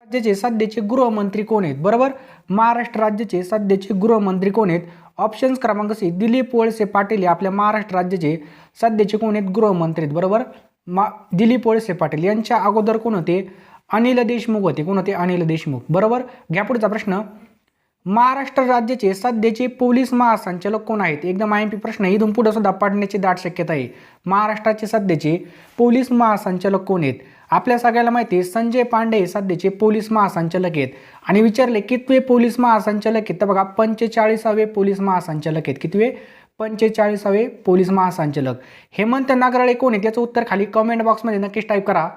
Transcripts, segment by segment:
राज्याचे सध्याचे गृहमंत्री कोण आहेत? बरोबर, महाराष्ट्र राज्याचे सध्याचे गृहमंत्री कोण आहेत? ऑप्शन्स क्रमांक सी दिलीप वळसे पाटील हे आपल्या महाराष्ट्र राज्याचे सध्याचे कोण आहेत? गृहमंत्री आहेत. बरोबर, दिलीप वळसे पाटील. यांच्या अगोदर कोण होते? अनिल देशमुख होते. कोण होते? अनिल देशमुख. बरोबर, घ्या पुढचा प्रश्न. महाराष्ट्र राज्याचे सध्याचे पोलीस महासंचालक कोण आहेत? एकदम IMP प्रश्न, इथून पुढे सुद्धा पडण्याची दाट शक्यता आहे. महाराष्ट्राचे सध्याचे पोलीस महासंचालक कोण आहेत? आपल्या सगळ्याला माहिती आहे संजय पांडे सध्याचे पोलीस महासंचालक आहेत. आणि विचारले कितवे पोलीस महासंचालक आहेत? तर बघा 45वे पोलीस महासंचालक आहेत. कितवे? 45वे पोलीस महासंचालक. हेमंत नागराळे कोण आहेत? याचं उत्तर खाली कमेंट बॉक्समध्ये नक्कीच टाईप करा.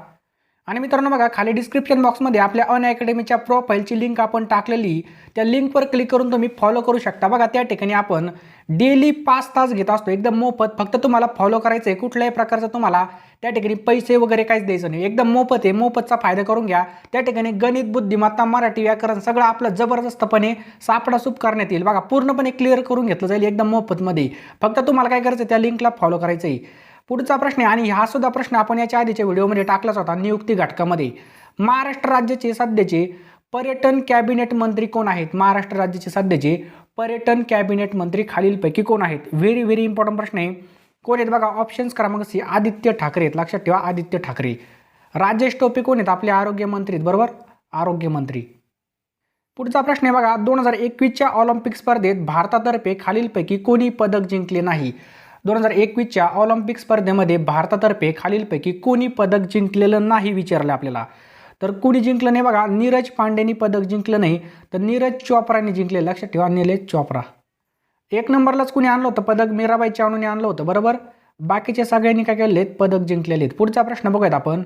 आणि मित्रांनो बघा, खाली डिस्क्रिप्शन बॉक्समध्ये आपल्या अनअकॅडमीच्या प्रोफाईलची लिंक आपण टाकलेली, त्या लिंकवर क्लिक करून तुम्ही फॉलो करू शकता. बघा, त्या ठिकाणी आपण डेली 5 तास घेत असतो एकदम मोफत. फक्त तुम्हाला फॉलो करायचं आहे. कुठल्याही प्रकारचं तुम्हाला त्या ठिकाणी पैसे वगैरे काहीच द्यायचं नाही. एकदम मोफत आहे. मोफतचा फायदा करून घ्या. त्या ठिकाणी गणित, बुद्धिमत्ता, मराठी, व्याकरण सगळं आपलं जबरदस्तपणे सापडासूप करण्यात येईल. बघा, पूर्णपणे क्लिअर करून घेतलं जाईल एकदम मोफतमध्ये. फक्त तुम्हाला काय करायचं, त्या लिंकला फॉलो करायचं आहे. पुढचा प्रश्न आहे, आणि हा सुद्धा प्रश्न आपण याच्या आधीच्या व्हिडिओमध्ये टाकलाच होता नियुक्ती घटकामध्ये. महाराष्ट्र राज्याचे सध्याचे पर्यटन कॅबिनेट मंत्री कोण आहेत? महाराष्ट्र राज्याचे सध्याचे पर्यटन कॅबिनेट मंत्री खालीलपैकी कोण आहेत? व्हेरी व्हेरी इम्पॉर्टंट प्रश्न आहे. कोण आहेत? बघा, ऑप्शन्स क्रमांक सी आदित्य ठाकरे आहेत. लक्षात ठेवा, आदित्य ठाकरे. राजेश टोपे कोण आहेत? आपले आरोग्यमंत्री आहेत. बरोबर, आरोग्यमंत्री. पुढचा प्रश्न आहे बघा, 2021च्या ऑलिम्पिक स्पर्धेत भारतातर्फे खालीलपैकी कोणी पदक जिंकले नाही? 2021च्या ऑलिम्पिक स्पर्धेमध्ये भारतातर्फे खालीलपैकी कोणी पदक जिंकलेलं नाही विचारलं आपल्याला. तर कोणी जिंकलं नाही? बघा, नीरज पांडेनी पदक जिंकलं नाही, तर नीरज चोप्राने जिंकले. लक्षात ठेवा, नीरज चोप्रा. 1 नंबरलाच कोणी आणलं होतं पदक? मीराबाई चानूने आणलं होतं. बरोबर, बाकीचे सगळ्यांनी काय केलेले आहेत? पदक जिंकलेले आहेत. पुढचा प्रश्न बघूयात आपण.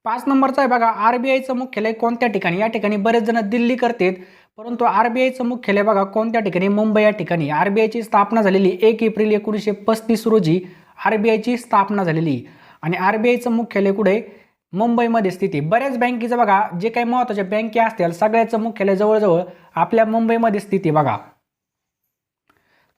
5 नंबरचा आहे बघा, RBIचं मुख्यालय कोणत्या ठिकाणी? या ठिकाणी बरेच जण दिल्ली करतात, परंतु RBIचं मुख्यालय बघा कोणत्या ठिकाणी? मुंबई या ठिकाणी. RBIची स्थापना झालेली 1 एप्रिल 1935 रोजी RBIची स्थापना झालेली. आणि RBIचं मुख्यालय कुठे? मुंबईमध्ये स्थित आहे. बऱ्याच बँकेचं बघा, जे काही महत्त्वाच्या बँके असतील सगळ्याचं मुख्यालय जवळजवळ आपल्या मुंबईमध्ये स्थित आहे. बघा,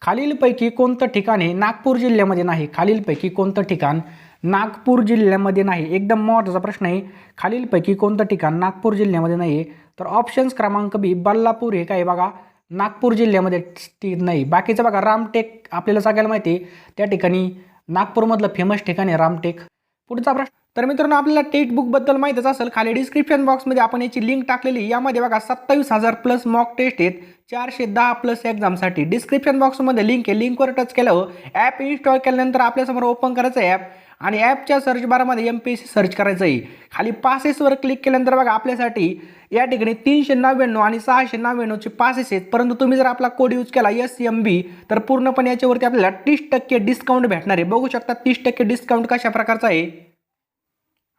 खालीलपैकी कोणतं ठिकाण आहे नागपूर जिल्ह्यामध्ये नाही? खालीलपैकी कोणतं ठिकाण नागपूर जिल्ह्यामध्ये नाही? एकदम महत्त्वाचा प्रश्न आहे. खालीलपैकी कोणतं ठिकाण नागपूर जिल्ह्यामध्ये नाही आहे? तर ऑप्शन्स क्रमांक बी बल्लापूर हे काय? बघा, नागपूर जिल्ह्यामध्ये स्थित नाही. बाकीचं बघा, रामटेक आपल्याला सगळ्याला माहिती आहे, त्या ठिकाणी नागपूरमधलं फेमस ठिकाण आहे रामटेक. पुढचा प्रश्न. तर मित्रांनो, आपल्याला टेट बुकबद्दल माहीतच असेल. खाली डिस्क्रिप्शन बॉक्समध्ये आपण याची लिंक टाकलेली. यामध्ये बघा 27,000+ मॉक टेस्ट आहेत 410+ एक्झामसाठी. डिस्क्रिप्शन बॉक्समध्ये लिंक आहे. लिंकवर टच केलं, ॲप इन्स्टॉल केल्यानंतर आपल्यासमोर ओपन करायचं ॲप आणि ॲपच्या सर्च बारमध्ये MPSC सर्च करायचं आहे. खाली पासेसवर क्लिक केल्यानंतर बघा आपल्यासाठी या ठिकाणी 399 आणि 699चे पासेस आहेत. परंतु तुम्ही जर आपला कोड यूज केला SMB तर पूर्णपणे याच्यावरती आपल्याला 30% डिस्काउंट भेटणार आहे. बघू शकता 30% डिस्काउंट कशा प्रकारचा आहे.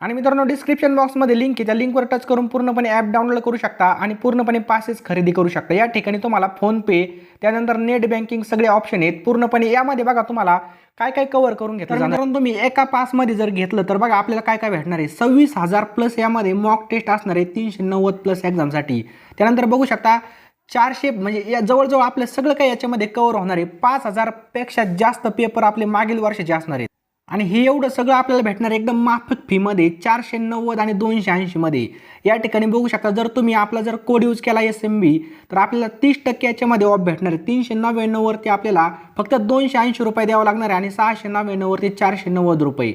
आणि मित्रांनो, डिस्क्रिप्शन बॉक्समध्ये लिंक आहे, त्या लिंकवर टच करून पूर्णपणे ॲप डाउनलोड करू शकता आणि पूर्णपणे पासेस खरेदी करू शकता. या ठिकाणी तुम्हाला फोनपे, त्यानंतर नेट बँकिंग सगळे ऑप्शन आहेत. पूर्णपणे यामध्ये बघा तुम्हाला काय काय कव्हर करून घेतलं जाणार. तुम्ही एका पासमध्ये जर घेतलं तर बघा आपल्याला काय काय भेटणार आहे. 26,000+ यामध्ये मॉक टेस्ट असणार आहे 390+ एक्झामसाठी. त्यानंतर बघू शकता 400 म्हणजे या जवळजवळ आपलं सगळं काही याच्यामध्ये कव्हर होणार आहे. 5,000पेक्षा जास्त पेपर आपले मागील वर्षाचे असणार आहेत. आणि हे एवढं सगळं आपल्याला भेटणार एकदम माफक फीमध्ये 490 आणि 280 मध्ये. या ठिकाणी बघू शकता, जर तुम्ही आपला जर कोड यूज केला SMB तर आपल्याला 30% याच्यामध्ये ऑफ भेटणार आहे. 399 वरती आपल्याला फक्त 280 रुपये द्यावं लागणार आहे आणि 699 वरती 490 रुपये.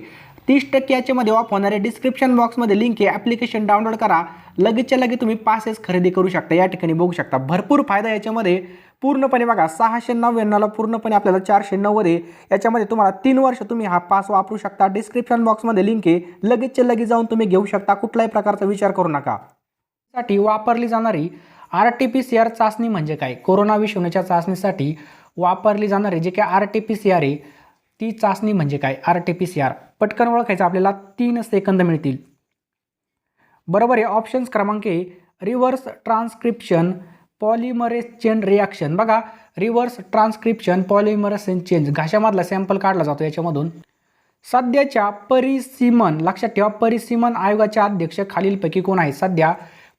30% याच्यामध्ये ऑफ होणार आहे. डिस्क्रिप्शन बॉक्समध्ये लिंक आहे, ॲप्लिकेशन डाउनलोड करा, लगेचच्या लगे तुम्ही पासेस खरेदी करू शकता. या ठिकाणी बघू शकता भरपूर फायदा याच्यामध्ये. पूर्णपणे बघा 699ला पूर्णपणे आपल्याला 490 आहे. याच्यामध्ये तुम्हाला 3 वर्ष तुम्ही हा पास वापरू शकता. डिस्क्रिप्शन बॉक्समध्ये लिंक आहे, लगेचच्या लगेच जाऊन तुम्ही घेऊ शकता. कुठल्याही प्रकारचा विचार करू नका. साठी वापरली जाणारी RT-PCR चाचणी म्हणजे काय? कोरोना विषाणूच्या चाचणीसाठी वापरली जाणारी जे काही RT-PCR आहे ती चाचणी म्हणजे काय? RT-PCR पटकन ओळखायचं आपल्याला 3 सेकंद मिळतील. बरोबर आहे. ऑप्शन्स क्रमांक आहे reverse transcription polymerase chain reaction. बघा, रिव्हर्स ट्रान्सक्रिप्शन पॉलिमरेज चेंज घाशामधला सॅम्पल काढला जातो याच्यामधून. सध्याच्या परिसीमन, लक्षात ठेवा, परिसीमन आयोगाचे अध्यक्ष खालीलपैकी कोण आहेत? सध्या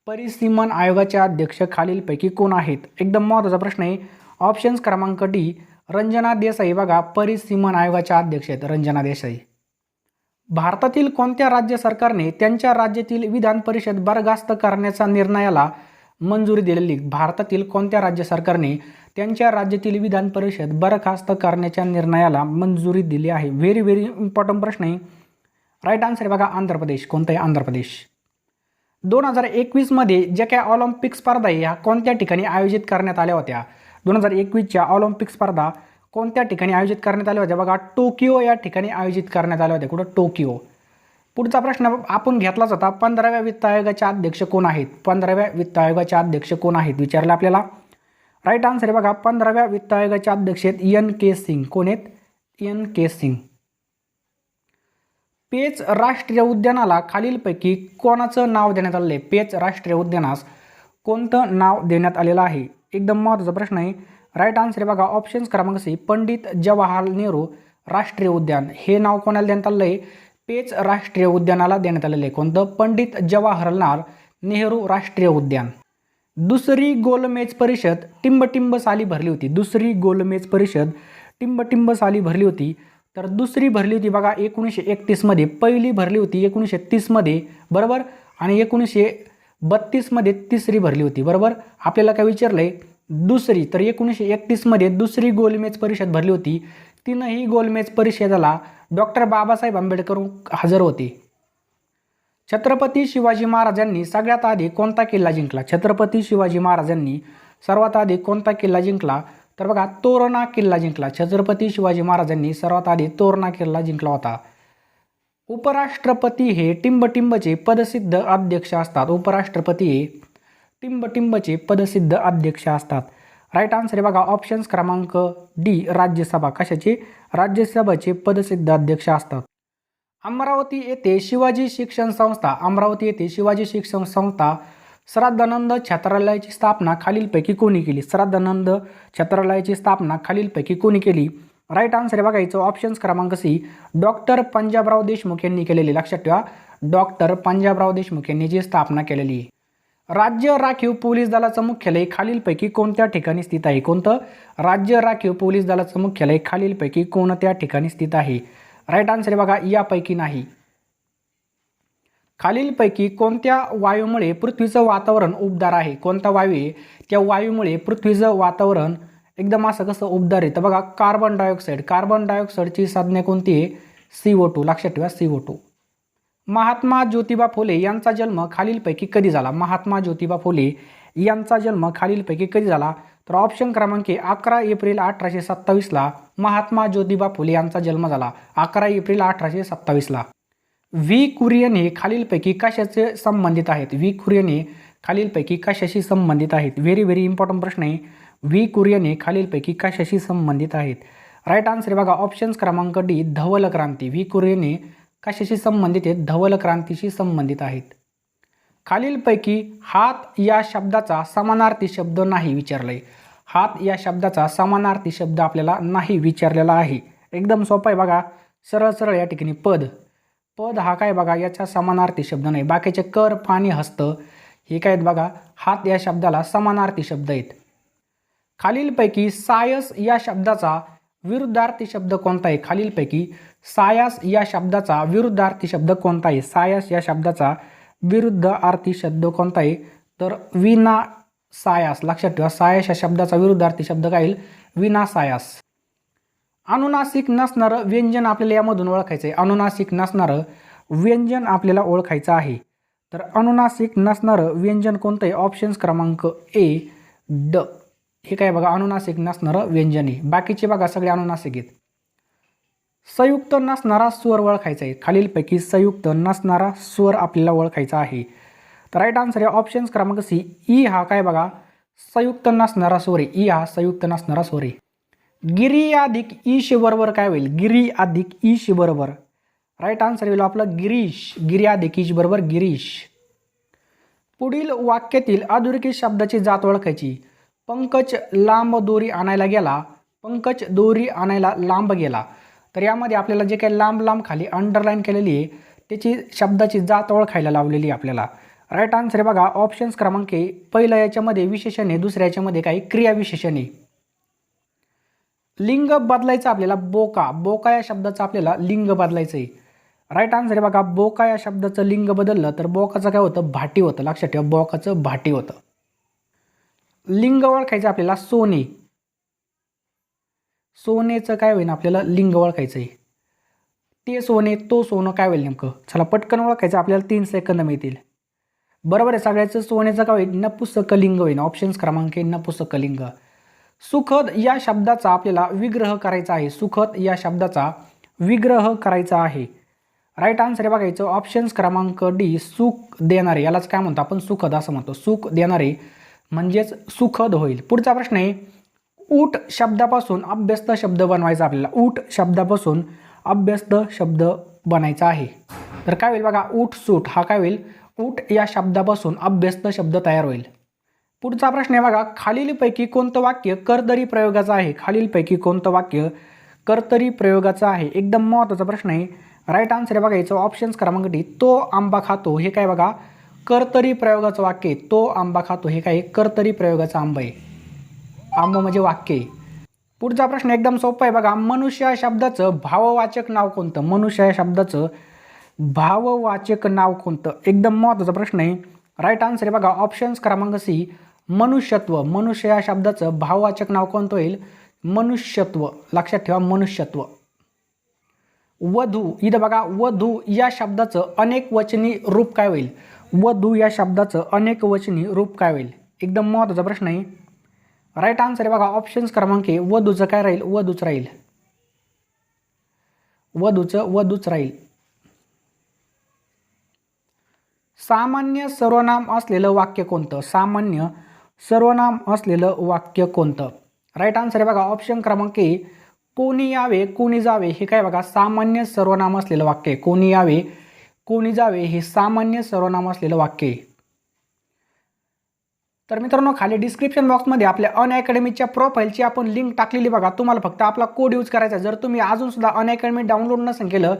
परिसीमन आयोगाचे अध्यक्ष खालीलपैकी कोण आहेत? एकदम महत्त्वाचा प्रश्न आहे. ऑप्शन्स क्रमांक डी रंजना देसाई. बघा, परिसीमन आयोगाच्या अध्यक्ष आहेत रंजना देसाई. भारतातील कोणत्या राज्य सरकारने त्यांच्या राज्यातील विधान परिषद बरखास्त करण्याचा निर्णयाला मंजुरी दिलेली? भारतातील कोणत्या राज्य सरकारने त्यांच्या राज्यातील विधान परिषद बरखास्त करण्याच्या निर्णयाला मंजुरी दिली आहे? व्हेरी व्हेरी इम्पॉर्टंट प्रश्न आहे. राईट आन्सर आहे बघा आंध्र प्रदेश. कोणतं आहे? आंध्र प्रदेश. 2021मध्ये ज्या काय ऑलिम्पिक स्पर्धा ह्या कोणत्या ठिकाणी आयोजित करण्यात आल्या होत्या? 2021च्या ऑलिम्पिक स्पर्धा कोणत्या ठिकाणी आयोजित करण्यात आल्या होत्या? बघा टोकियो या ठिकाणी आयोजित करण्यात आल्या होत्या. कुठं? टोकियो. पुढचा प्रश्न आपण घेतलाच होता. 15व्या वित्त आयोगाचे अध्यक्ष कोण आहेत? 15व्या वित्त आयोगाचे अध्यक्ष कोण आहेत विचारलं आपल्याला. राईट आन्सर आहे बघा 15व्या वित्त आयोगाचे अध्यक्ष आहेत NK सिंग. कोण आहेत? NK सिंग. पेच राष्ट्रीय उद्यानाला खालीलपैकी कोणाचं नाव देण्यात आलेलं आहे? पेच राष्ट्रीय उद्यानास कोणतं नाव देण्यात आलेलं आहे? एकदम महत्त्वाचा प्रश्न आहे. राईट आन्सर आहे बघा ऑप्शन्स क्रमांक सी पंडित जवाहरलाल नेहरू राष्ट्रीय उद्यान. हे नाव कोणाला देण्यात आलेलं आहे? पेच राष्ट्रीय उद्यानाला देण्यात आलेलं आहे. कोणतं? पंडित जवाहरलाल नेहरू राष्ट्रीय उद्यान. दुसरी गोलमेज परिषद टिंबटिंब साली भरली होती. दुसरी गोलमेज परिषद टिंबटिंब साली भरली होती. तर दुसरी भरली होती बघा 1931मध्ये. पहिली भरली होती 1930मध्ये बरोबर. आणि 1932मध्ये तिसरी भरली होती बरोबर. आपल्याला काय विचारलं आहे? दुसरी. तर 1931मध्ये दुसरी गोलमेज परिषद भरली होती. तीनही गोलमेज परिषदेला डॉक्टर बाबासाहेब आंबेडकर हजर होते. छत्रपती शिवाजी महाराजांनी सगळ्यात आधी कोणता किल्ला जिंकला? छत्रपती शिवाजी महाराजांनी सर्वात आधी कोणता किल्ला जिंकला? तर बघा तोरणा किल्ला जिंकला. छत्रपती शिवाजी महाराजांनी सर्वात आधी तोरणा किल्ला जिंकला होता. उपराष्ट्रपती हे टिंबटिंबचे पदसिद्ध अध्यक्ष असतात. उपराष्ट्रपती हे टिंबटिंबचे पदसिद्ध अध्यक्ष असतात. राईट आन्सर आहे बघा ऑप्शन्स क्रमांक डी राज्यसभा. कशाचे? राज्यसभेचे पदसिद्ध अध्यक्ष असतात. अमरावती येथे शिवाजी शिक्षण संस्था. अमरावती येथे शिवाजी शिक्षण संस्था श्राद्धानंद छात्रालयाची स्थापना खालीलपैकी कोणी केली? श्राद्धानंद छात्रालयाची स्थापना खालीलपैकी कोणी केली? राईट आन्सर आहे बघा याचं ऑप्शन्स क्रमांक सी डॉक्टर पंजाबराव देशमुख यांनी केलेली. लक्षात ठेवा डॉक्टर पंजाबराव देशमुख यांनी जी स्थापना केलेली आहे. राज्य राखीव पोलीस दलाचं मुख्यालय खालीलपैकी कोणत्या ठिकाणी स्थित आहे? कोणतं? राज्य राखीव पोलीस दलाचं मुख्यालय खालीलपैकी कोणत्या ठिकाणी स्थित आहे? राईट आन्सर आहे बघा यापैकी नाही. खालीलपैकी कोणत्या वायूमुळे पृथ्वीचं वातावरण उबदार आहे? कोणता वायू आहे? त्या वायूमुळे पृथ्वीचं वातावरण एकदम असं कसं उबदार आहे? तर बघा कार्बन डायऑक्साईड. कार्बन डायऑक्साईडची संज्ञा कोणती आहे? CO2. लक्षात ठेवा CO2. महात्मा ज्योतिबा फुले यांचा जन्म खालीलपैकी कधी झाला? महात्मा ज्योतिबा फुले यांचा जन्म खालीलपैकी कधी झाला? तर ऑप्शन क्रमांक 11 एप्रिल 1827ला महात्मा ज्योतिबा फुले यांचा जन्म झाला. 11 एप्रिल 1827ला. व्ही कुरियन हे खालीलपैकी कशाचे संबंधित आहेत? व्ही कुरियन हे खालीलपैकी कशाशी संबंधित आहेत? व्हेरी व्हेरी इम्पॉर्टंट प्रश्न आहे. व्ही कुरियन हे खालीलपैकी कशाशी संबंधित आहेत? राईट आन्सर आहे बघा ऑप्शन्स क्रमांक डी धवल क्रांती. व्ही कुरियन हे कशाशी संबंधित आहेत? धवल क्रांतीशी संबंधित आहेत. खालीलपैकी हात या शब्दाचा समानार्थी शब्द नाही विचारलाय. हात या शब्दाचा समानार्थी शब्द आपल्याला नाही विचारलेला आहे. एकदम सोपं आहे बघा. सरळ सरळ या ठिकाणी पद. पद हा काय बघा याचा समानार्थी शब्द नाही. बाकीचे कर पाणी हस्त हे काय आहेत बघा हात या शब्दाला समानार्थी शब्द आहेत. खालीलपैकी सायस या शब्दाचा विरुद्धार्थी शब्द कोणता आहे? खालीलपैकी सायास या शब्दाचा विरुद्धार्थी शब्द कोणता आहे? सायास या शब्दाचा विरुद्धार्थी शब्द कोणता आहे? तर विनासायास. लक्षात ठेवा सायास या शब्दाचा विरुद्धार्थी शब्द काय येईल? विनासायास. अनुनासिक नसणारं व्यंजन आपल्याला यामधून ओळखायचं आहे. अनुनासिक नसणारं व्यंजन आपल्याला ओळखायचं आहे. तर अनुनासिक नसणारं व्यंजन कोणतं आहे? ऑप्शन्स क्रमांक ए ड. हे काय बघा अनुनासिक नसणारं व्यंजन आहे. बाकीचे बघा सगळे अनुनासिक आहेत. संयुक्त नसणारा स्वर ओळखायचा आहे. खालीलपैकी संयुक्त नसणारा स्वर आपल्याला ओळखायचा आहे. तर राईट आन्सर आहे ऑप्शन्स क्रमांक सी ई हा काय बघा संयुक्त नसणारा स्वर आहे. ई हा संयुक्त नसणारा स्वर आहे. गिरी अधिक ईश बरोबर काय होईल? गिरी अधिक ईश बरोबर राईट आन्सर होईल आपलं गिरीश. गिरी अधिक ईश बरोबर गिरीश. पुढील वाक्यातील अधोरेखित शब्दाची जात ओळखायची. पंकज लांब दोरी आणायला गेला. पंकज दोरी आणायला लांब गेला. तर यामध्ये आपल्याला जे काही लांब लांब खाली अंडरलाईन केलेली आहे त्याची शब्दाची जात ओळखायला लावलेली आहे आपल्याला. राईट आन्सर आहे बघा ऑप्शन्स क्रमांक ए. पहिल्या याच्यामध्ये विशेषण आहे. दुसऱ्या याच्यामध्ये काही क्रियाविशेषण आहे. लिंग बदलायचं आपल्याला बोका. बोका या शब्दाचं आपल्याला लिंग बदलायचं आहे. राईट आन्सर आहे बघा बोका या शब्दाचं लिंग बदललं तर बोकाचं काय होतं भाटी होतं. लक्षात ठेवा बोकाचं भाटी होतं. लिंग ओळखायचं आपल्याला सोने. सोनेचं काय होईल आपल्याला लिंग ओळखायचं आहे. ते सोने तो सोनं काय होईल नेमकं. चला पटकन ओळखायचं आपल्याला 3 सेकंद मिळतील. बरोबर आहे सगळ्याचं सोन्याचं काय होईल नपुंसकलिंग होईल. ऑप्शन्स क्रमांक नपुंसकलिंग. सुखद या शब्दाचा आपल्याला विग्रह करायचा आहे. सुखद या शब्दाचा विग्रह करायचा आहे. राईट आन्सर आहे बघायचं ऑप्शन्स क्रमांक डी सुख देणारे. यालाच काय म्हणतो आपण सुखद असं म्हणतो. सुख देणारे म्हणजेच सुखद होईल. पुढचा प्रश्न आहे ऊट शब्दापासून अभ्यस्त शब्द बनवायचा आपल्याला. ऊट शब्दापासून अभ्यस्त शब्द बनायचा आहे. तर काय होईल बघा ऊट सूट हा काय होईल ऊट या शब्दापासून अभ्यस्त शब्द तयार होईल. पुढचा प्रश्न आहे बघा खालीलपैकी कोणतं वाक्य कर्तरी प्रयोगाचं आहे. खालीलपैकी कोणतं वाक्य कर्तरी प्रयोगाचं आहे. एकदम महत्त्वाचा प्रश्न आहे. राईट आन्सर आहे बघायचं ऑप्शन्स क्रमांक डी तो आंबा खातो. हे काय बघा कर्तरी प्रयोगाचं वाक्य आहे. तो आंबा खातो हे काय कर्तरी प्रयोगाचा आंबा आहे. आंबा म्हणजे वाक्य आहे. पुढचा प्रश्न एकदम सोपा आहे बघा मनुष्य या शब्दाचं भाववाचक नाव कोणतं. मनुष्य या शब्दाचं भाववाचक नाव कोणतं. एकदम महत्त्वाचा प्रश्न आहे. राईट आन्सर आहे बघा ऑप्शन्स क्रमांक सी मनुष्यत्व. मनुष्य या शब्दाचं भाववाचक नाव कोणतं होईल मनुष्यत्व. लक्षात ठेवा मनुष्यत्व. वधू इथं बघा वधू या शब्दाचं अनेक वचनी रूप काय होईल. वधू या शब्दाचं अनेक वचनी रूप काय होईल. एकदम महत्त्वाचा प्रश्न आहे. राईट आन्सर आहे बघा ऑप्शन्स क्रमांक वधूचं काय राहील वधूच राहील. वधूच राहील. सामान्य सर्वनाम असलेलं वाक्य कोणतं. सामान्य सर्वनाम असलेलं वाक्य कोणतं. राईट आन्सर आहे बघा ऑप्शन क्रमांक कोणी यावे कोणी जावे हे काय बघा सामान्य सर्वनाम असलेलं वाक्य आहे. कोणी यावे कोणी जावे हे सामान्य सर्वनाम असलेलं वाक्य आहे. तर मित्रांनो खाली डिस्क्रिप्शन बॉक्समध्ये आपल्या अनअकॅडमीच्या प्रोफाईलची आपण लिंक टाकलेली बघा. तुम्हाला फक्त आपला कोड यूज करायचा आहे. जर तुम्ही अजूनसुद्धा अनअकॅडमी डाउनलोड नसेल केलं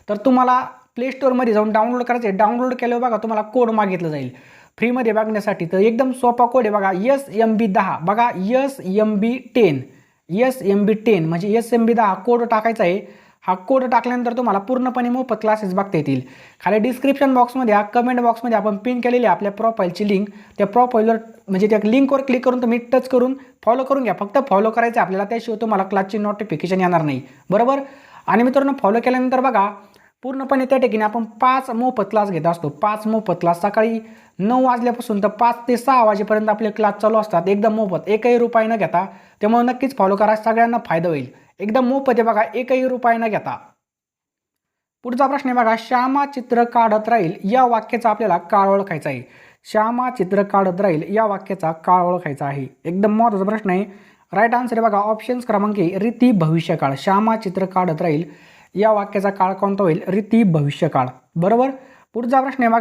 तर तुम्हाला प्ले स्टोअरमध्ये जाऊन डाउनलोड करायचं आहे. डाउनलोड केल्यावर बघा तुम्हाला कोड मागितलं जाईल फ्रीमध्ये बघण्यासाठी. तर एकदम सोपा कोड आहे बघा SMB10 बघा SMB10 SMB10 म्हणजे SMB10 कोड टाकायचा आहे. हा कोड टाकल्यानंतर तुम्हाला पूर्णपणे मोफत क्लासेस बघता येतील. खाली डिस्क्रिप्शन बॉक्समध्ये कमेंट बॉक्समध्ये आपण पिन केलेली आपल्या प्रोफाईलची लिंक. त्या प्रोफाईलवर म्हणजे त्या लिंकवर क्लिक करून तुम्ही टच करून फॉलो करून घ्या. फक्त फॉलो करायचं आपल्याला त्याशिवाय तुम्हाला क्लासची नोटिफिकेशन येणार नाही. बरोबर. आणि मित्रांनो फॉलो केल्यानंतर बघा पूर्णपणे त्या ठिकाणी आपण 5 मोफत क्लास घेत असतो. 5 मोफत क्लास सकाळी 9 वाजल्यापासून तर 5 ते 6 वाजेपर्यंत आपले क्लास चालू असतात. एकदम मोफत एकही रुपये न घेता. त्यामुळे नक्कीच फॉलो करा सगळ्यांना फायदा होईल. एकदम मोफत आहे बघा एकही रुपये न घेता. पुढचा प्रश्न आहे बघा श्यामा चित्र काढत राहील या वाक्याचा आपल्याला काळ ओळखायचा आहे. श्यामा चित्र काढत राहील या वाक्याचा काळ ओळखायचा आहे. एकदम महत्त्वाचा प्रश्न आहे. राईट आन्सर आहे बघा ऑप्शन्स क्रमांक रीती भविष्यकाळ. श्यामा चित्र काढत राहील या वाक्याचा काळ कोणता होईल रीती भविष्यकाळ. बरोबर. पुढचा प्रश्न आहे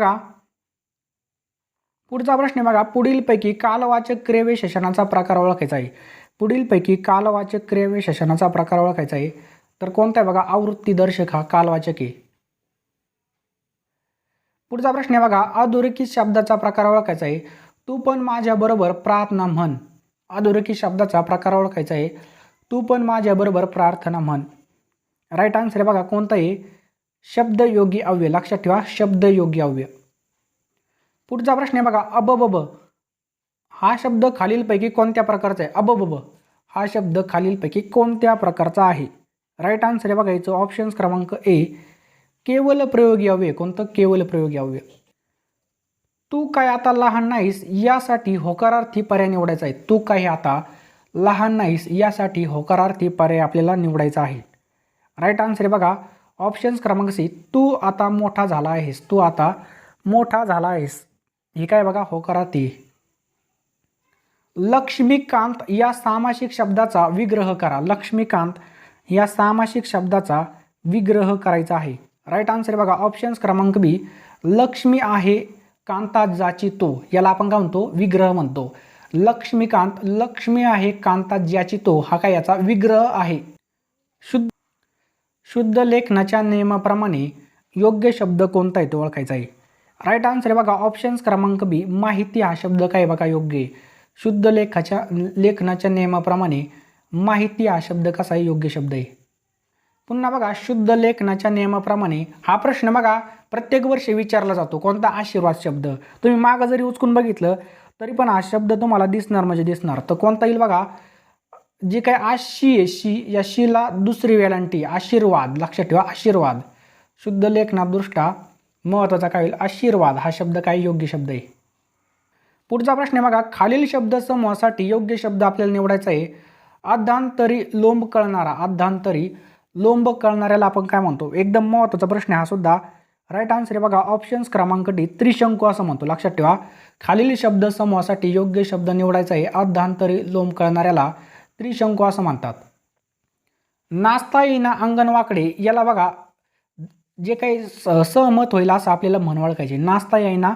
बघा पुढीलपैकी कालवाचक क्रियाविशेषणाचा प्रकार ओळखायचा आहे. पुढीलपैकी कालवाचक क्रियाविशेषणाचा प्रकार ओळखायचा आहे. तर कोणता आहे बघा आवृत्ती दर्शक हा कालवाचक आहे. पुढचा प्रश्न आहे बघा अधोरेखित शब्दाचा प्रकार ओळखायचा आहे. तू पण माझ्याबरोबर प्रार्थना म्हण. अधोरेखित शब्दाचा प्रकार ओळखायचा आहे. तू पण माझ्याबरोबर प्रार्थना म्हण. राईट आन्सर आहे बघा कोणता आहे शब्दयोगी अव्यय. लक्षात ठेवा शब्दयोगी अव्यय. पुढचा प्रश्न आहे बघा अबब हा शब्द खालीलपैकी कोणत्या प्रकारचा आहे. अबब हा शब्द खालीलपैकी कोणत्या प्रकारचा आहे. राईट आन्सर आहे बघा याचं ऑप्शन्स क्रमांक केवल प्रयोगी अव्यय. कोणतं केवल प्रयोगी अव्यय. तू काय आता लहान नाहीस यासाठी होकारार्थी पर्याय निवडायचा आहे. तू काय आता लहान नाहीस यासाठी होकारार्थी पर्याय आपल्याला निवडायचा आहे. राईट आन्सर आहे बघा ऑप्शन्स क्रमांक सी तू आता मोठा झाला आहेस. तू आता मोठा झाला आहेस हे काय बघा होकारार्थी. लक्ष्मीकांत या सामासिक शब्दाचा विग्रह करा. लक्ष्मीकांत या सामासिक शब्दाचा विग्रह करायचा आहे. राईट आन्सर आहे बघा ऑप्शन्स क्रमांक बी लक्ष्मी आहे कांता ज्याची तो. याला आपण काय म्हणतो विग्रह म्हणतो. लक्ष्मीकांत लक्ष्मी आहे कांता ज्याची तो हा काय याचा विग्रह आहे. शुद्ध लेखनाच्या नियमाप्रमाणे योग्य शब्द कोणता आहे तो ओळखायचा आहे. राईट आन्सर आहे बघा ऑप्शन्स क्रमांक बी माहिती हा शब्द काय बघा योग्य आहे. शुद्ध लेखनाच्या नियमाप्रमाणे माहिती हा शब्द कसा आहे योग्य शब्द आहे. पुन्हा बघा शुद्ध लेखनाच्या नियमाप्रमाणे हा प्रश्न बघा प्रत्येक वर्षी विचारला जातो, कोणता आशीर्वाद शब्द. तुम्ही मागं जरी उचकून बघितलं तरी पण हा शब्द तुम्हाला दिसणार म्हणजे दिसणार. तर कोणता येईल बघा, जे काय आशी आहे, शी, या शीला दुसरी वेलांटी आशीर्वाद, लक्षात ठेवा आशीर्वाद. शुद्ध लेखनादृष्ट्या महत्त्वाचा काय होईल, आशीर्वाद हा शब्द काय योग्य शब्द आहे. पुढचा प्रश्न आहे बघा, खालील शब्द समूहासाठी योग्य शब्द आपल्याला निवडायचा आहे. अध्यांतरी लोंब कळणारा, अध्यांतरी लोंब कळणाऱ्याला आपण काय म्हणतो. एकदम महत्त्वाचा प्रश्न आहे हा सुद्धा. राईट आन्सर आहे बघा ऑप्शन्स क्रमांक डी, त्रिशंकू असं म्हणतो. लक्षात ठेवा खालील शब्द समूहासाठी योग्य शब्द निवडायचा आहे. अध्यांतरी लोंब कळणाऱ्याला त्रिशंकू असं म्हणतात. नाचता येईना अंगण वाकडे, याला बघा जे काही सहमत होईल असं आपल्याला म्हण ओळखायचे. नाचता येईना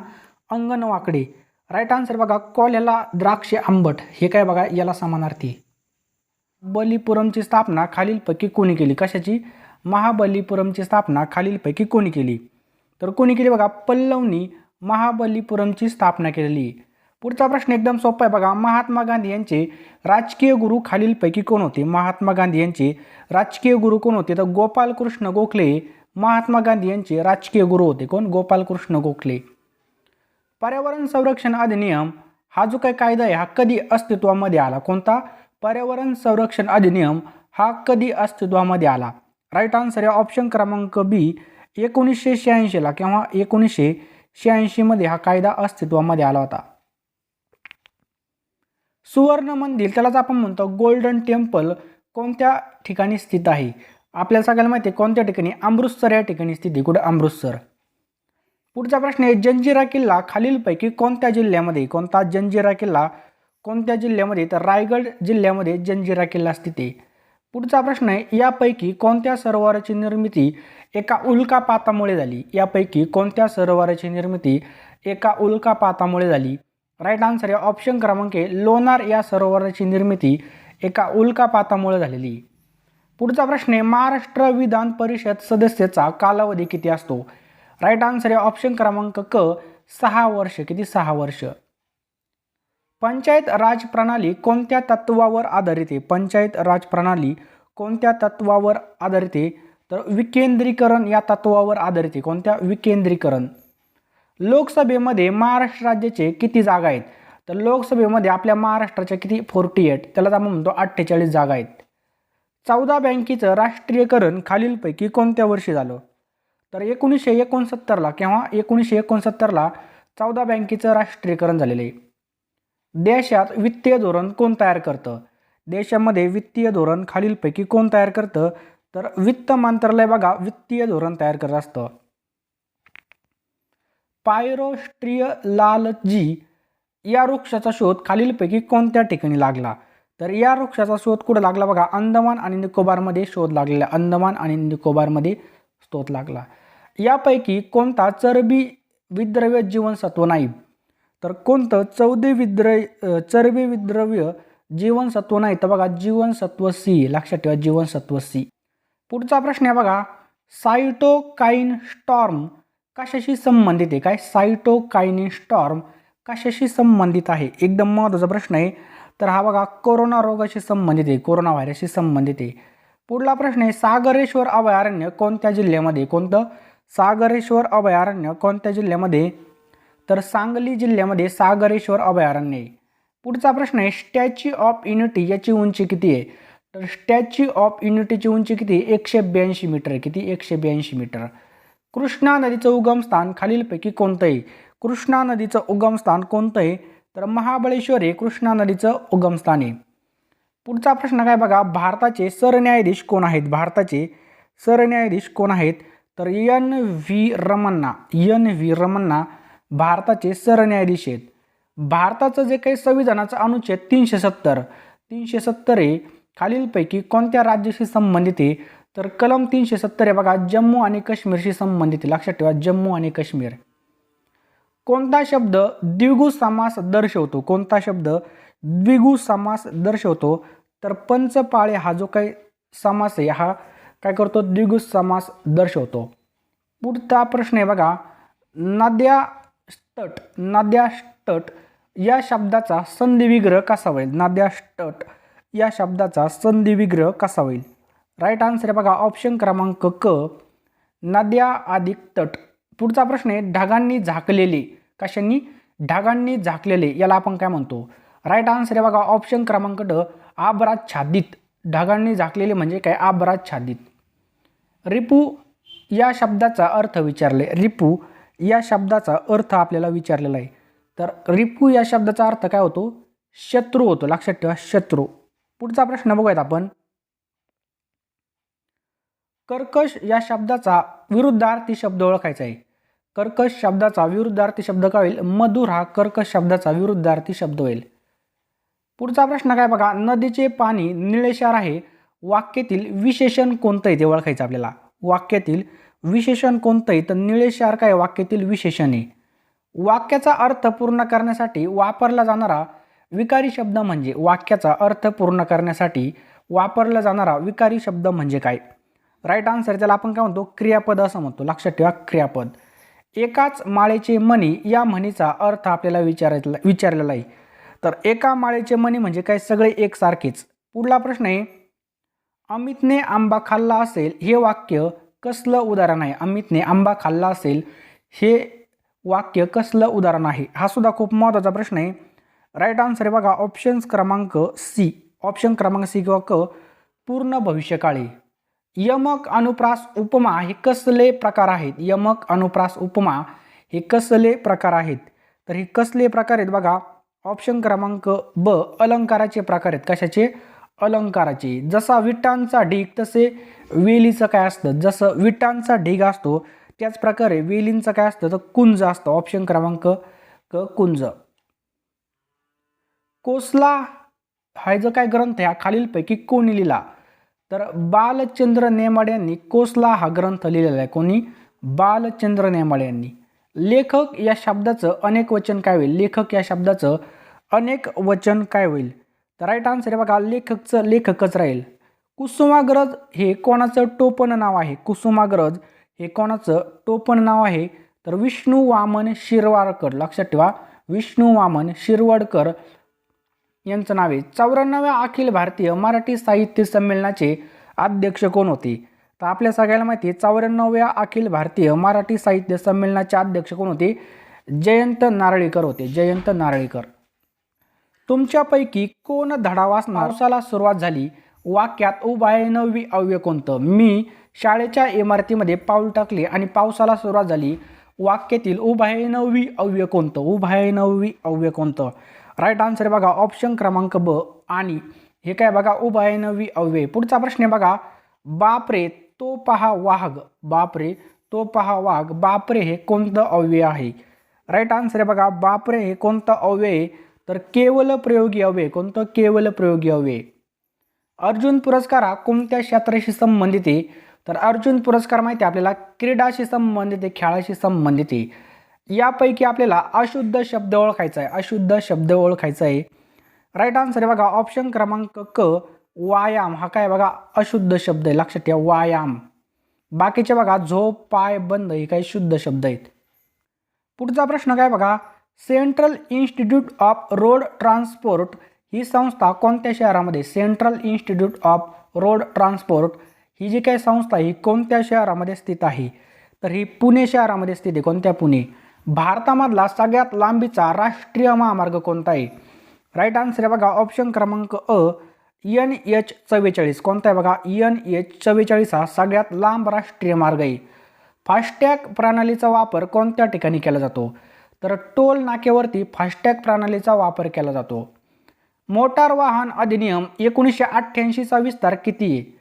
अंगण वाकडे. राईट आन्सर बघा कोल्ह्याला द्राक्षे आंबट, हे काय बघा याला समानार्थी. बलीपुरमची स्थापना खालीलपैकी कोणी केली. कशाची, महाबलीपुरमची स्थापना खालीलपैकी कोणी केली. तर कोणी केली बघा, पल्लवनी महाबलीपुरमची स्थापना केलेली. पुढचा प्रश्न एकदम सोपा आहे बघा, महात्मा गांधी यांचे राजकीय गुरु खालीलपैकी कोण होते. महात्मा गांधी यांचे राजकीय गुरु कोण होते. तर गोपालकृष्ण गोखले महात्मा गांधी यांचे राजकीय गुरु होते. कोण, गोपालकृष्ण गोखले. पर्यावरण संरक्षण अधिनियम हा जो काही कायदा आहे हा कधी अस्तित्वामध्ये आला. कोणता, पर्यावरण संरक्षण अधिनियम हा कधी अस्तित्वामध्ये आला. राईट आन्सर आहे ऑप्शन क्रमांक बी, 1986ला किंवा 1986मध्ये हा कायदा अस्तित्वामध्ये आला होता. सुवर्ण मंदिर, त्यालाच आपण म्हणतो गोल्डन टेम्पल, कोणत्या ठिकाणी स्थित आहे. आपल्याला सगळ्यांना माहिती आहे कोणत्या ठिकाणी, अमृतसर या ठिकाणी स्थित आहे. कुठं, अमृतसर. पुढचा प्रश्न आहे, जंजिरा किल्ला खालीलपैकी कोणत्या जिल्ह्यामध्ये. कोणता, जंजिरा किल्ला कोणत्या जिल्ह्यामध्ये. तर रायगड जिल्ह्यामध्ये जंजिरा किल्ला स्थित आहे. पुढचा प्रश्न आहे, यापैकी कोणत्या सरोवराची निर्मिती एका उल्कापातामुळे झाली. यापैकी कोणत्या सरोवराची निर्मिती एका उल्कापातामुळे झाली. राईट आन्सर आहे ऑप्शन क्रमांक ए, लोणार या सरोवराची निर्मिती एका उल्कापातामुळे झालेली. पुढचा प्रश्न आहे, महाराष्ट्र विधान परिषद सदस्याचा कालावधी किती असतो. राईट आन्सर आहे ऑप्शन क्रमांक क, 6 वर्ष. किती, 6 वर्ष. पंचायत राज प्रणाली कोणत्या तत्वावर आधारित आहे. पंचायत राज प्रणाली कोणत्या तत्वावर आधारित आहे. तर विकेंद्रीकरण या तत्वावर आधारित आहे. कोणत्या, विकेंद्रीकरण. लोकसभेमध्ये महाराष्ट्र राज्याचे किती जागा आहेत. तर लोकसभेमध्ये आपल्या महाराष्ट्राच्या किती, 48, त्याला आपण म्हणतो 48 जागा आहेत. 14 बँकेचं राष्ट्रीयकरण खालीलपैकी कोणत्या वर्षी झालं. तर 1969ला किंवा 1969ला 14 बँकेचं राष्ट्रीयकरण झालेलं आहे. देशात वित्तीय धोरण कोण तयार करतं. देशामध्ये वित्तीय धोरण खालीलपैकी कोण तयार करतं. तर वित्त मंत्रालय बघा वित्तीय धोरण तयार करत असतं. पायरोस्ट्रियलालजी या वृक्षाचा शोध खालीलपैकी कोणत्या ठिकाणी लागला. तर या वृक्षाचा शोध कुठं लागला बघा, अंदमान आणि निकोबारमध्ये शोध लागलेला. अंदमान आणि निकोबारमध्ये शोध लागला. यापैकी कोणता चरबी विद्रव्य जीवनसत्व नाही. तर कोणतं चरबी विद्रव्य जीवनसत्व नाही. तर बघा जीवनसत्व सी. लक्षात ठेवा जीवनसत्व सी. पुढचा प्रश्न आहे बघा, सायटोकाईन स्टॉर्म कशाशी संबंधित आहे. काय, सायटोकाईन स्टॉर्म कशाशी संबंधित आहे. एकदम महत्त्वाचा प्रश्न आहे. तर हा बघा कोरोना रोगाशी संबंधित आहे, कोरोना व्हायरसशी संबंधित आहे. पुढला प्रश्न आहे, सागरेश्वर अभयारण्य कोणत्या जिल्ह्यामध्ये. कोणतं, सागरेश्वर अभयारण्य कोणत्या जिल्ह्यामध्ये. तर सांगली जिल्ह्यामध्ये सागरेश्वर अभयारण्य आहे. पुढचा प्रश्न आहे, स्टॅच्यू ऑफ युनिटी याची उंची किती आहे. तर स्टॅच्यू ऑफ युनिटीची उंची किती, 182 मीटर आहे. किती, 182 मीटर. कृष्णा नदीचं उगमस्थान खालीलपैकी कोणतं आहे. कृष्णा नदीचं उगमस्थान कोणतं आहे. तर महाबळेश्वर हे कृष्णा नदीचं उगमस्थान आहे. पुढचा प्रश्न काय बघा, भारताचे सरन्यायाधीश कोण आहेत. भारताचे सरन्यायाधीश कोण आहेत. तर एन व्ही रमन्ना भारताचे सरन्यायाधीश आहेत. भारताचं जे काही संविधानाचं अनुच्छेद 370 आहे खालीलपैकी कोणत्या राज्याशी संबंधित आहे. तर कलम 370 आहे बघा जम्मू आणि काश्मीरशी संबंधित आहे. लक्षात ठेवा जम्मू आणि काश्मीर. कोणता शब्द द्विगु समास दर्शवतो. कोणता शब्द द्विगु समास दर्शवतो. तर पंचपाळे हा जो काही समास आहे हा काय करतो, द्विगु समास दर्शवतो. पुढचा प्रश्न आहे बघा, नद्याष्टट या शब्दाचा संधिविग्रह कसा होईल. नद्याष्टट या शब्दाचा संधिविग्रह कसा होईल. राईट आन्सर आहे बघा ऑप्शन क्रमांक क, नद्या अधिक तट. पुढचा प्रश्न आहे ढगांनी झाकलेले. कशांनी? ढगांनी झाकलेले याला आपण काय म्हणतो? राईट आन्सर आहे बघा ऑप्शन क्रमांक ड, आभ्राच्छादित. ढगांनी झाकलेले म्हणजे काय? आभ्राच्छादित. रिपू या शब्दाचा अर्थ विचारले. रिपू या शब्दाचा अर्थ आपल्याला विचारलेला आहे. तर रिपू या शब्दाचा अर्थ काय होतो? शत्रू होतो. लक्षात ठेवा, शत्रू. पुढचा प्रश्न बघूयात आपण. कर्कश या शब्दाचा विरुद्धार्थी शब्द ओळखायचा आहे. कर्कश शब्दाचा विरुद्धार्थी शब्द काय होईल? मधुर हा कर्कश शब्दाचा विरुद्धार्थी शब्द होईल. पुढचा प्रश्न काय बघा. नदीचे पाणी निळेशार आहे. वाक्यातील विशेषण कोणतं आहे ते ओळखायचं आपल्याला. वाक्यातील विशेषण कोणतं आहे? तर निळेशार काय वाक्यातील विशेषण आहे. वाक्याचा अर्थ पूर्ण करण्यासाठी वापरला जाणारा विकारी शब्द म्हणजे? वाक्याचा अर्थ पूर्ण करण्यासाठी वापरला जाणारा विकारी शब्द म्हणजे काय? राईट आन्सर त्याला आपण काय म्हणतो? क्रियापद असं म्हणतो. लक्षात ठेवा, क्रियापद. एकाच माळेचे मणी या म्हणीचा अर्थ आपल्याला विचारलेला आहे. तर एका माळेचे मणी म्हणजे काय? सगळे एकसारखेच. पुढला प्रश्न आहे अमितने आंबा खाल्ला असेल हे वाक्य कसलं उदाहरण आहे? अमितने आंबा खाल्ला असेल हे वाक्य कसलं उदाहरण आहे? हा सुद्धा खूप महत्त्वाचा प्रश्न आहे. राईट आन्सर आहे बघा ऑप्शन क्रमांक सी. ऑप्शन क्रमांक सी किंवा क, पूर्ण भविष्यकाळी. यमक, अनुप्रास, उपमा हे कसले प्रकार आहेत? यमक, अनुप्रास, उपमा हे कसले प्रकार आहेत? तर हे कसले प्रकार आहेत बघा. ऑप्शन क्रमांक ब, अलंकाराचे प्रकार आहेत. कशाचे? अलंकाराचे. जसा विटांचा ढीग तसे वेलीचं काय असतं? जसं विटांचा ढीग असतो त्याच प्रकारे वेलींचं काय असतं? तर कुंज असतं. ऑप्शन क्रमांक क, कुंज. कोसला हा जो काय ग्रंथ आहे हा खालीलपैकी कोणी लिहिला? तर बालचंद्र नेमाडे यांनी कोसला हा ग्रंथ लिहिलेला आहे. कोणी? बालचंद्र नेमाडे यांनी. लेखक या शब्दाचं अनेक वचन काय होईल? लेखक या शब्दाचं अनेक वचन काय होईल? तर राईट आन्सर आहे बघा लेखकचं लेखकच राहील. कुसुमाग्रज हे कोणाचं टोपण नाव आहे? कुसुमाग्रज हे कोणाचं टोपण नाव आहे? तर विष्णू वामन शिरवाडकर. लक्षात ठेवा, विष्णू वामन शिरवाडकर यांचं नाव आहे. 94व्या अखिल भारतीय मराठी साहित्य संमेलनाचे अध्यक्ष कोण होते? तर आपल्या सगळ्याला माहिती आहे 94व्या अखिल भारतीय मराठी साहित्य संमेलनाचे अध्यक्ष कोण होते? जयंत नारळीकर होते. जयंत नारळीकर. तुमच्यापैकी कोण धडा वाचणार? पावसाला सुरुवात झाली वाक्यात उभयनवी अव्यय कोणतं? मी शाळेच्या इमारतीमध्ये पाऊल टाकले आणि पावसाला सुरुवात झाली वाक्यातील उभयनवी अव्यय कोणतं? उभयनवी अव्यय कोणतं? राईट आन्सर बघा ऑप्शन क्रमांक ब, आणि. हे काय बघा उभयनवी अव्यय. पुढचा प्रश्न आहे बघा. बापरे तो पहा वाघ. बापरे तो पहा वाघ. बापरे हे कोणतं अव्यय आहे? राईट आन्सर आहे बघा बापरे हे कोणतं अव्यय? तर केवल प्रयोगी अव्यय. कोणतं? केवल प्रयोगी अव्यय. अर्जुन पुरस्कार हा कोणत्या क्षेत्राशी संबंधित आहे? तर अर्जुन पुरस्कार माहिती आहे आपल्याला क्रीडाशी संबंधित आहे, खेळाशी संबंधित आहे. यापैकी आपल्याला अशुद्ध शब्द ओळखायचा आहे. अशुद्ध शब्द ओळखायचा आहे. राईट आन्सर आहे बघा ऑप्शन क्रमांक क, व्यायाम. हा काय बघा अशुद्ध शब्द आहे. लक्षात ठेवा, व्यायाम. बाकीचे बघा झोप, पाय, बंद हे काही शुद्ध शब्द आहेत. पुढचा प्रश्न काय बघा. Central institute of road transport ही संस्था कोणत्या शहरामध्ये? Central institute of road transport ही जी काही संस्था ही कोणत्या शहरामध्ये स्थित आहे? तर ही पुणे शहरामध्ये स्थित आहे. कोणत्या? पुणे. भारतामधला सगळ्यात लांबीचा राष्ट्रीय महामार्ग कोणता आहे? राईट आन्सर आहे बघा ऑप्शन क्रमांक अ, NH44. कोणता आहे बघा? NH44 हा सगळ्यात लांब राष्ट्रीय मार्ग आहे. फास्टॅग प्रणालीचा वापर कोणत्या ठिकाणी केला जातो? तर टोल नाक्यावरती फास्टॅग प्रणालीचा वापर केला जातो. मोटार वाहन अधिनियम 1988चा विस्तार किती आहे?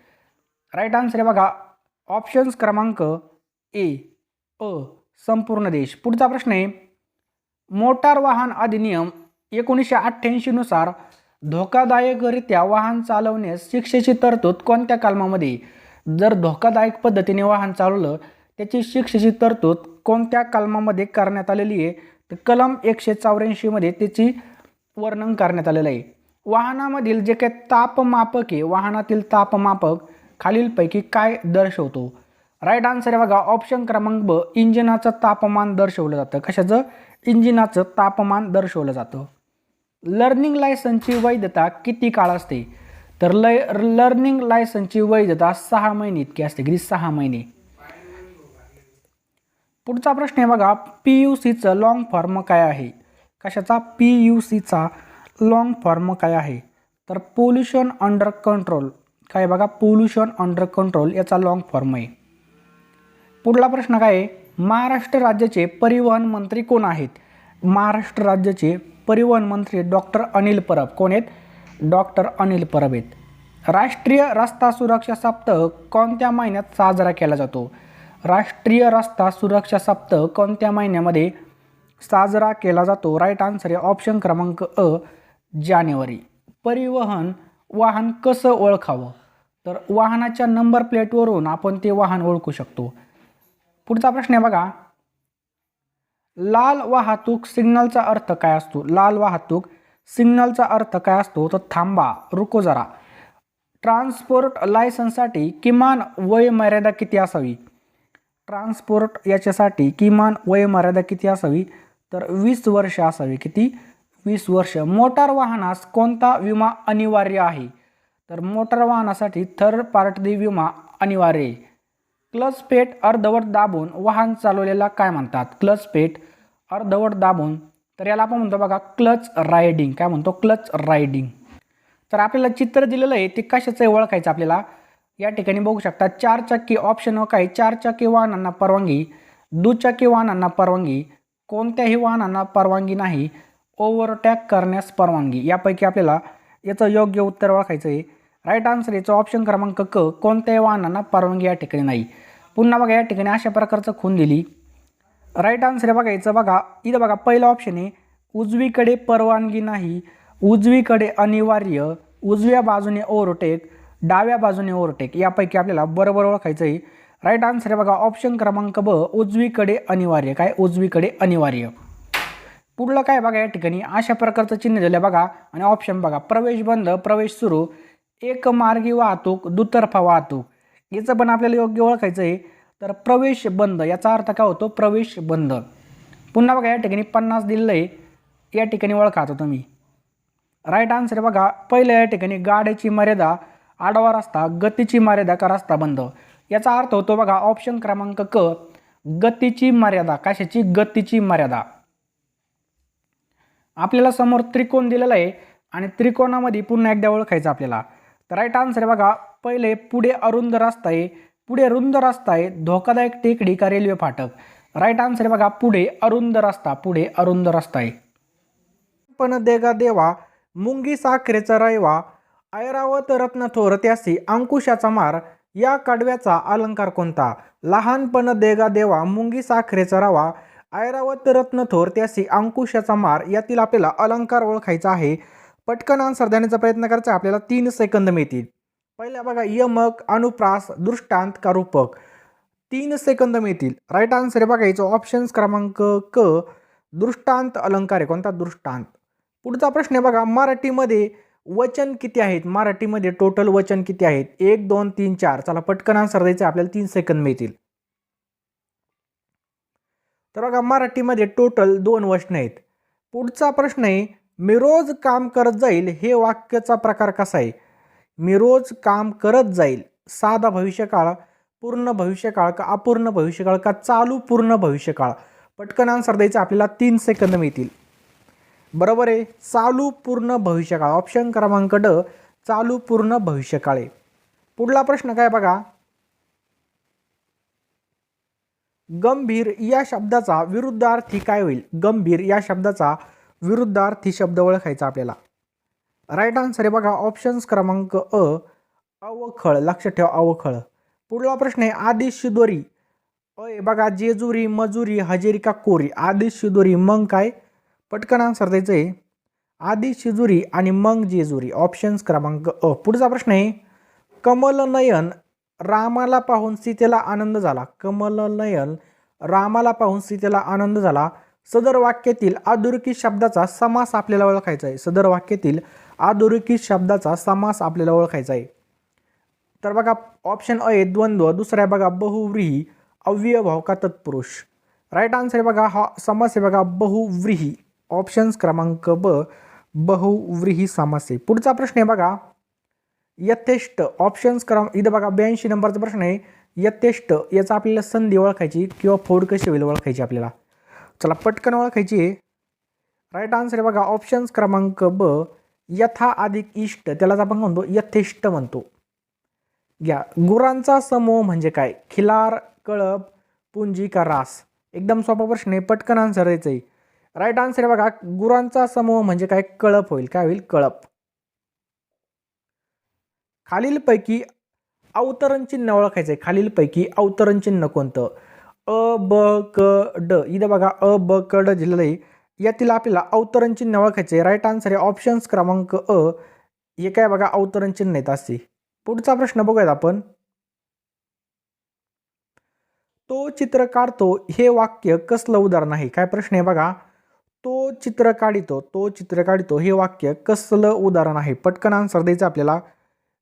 राईट आन्सर आहे बघा ऑप्शन्स क्रमांक ए, अ, संपूर्ण देश. पुढचा प्रश्न आहे. मोटार वाहन अधिनियम 1988 नुसार धोकादायकरित्या वाहन चालवण्यास शिक्षेची तरतूद कोणत्या कलमामध्ये? जर धोकादायक पद्धतीने वाहन चालवलं त्याची शिक्षेची तरतूद कोणत्या कलमामध्ये करण्यात आलेली आहे? तर कलम 184 मध्ये त्याची वर्णन करण्यात आलेलं आहे. वाहनामधील जे काही तापमापक आहे, वाहनातील तापमापक खालीलपैकी काय दर्शवतो? राईट आन्सर आहे बघा ऑप्शन क्रमांक ब, इंजिनाचं तापमान दर्शवलं जातं. कशाचं? इंजिनाचं तापमान दर्शवलं जातं. लर्निंग लायसन्सची वैधता किती काळ असते? तर लर्निंग लायसन्सची वैधता 6 महिने इतकी असते, किती 6 महिने. पुढचा प्रश्न आहे बघा, PUCचं लॉंग फॉर्म काय आहे? कशाचा? PUCचा लॉंग फॉर्म काय आहे? तर पोल्युशन अंडर कंट्रोल. काय बघा, पोल्युशन अंडर कंट्रोल याचा लॉंग फॉर्म आहे. पुढला प्रश्न काय आहे? महाराष्ट्र राज्याचे परिवहन मंत्री कोण आहेत? महाराष्ट्र राज्याचे परिवहन मंत्री डॉक्टर अनिल परब. कोण आहेत? डॉक्टर अनिल परब आहेत. राष्ट्रीय रस्ता सुरक्षा सप्ताह कोणत्या महिन्यात साजरा केला जातो? राष्ट्रीय रस्ता सुरक्षा सप्ताह कोणत्या महिन्यामध्ये साजरा केला जातो? राईट आन्सर आहे ऑप्शन क्रमांक अ, जानेवारी. परिवहन वाहन कसं ओळखावं? तर वाहनाच्या नंबर प्लेटवरून आपण ते वाहन ओळखू शकतो. पुढचा प्रश्न आहे बघा, लाल वाहतूक सिग्नलचा अर्थ काय असतो? लाल वाहतूक सिग्नलचा अर्थ काय असतो? तर थांबा, रुको जरा. ट्रान्सपोर्ट लायसन्ससाठी किमान वय मर्यादा किती असावी? ट्रान्सपोर्ट याच्यासाठी किमान वय मर्यादा किती असावी? तर 20 वर्ष असावी. किती? 20 वर्ष. मोटार वाहनास कोणता विमा अनिवार्य आहे? तर मोटार वाहनासाठी थर्ड पार्टी विमा अनिवार्य आहे. क्लच पेट अर्धवट दाबून वाहन चालवलेला काय म्हणतात? क्लच पेट अर्धवट दाबून, तर याला आपण म्हणतो बघा क्लच रायडिंग. काय म्हणतो? Clutch riding. तर आपल्याला चित्र दिलेलं आहे ते कशाचं आहे ओळखायचं आपल्याला. या ठिकाणी बघू शकता 4 चाकी ऑप्शन काय? 4 चाकी वाहनांना परवानगी, दुचाकी वाहनांना परवानगी, कोणत्याही वाहनांना परवानगी नाही, ओव्हरटॅक करण्यास परवानगी. यापैकी आपल्याला याचं योग्य उत्तर ओळखायचं आहे. राईट आन्सर याचं ऑप्शन क्रमांक क, कोणत्याही वाहनांना परवानगी या ठिकाणी नाही. पुन्हा बघा या ठिकाणी अशा प्रकारचं खून दिली. राईट आन्सर आहे बघायचं बघा, इथं बघा पहिला ऑप्शन आहे उजवीकडे परवानगी नाही, उजवीकडे अनिवार्य, उजव्या बाजूने ओव्हरटेक, डाव्या बाजूने ओव्हरटेक. यापैकी आपल्याला बरोबर ओळखायचं आहे. राईट आन्सर आहे बघा ऑप्शन क्रमांक ब, उजवीकडे अनिवार्य. काय? उजवीकडे अनिवार्य. पुढलं काय बघा या ठिकाणी अशा प्रकारचं चिन्ह दिलं बघा आणि ऑप्शन बघा, प्रवेश बंद, प्रवेश सुरू, एक मार्गी वाहतूक, दुतर्फा वाहतूक. याचं पण आपल्याला योग्य ओळखायचं आहे. तर प्रवेश बंद याचा अर्थ काय होतो? प्रवेश बंद. पुन्हा बघा या ठिकाणी 50 दिलेलं आहे, या ठिकाणी ओळखायचं तुम्ही. राईट आन्सर बघा पहिल्या या ठिकाणी गाड्याची मर्यादा आडवा रस्ता, गतीची मर्यादा का रस्ता बंद. याचा अर्थ होतो बघा ऑप्शन क्रमांक क, गतीची मर्यादा. कशाची? गतीची मर्यादा. आपल्याला समोर त्रिकोण दिलेला आहे आणि त्रिकोणामध्ये पुन्हा एकदा ओळखायचं आपल्याला. तर राईट आन्सर आहे बघा पहिले पुढे अरुंद रस्ता आहे, पुढे रुंद रस्ता आहे, धोकादायक टेकडी का रेल्वे फाटक. राईट आन्सर आहे बघा पुढे अरुंद रस्ता, पुढे अरुंद रस्ता आहे. पण देगा देवा मुंगी साखरेचा रैवा, ऐरावत रत्न थोर त्यासी अंकुशाचा मार, या कडव्याचा अलंकार कोणता? लहानपण देगा देवा मुंगी साखरेचा रवा, ऐरावत रत्न थोर त्यासी अंकुशाचा मार. यातील आपल्याला अलंकार ओळखायचा आहे. पटकन आन्सर देण्याचा प्रयत्न करायचा. आपल्याला 3 सेकंद मिळतील. पहिल्या बघा यमक, अनुप्रास, दृष्टांत का रूपक. 3 सेकंद मिळतील. राईट आन्सर आहे बघा याचं ऑप्शन्स क्रमांक क, दृष्टांत अलंकार आहे. कोणता? दृष्टांत. पुढचा प्रश्न आहे बघा, मराठीमध्ये वचन किती आहेत? मराठीमध्ये टोटल वचन किती आहेत? 1 2 3 4. चला पटकन आन्सर द्यायचं, आपल्याला 3 सेकंद मिळतील. तर बघा मराठीमध्ये टोटल 2 वचन आहेत. पुढचा प्रश्न आहे, मी रोज काम करत जाईल हे वाक्याचा प्रकार कसा आहे? मी रोज काम करत जाईल, साधा भविष्यकाळ, पूर्ण भविष्यकाळ का अपूर्ण भविष्यकाळ का चालू पूर्ण भविष्यकाळ. पटकन आन्सर द्यायचं, आपल्याला 3 सेकंद मिळतील. बरोबर आहे, चालू पूर्ण भविष्यकाळ. ऑप्शन क्रमांक ड, चालू पूर्ण भविष्यकाळ आहे. पुढला प्रश्न काय बघा, गंभीर या शब्दाचा विरुद्धार्थी काय होईल? गंभीर या शब्दाचा विरुद्धार्थी शब्द ओळखायचा आपल्याला. राईट आन्सर आहे बघा ऑप्शन्स क्रमांक अ, अवखळ. लक्षात ठेवा, अवखळ. पुढला प्रश्न आहे, आदेश शिदोरी. अय बघा जेजुरी, मजुरी, हजेरी का कोरी. आदेश शिदोरी मग काय? पटकन आन्सर द्यायचं आहे. आदेश शिजुरी आणि मग जेजुरी. ऑप्शन्स क्रमांक अ. पुढचा प्रश्न आहे, कमलनयन रामाला पाहून सीतेला आनंद झाला. कमलनयन रामाला पाहून सीतेला आनंद झाला. सदर वाक्यातील अधोरेखित शब्दाचा समास आपल्याला ओळखायचा आहे. सदर वाक्यातील अधोरेखित शब्दाचा समास आपल्याला ओळखायचा आहे. तर बघा ऑप्शन अ आहे द्वंद्व, दुसरा आहे बघा बहुव्रीही, अव्ययभाव का तत्पुरुष. राईट आन्सर आहे बघा हा समास आहे बघा बहुव्रीही. ऑप्शन्स क्रमांक ब, बहुव्रीही समास आहे. पुढचा प्रश्न आहे बघा, यथेष्ट ऑप्शन्स क्रमांक इथं बघा 82 नंबरचा प्रश्न आहे. यथेष्ट याचा आपल्याला संधी ओळखायची किंवा फोड कशी होईल ओळखायची आपल्याला. चला पटकन ओळखायची आहे. राईट आन्सर आहे बघा ऑप्शन्स क्रमांक ब यथा अधिक इष्ट, त्यालाच आपण म्हणतो यथेष्ट म्हणतो. घ्या गुरांचा समूह म्हणजे काय? खिलार, कळप, पुंजी का रास? एकदम सोपा प्रश्न आहे, पटकन आन्सर द्यायचं आहे. राईट आन्सर आहे बघा गुरांचा समूह म्हणजे काय? कळप होईल. काय होईल? कळप. खालीलपैकी अवतरण चिन्ह ओळखायचं आहे. खालीलपैकी अवतरण चिन्ह कोणतं? अ ब क ड. इथं बघा अ ब क ड दिलेलं आहे. यातील आपल्याला अवतरण चिन्ह ओळखायचे. राईट आन्सर आहे ऑप्शन्स क्रमांक अ. हे काय बघा अवतरण चिन्ह आहेत असे. पुढचा प्रश्न बघूयात आपण. तो चित्र काढतो हे वाक्य कसलं उदाहरण आहे? काय प्रश्न आहे बघा. तो चित्र काढितो, तो चित्र काढितो हे वाक्य कसलं उदाहरण आहे? पटकन आन्सर द्यायचं आपल्याला.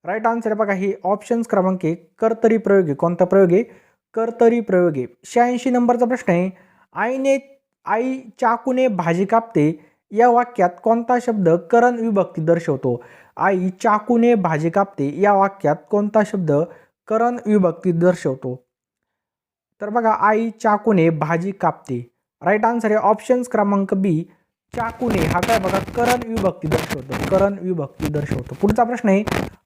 राईट आन्सर आहे बघा हे ऑप्शन्स क्रमांक 1 कर्तरी प्रयोग आहे. कोणता प्रयोग आहे? कर्तरी प्रयोग आहे. 86 नंबरचा प्रश्न आहे. आई चाकूने भाजी कापते या वाक्यात कोणता शब्द करण विभक्ती दर्शवतो? आई चाकूने भाजी कापते या वाक्यात कोणता शब्द करण विभक्ती दर्शवतो? तर बघा आई चाकूने भाजी कापते. राईट आन्सर आहे ऑप्शन्स क्रमांक बी चाकूने. हा काय बघा करण विभक्ती दर्शवतो. करण विभक्ती दर्शवतो. पुढचा प्रश्न आहे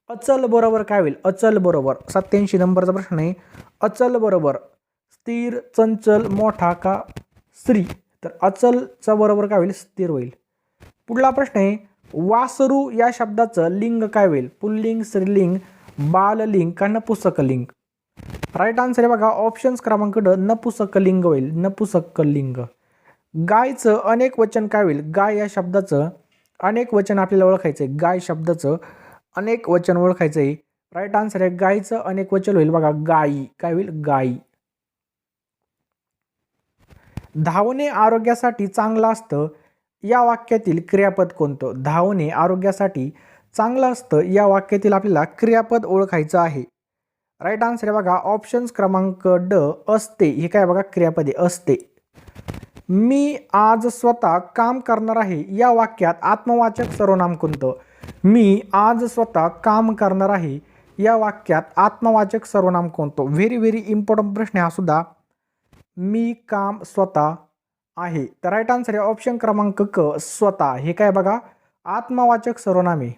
अचल बरोबर काय होईल? अचल बरोबर 87 नंबरचा प्रश्न आहे. अचल बरोबर स्थिर, चंचल, मोठा का स्त्री? तर अचलचा बरोबर काय होईल? स्थिर होईल. पुढला प्रश्न आहे वासरू या शब्दाचं लिंग काय होईल? पुल्लिंग, स्त्रीलिंग, बाललिंग का नपुसकलिंग? राईट आन्सर आहे बघा ऑप्शन्स क्रमांक ड नपुसकलिंग होईल. नपुसकलिंग. गायचं अनेक वचन काय होईल? गाय या शब्दाचं अनेक वचन आपल्याला ओळखायचं आहे. गाय शब्दाचं अनेक वचन ओळखायचं आहे. राईट आन्सर आहे गायचं अनेक वचन होईल बघा गायी. काय होईल? गायी. धावणे आरोग्यासाठी चांगलं असतं या वाक्यातील क्रियापद कोणतं? धावणे आरोग्यासाठी चांगलं असतं या वाक्यातील आपल्याला क्रियापद ओळखायचं आहे. राईट आन्सर आहे बघा ऑप्शन्स क्रमांक ड असते. हे काय बघा क्रियापद आहे असते. मी आज स्वतः काम करणार आहे या वाक्यात आत्मवाचक सर्वनाम कोणतं? मी आज स्वतः काम करणार आहे या वाक्यात आत्मवाचक सर्वनाम कोणतं? व्हेरी व्हेरी इम्पॉर्टंट प्रश्न हा सुद्धा. मी काम स्वतः आहे. तर राईट आन्सर आहे ऑप्शन क्रमांक क स्वतः. हे काय बघा आत्मवाचक सर्वनाम आहे.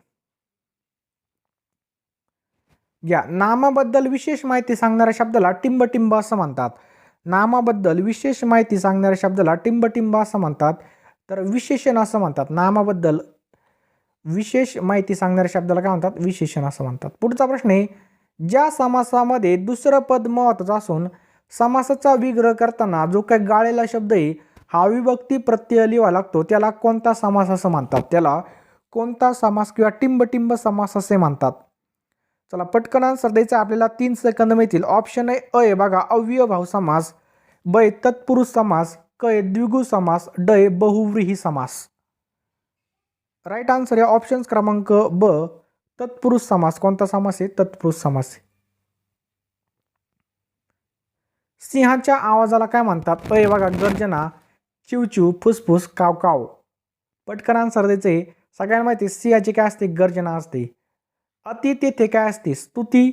घ्या नामाबद्दल विशेष माहिती सांगणाऱ्या शब्दाला टिंबटिंब असं म्हणतात. नामाबद्दल विशेष माहिती सांगणाऱ्या शब्दाला टिंबटिंब असं म्हणतात. तर विशेषण असं म्हणतात. नामाबद्दल विशेष माहिती सांगणाऱ्या शब्दाला काय म्हणतात? विशेषण असं म्हणतात. पुढचा प्रश्न आहे ज्या समासामध्ये दुसरं पद महत्त्वाचं असून समासाचा विग्रह करताना जो काही गाळलेला शब्द आहे हा विभक्ती प्रत्यय लिहावा लागतो त्याला कोणता समास असं म्हणतात? त्याला कोणता समास किंवा टिंबटिंब समास असे म्हणतात? चला पटकन आन्सर द्यायचं आपल्याला. 3 सेकंद मिळतील. ऑप्शन आहे अ बघा अव्ययभाव समास, ब तत्पुरुष समास, क द्विगु समास, ड बहुव्रीही समास. राईट आन्सर आहे ऑप्शन क्रमांक ब तत्पुरुष समास. कोणता समास आहे? तत्पुरुष समास. सिंहाच्या आवाजाला काय म्हणतात? अ बघा गर्जना, चिवचिव, फुसफुस, काव काव. पटकन आन्सर द्यायचे. सगळ्यांना माहिती सिंहाची काय असते? गर्जना असते. अति तेथे काय असते? स्तुती,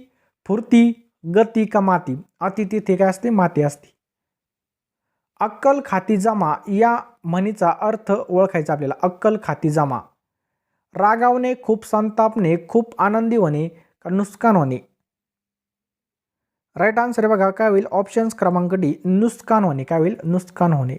फुर्ती, गती का माती? अति तेथे काय असते? माती असते. अक्कल खाती जमा या म्हणीचा अर्थ ओळखायचा आपल्याला. अक्कल खाती जमा. रागावणे, खूप संतापणे, खूप आनंदी होणे का नुकसान होणे? राईट आन्सर आहे बघा काय होईल? ऑप्शन्स क्रमांक डी नुकसान होणे. काय होईल? नुकसान होणे.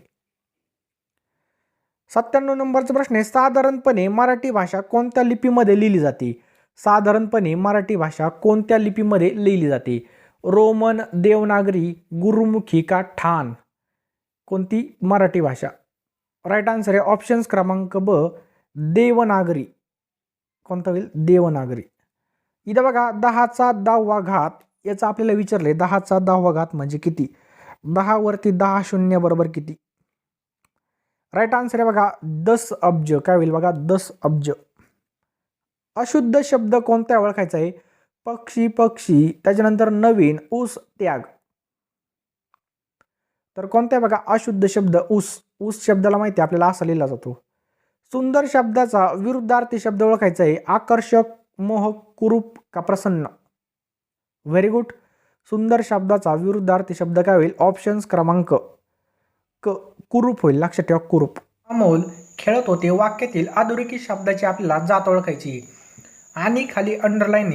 97 नंबरचा प्रश्न आहे साधारणपणे मराठी भाषा कोणत्या लिपीमध्ये लिहिली जाते? साधारणपणे मराठी भाषा कोणत्या लिपीमध्ये लिहिली जाते? रोमन, देवनागरी, गुरुमुखी का ठाण? कोणती मराठी भाषा? राईट आन्सर आहे ऑप्शन्स क्रमांक ब देवनागरी. कोणता होईल? देवनागरी. इथं बघा 10चा 10वा घात याचं आपल्याला विचारले. 10चा 10वा घात म्हणजे किती? 10 वरती 10 शून्य बरोबर किती? राईट आन्सर आहे बघा 10 अब्ज. काय होईल बघा? 10 अब्ज. अशुद्ध शब्द कोणता ओळखायचा आहे? पक्षी, पक्षी, त्याच्यानंतर नवीन, ऊस, त्याग. तर कोणता बघा अशुद्ध शब्द? ऊस. ऊस शब्दाला माहिती आपल्याला असा लिहिला जातो. सुंदर शब्दाचा विरुद्धार्थी शब्द ओळखायचा आहे. आकर्षक, मोह, कुरूप का प्रसन्न? Very good. सुंदर शब्दाचा विरुद्धार्थी शब्द काय होईल? ऑप्शन्स क्रमांक क कुरूप होईल. लक्षात ठेवा कुरूप. अमोल खेळत होते वाक्यातील अधोरेखित शब्दाची आपल्याला जात ओळखायची. आणि खाली अंडरलाईन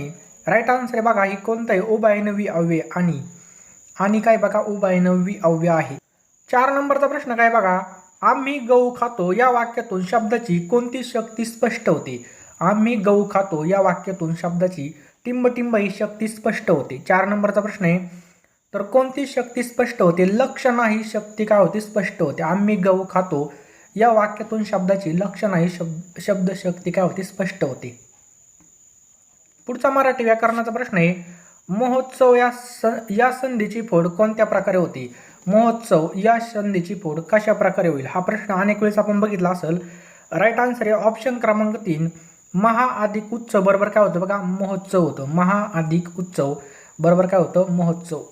राईट आन्सर आहे बघा. ही कोणतं आहे? उभयनवी अव्यय. आणि काय बघा? उभयनवी अव्यय आहे. 4 नंबरचा प्रश्न काय बघा? आम्ही गहू खातो या वाक्यातून शब्दाची कोणती शक्ती स्पष्ट होते? आम्ही गहू खातो या वाक्यातून शब्दाची टिंब ही शक्ती स्पष्ट होते. 4 नंबरचा प्रश्न आहे. तर कोणती शक्ती स्पष्ट होते? लक्षणा ही शक्ती काय होते? स्पष्ट होते. आम्ही गहू खातो या वाक्यातून शब्दाची लक्षणा ही शब्द शक्ती काय होते? स्पष्ट होते. पुढचा मराठी व्याकरणाचा प्रश्न आहे. महोत्सव या संधीची फोड कोणत्या प्रकारे होती? महोत्सव या संधीची फोड कशा प्रकारे होईल? हा प्रश्न अनेक वेळेस आपण बघितला असेल. राईट आन्सर आहे ऑप्शन क्रमांक 3 महा अधिक उत्सव बरोबर काय होतं बघा? महोत्सव होतं. महा अधिक उत्सव बरोबर काय होतं? महोत्सव.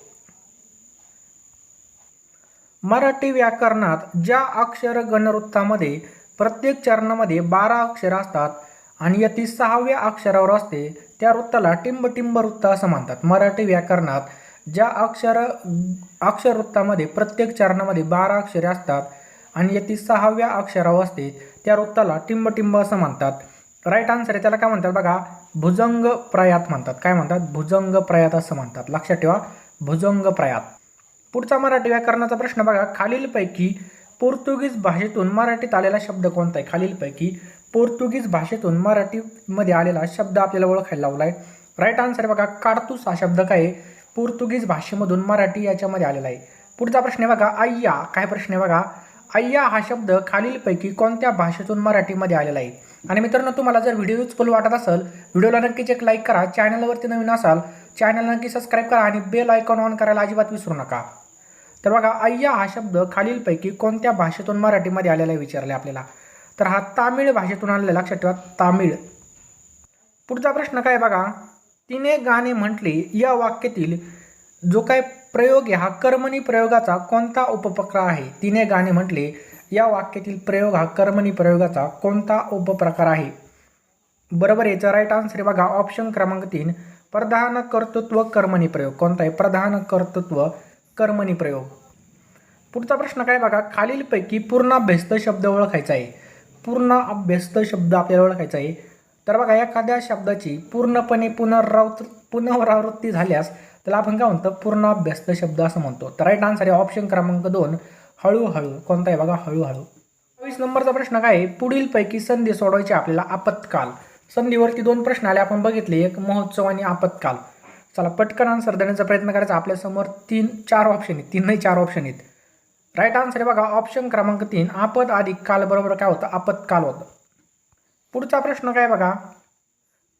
मराठी व्याकरणात ज्या अक्षर गणवृत्तामध्ये प्रत्येक चरणामध्ये 12 अक्षर असतात आणि या 6व्या अक्षरावर असते त्या वृत्ताला टिंब वृत्त असं म्हणतात. मराठी व्याकरणात ज्या अक्षरवृत्तामध्ये प्रत्येप चरणामध्ये 12 अक्षरे असतात आणि या 6व्या अक्षरावर असते त्या वृत्ताला टिंब असं म्हणतात. राईट आन्सर आहे. त्याला काय म्हणतात बघा? भुजंग प्रयात म्हणतात. काय म्हणतात? भुजंग प्रयात असं म्हणतात. लक्षात ठेवा भुजंग प्रयात. पुढचा मराठी व्याकरणाचा प्रश्न बघा. खालीलपैकी पोर्तुगीज भाषेतून मराठीत आलेला शब्द कोणता आहे? खालीलपैकी पोर्तुगीज भाषेतून मराठीमध्ये आलेला शब्द आपल्याला ओळखायला लावलाय. राईट आन्सर आहे बघा. काडतूस हा शब्द काय आहे? पोर्तुगीज भाषेमधून मराठी याच्यामध्ये आलेला आहे. पुढचा प्रश्न आहे बघा. अय्या. काय प्रश्न आहे बघा? अय्या हा शब्द खालीलपैकी कोणत्या भाषेतून मराठीमध्ये आलेला आहे? आणि मित्रांनो, तुम्हाला जर व्हिडिओ युजफुल वाटत असेल व्हिडिओला नक्कीच एक लाईक करा. चॅनलवरती नवीन असाल चॅनल नक्की सबस्क्राईब करा आणि बेल आयकॉन ऑन करायला अजिबात विसरू नका. तर बघा अय्या हा शब्द खालीलपैकी कोणत्या भाषेतून मराठीमध्ये आलेला आहे विचारले आपल्याला. तर हा तामिळ भाषेतून आलेला. लक्षात ठेवा तामिळ. पुढचा प्रश्न काय बघा? तिने गाणे म्हटले या वाक्यातील जो काय प्रयोग आहे हा कर्मणी प्रयोगाचा कोणता उपप्रकार आहे? तिने गाणे म्हटले या वाक्यातील प्रयोग हा कर्मणी प्रयोगाचा कोणता उपप्रकार आहे? बरोबर याचा राईट आन्सर आहे बघा. ऑप्शन क्रमांक 3 प्रधान कर्तृत्व कर्मणी प्रयोग. कोणता आहे? प्रधान कर्तृत्व कर्मणी प्रयोग. पुढचा प्रश्न काय बघा? खालीलपैकी पूर्णाभ्यस्त शब्द ओळखायचा आहे. पूर्णाभ्यस्त शब्द आपल्याला ओळखायचा आहे. तर बघा एखाद्या शब्दाची पूर्णपणे पुनरावृत्ती झाल्यास त्याला आपण काय म्हणतो? पूर्णाभ्यस्त शब्द असं म्हणतो. तर राईट आन्सर आहे ऑप्शन क्रमांक 2 हळूहळू. कोणता आहे बघा? हळूहळू. 22 नंबरचा प्रश्न काय आहे? पुढीलपैकी संधी सोडवायची आपल्याला. आपत्काल. संधीवरती 2 प्रश्न आले आपण बघितले. एक महोत्सव आणि आपत्काल. चला पटकन आन्सर देण्याचा प्रयत्न करायचा. आपल्यासमोर 4 ऑप्शन आहेत. 4 ऑप्शन आहेत. राईट आन्सर आहे बघा ऑप्शन क्रमांक 3 आपद अधिक काल बरोबर काय होतं? आपत्काल होतं. पुढचा प्रश्न काय बघा?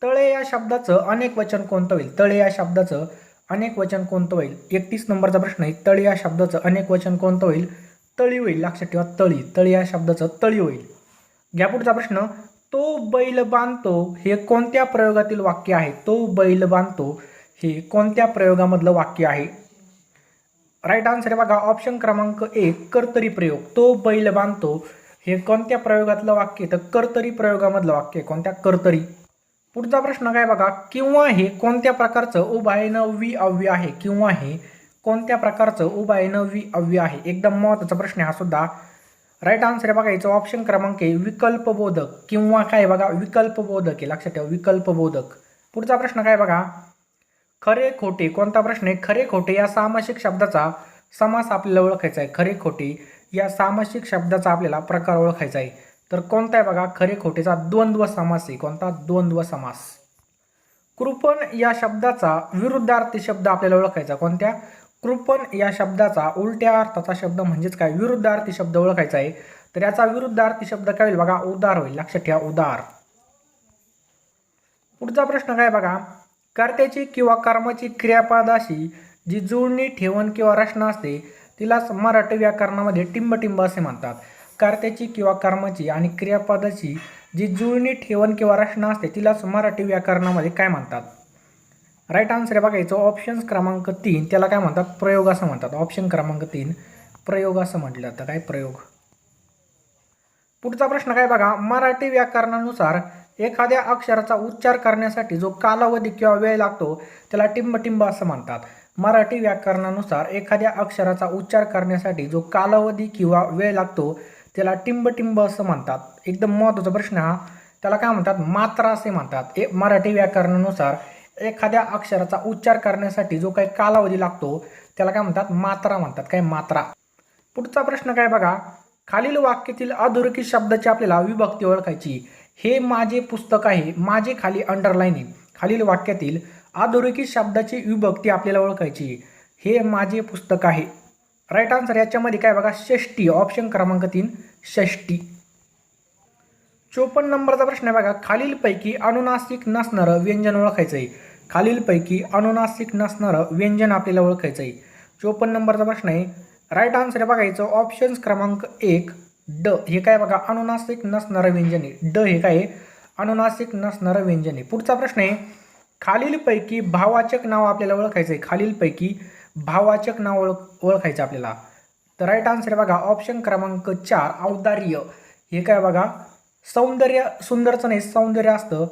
तळे या शब्दाचं अनेक वचन कोणतं होईल? तळे या शब्दाचं अनेक वचन कोणतं होईल? 31 नंबरचा प्रश्न आहे. तळे या शब्दाचं अनेक वचन कोणतं होईल? तळी होईल. लक्षात ठेवा तळी. तळी या शब्दाचं तळी होईल. घ्या पुढचा प्रश्न. तो बैल बांधतो हे कोणत्या प्रयोगातील वाक्य आहे? तो बैल बांधतो हे कोणत्या प्रयोगामधलं वाक्य आहे? राईट आन्सर आहे बघा ऑप्शन क्रमांक 1 कर्तरी प्रयोग. तो बैल बांधतो हे कोणत्या प्रयोगातलं वाक्य? तर कर्तरी प्रयोगामधलं वाक्य. कोणत्या? कर्तरी. पुढचा प्रश्न काय बघा? किंवा हे कोणत्या प्रकारचं उभयनवी अव्यय आहे? किंवा हे कोणत्या प्रकारचं उभयनवी अव्यय आहे? एकदम महत्त्वाचा प्रश्न आहे हा सुद्धा. राईट आन्सर आहे बघा याचं ऑप्शन क्रमांक विकल्पबोधक. किंवा काय बघा? विकल्पबोधक आहे. लक्षात ठेवा विकल्पबोधक. पुढचा प्रश्न काय बघा? खरे खोटे. कोणता प्रश्न आहे? खरे खोटे या सामासिक शब्दाचा समास आपल्याला ओळखायचा आहे. खरे खोटे या सामासिक शब्दाचा आपल्याला प्रकार ओळखायचा आहे. तर कोणता आहे बघा? खरे खोटेचा द्वंद्व समास आहे. कोणता? द्वंद्व समास. कृपण या शब्दाचा विरुद्धार्थी शब्द आपल्याला ओळखायचा. कोणत्या? कृपण या शब्दाचा उलट्या अर्थाचा शब्द म्हणजेच काय? विरुद्धार्थी शब्द ओळखायचा आहे. तर याचा विरुद्धार्थी शब्द काय होईल बघा? उदार होईल. लक्षात ठेवा उदार. पुढचा प्रश्न काय बघा? कर्त्याची किंवा कर्माची क्रियापदाशी जी जुळणी ठेवण किंवा रचना असते तिलाच मराठी व्याकरणामध्ये टिंब असे म्हणतात. कर्त्याची किंवा कर्माची आणि क्रियापदाची जी जुळणी ठेवण किंवा रचना असते तिलाच मराठी व्याकरणामध्ये काय म्हणतात? राईट आन्सर आहे बघा याचं ऑप्शन क्रमांक 3 त्याला काय म्हणतात? प्रयोग असं म्हणतात. ऑप्शन क्रमांक 3 प्रयोग असं म्हटलं जातं. काय? प्रयोग. पुढचा प्रश्न काय बघा? मराठी व्याकरणानुसार एखाद्या अक्षराचा उच्चार करण्यासाठी जो कालावधी किंवा वेळ लागतो त्याला टिंबटिंब असं म्हणतात. मराठी व्याकरणानुसार एखाद्या अक्षराचा उच्चार करण्यासाठी जो कालावधी किंवा वेळ लागतो त्याला टिंबटिंब असं म्हणतात. एकदम महत्त्वाचा प्रश्न हा. त्याला काय म्हणतात? मात्रा असे म्हणतात. मराठी व्याकरणानुसार एखाद्या अक्षराचा उच्चार करण्यासाठी जो काही कालावधी लागतो त्याला काय म्हणतात? मात्रा म्हणतात. काय? मात्रा. पुढचा प्रश्न काय बघा, खालील वाक्यातील अधोरेखित शब्दाची आपल्याला विभक्ती ओळखायची. हे माझे पुस्तक आहे. माझे खाली अंडरलाईन आहे. खालील वाक्यातील अधोरेखित शब्दाची विभक्ती आपल्याला ओळखायची. हे माझे पुस्तक आहे. राईट आन्सर याच्यामध्ये काय बघा? षष्टी. ऑप्शन क्रमांक 3 षष्टी. 54 नंबरचा प्रश्न आहे बघा, खालीलपैकी अनुनासिक नसणारं व्यंजन ओळखायचं आहे. खालीलपैकी अनुनासिक नसणारं व्यंजन आपल्याला ओळखायचं आहे. 54 नंबरचा प्रश्न आहे. राईट आन्सर बघायचं ऑप्शन क्रमांक 1 ड. हे काय बघा? अनुनासिक नसणारं व्यंजन आहे. ड हे काय आहे? अनुनासिक नसणारं व्यंजन आहे. पुढचा प्रश्न आहे, खालीलपैकी भाववाचक नाव आपल्याला ओळखायचं आहे. खालीलपैकी भाववाचक नाव ओळखायचं आपल्याला. तर राईट आन्सर बघा ऑप्शन क्रमांक 4 औदार्य. हे काय बघा? सौंदर्य, सुंदरचं नाही सौंदर्य असतं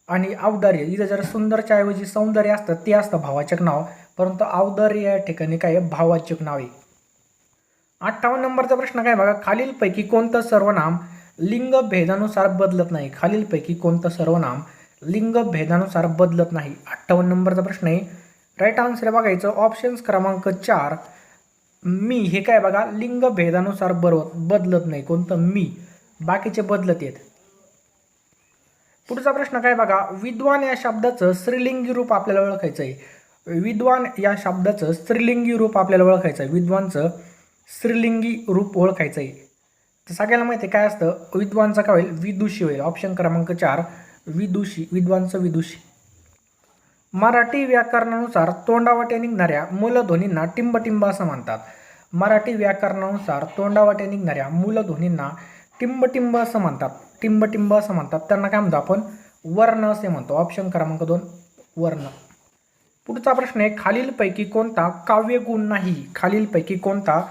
आणि औदार्य. इथं जर सुंदरच्या ऐवजी सौंदर्य असतं ते असतं भाववाचक नाव, परंतु औदार्य या ठिकाणी काय आहे? भाववाचक नाव आहे. 58 नंबरचा प्रश्न काय बघा, खालीलपैकी कोणतं सर्वनाम लिंग भेदानुसार बदलत नाही. खालीलपैकी कोणतं सर्वनाम लिंग भेदानुसार बदलत नाही. 58 नंबरचा प्रश्न आहे. राईट आन्सर बघायचं ऑप्शन क्रमांक 4 मी. हे काय बघा? लिंग भेदानुसार बदलत नाही. कोणतं? मी. बाकीचे बदलत आहेत. पुढचा प्रश्न काय बघा, विद्वान या शब्दाचं स्त्रीलिंगी रूप आपल्याला ओळखायचं आहे. विद्वान या शब्दाचं स्त्रीलिंगी रूप आपल्याला ओळखायचं आहे. विद्वानचं स्त्रीलिंगी रूप ओळखायचं आहे. तर सगळ्यांना माहिती आहे काय असतं? विद्वानचं काय होईल? विदुषी होईल. ऑप्शन क्रमांक 4 विदुषी. विद्वानचं विदुषी. मराठी व्याकरणानुसार तोंडावाटे निघणाऱ्या मूलध्वनींना टिंबटिंब असं म्हणतात. मराठी व्याकरणानुसार तोंडावाटे निघणाऱ्या मूलध्वनींना टिंबटिंब असं म्हणतात. टिंबटिंब असं म्हणतात. त्यांना काय म्हणतो आपण? वर्ण असे म्हणतो. ऑप्शन क्रमांक 2 वर्ण. पुढचा प्रश्न आहे, खालीलपैकी कोणता काव्यगुण नाही. खालीलपैकी कोणता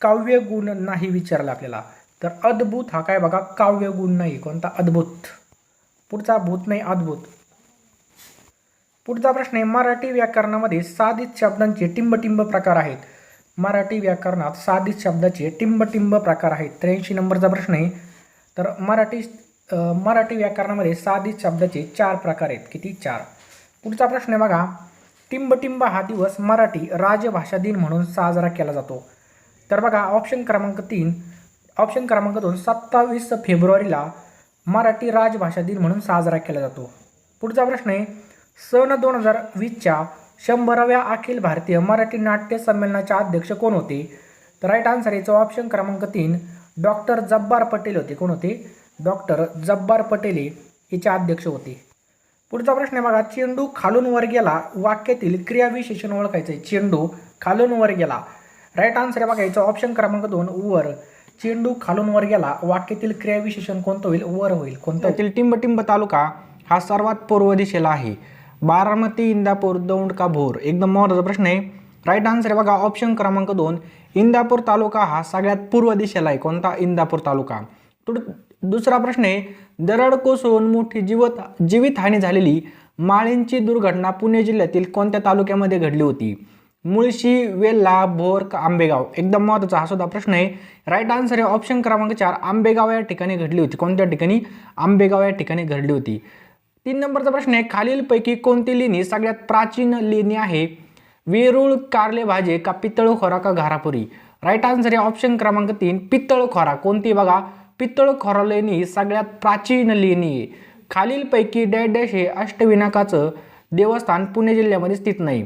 काव्यगुण नाही विचारला आपल्याला. तर अद्भुत हा काय बघा? काव्यगुण नाही. कोणता? अद्भुत. पुढचा भूत नाही अद्भुत. पुढचा प्रश्न आहे, मराठी व्याकरणामध्ये साधित शब्दांचे टिंबटिंब प्रकार आहेत. मराठी व्याकरणात साधित शब्दाचे टिंबटिंब प्रकार आहेत. 83 नंबरचा प्रश्न आहे. तर मराठी व्याकरणामध्ये साधित शब्दाचे 4 प्रकार आहेत. किती? 4. पुढचा प्रश्न आहे बघा, टिंबटिंब हा दिवस मराठी राजभाषा दिन म्हणून साजरा केला जातो. तर बघा ऑप्शन क्रमांक 3 ऑप्शन क्रमांक 2 27 फेब्रुवारीला मराठी राजभाषा दिन म्हणून साजरा केला जातो. पुढचा प्रश्न आहे, सन 2020च्या 100व्या अखिल भारतीय मराठी नाट्य संमेलनाचे अध्यक्ष कोण होते. तर राईट आन्सर याचं ऑप्शन क्रमांक 3 डॉक्टर जब्बार पटेल होते. कोण होते? डॉक्टर जब्बार पटेल याचे अध्यक्ष होते. पुढचा प्रश्न आहे बघा, चेंडू खालून वर गेला वाक्यातील क्रियाविशेषण ओळखायचं आहे. चेंडू खालून वर गेला. राईट आन्सर आहे बघा याचं ऑप्शन क्रमांक 2 वर. चेंडू खालून वर गेला वाक्यातील क्रियाविशेषण कोणतं होईल? वर होईल. कोणतं? यातील टिंबटिंब तालुका हा सर्वात पूर्व दिशेला आहे. बारामती, इंदापूर, दौंड का भोर. एकदम महत्त्वाचा प्रश्न आहे. राईट आन्सर आहे बघा ऑप्शन क्रमांक 2 इंदापूर तालुका हा सगळ्यात पूर्व दिशेला आहे. कोणता? इंदापूर तालुका. दुसरा प्रश्न आहे, दरड कोसळून मोठी जीवितहानी झालेली माळींची दुर्घटना पुणे जिल्ह्यातील कोणत्या तालुक्यामध्ये घडली होती. मुळशी, वेल्हा, भोर का आंबेगाव. एकदम महत्त्वाचा हा सुद्धा प्रश्न आहे. राईट आन्सर आहे ऑप्शन क्रमांक 4 आंबेगाव या ठिकाणी घडली होती. कोणत्या ठिकाणी? आंबेगाव या ठिकाणी घडली होती. 3 नंबरचा प्रश्न आहे, खालीलपैकी कोणती लेणी सगळ्यात प्राचीन लेणी आहे. वेरूळ, कारले भाजे का पितळखोरा का घारापुरी. राईट आन्सर आहे ऑप्शन क्रमांक 3 पितळखोरा. कोणती बघा? पितळखोरा लेणी सगळ्यात प्राचीन लेणी आहे. खालीलपैकी डॅश डॅश हे अष्टविनायकाचं देवस्थान पुणे जिल्ह्यामध्ये स्थित नाही.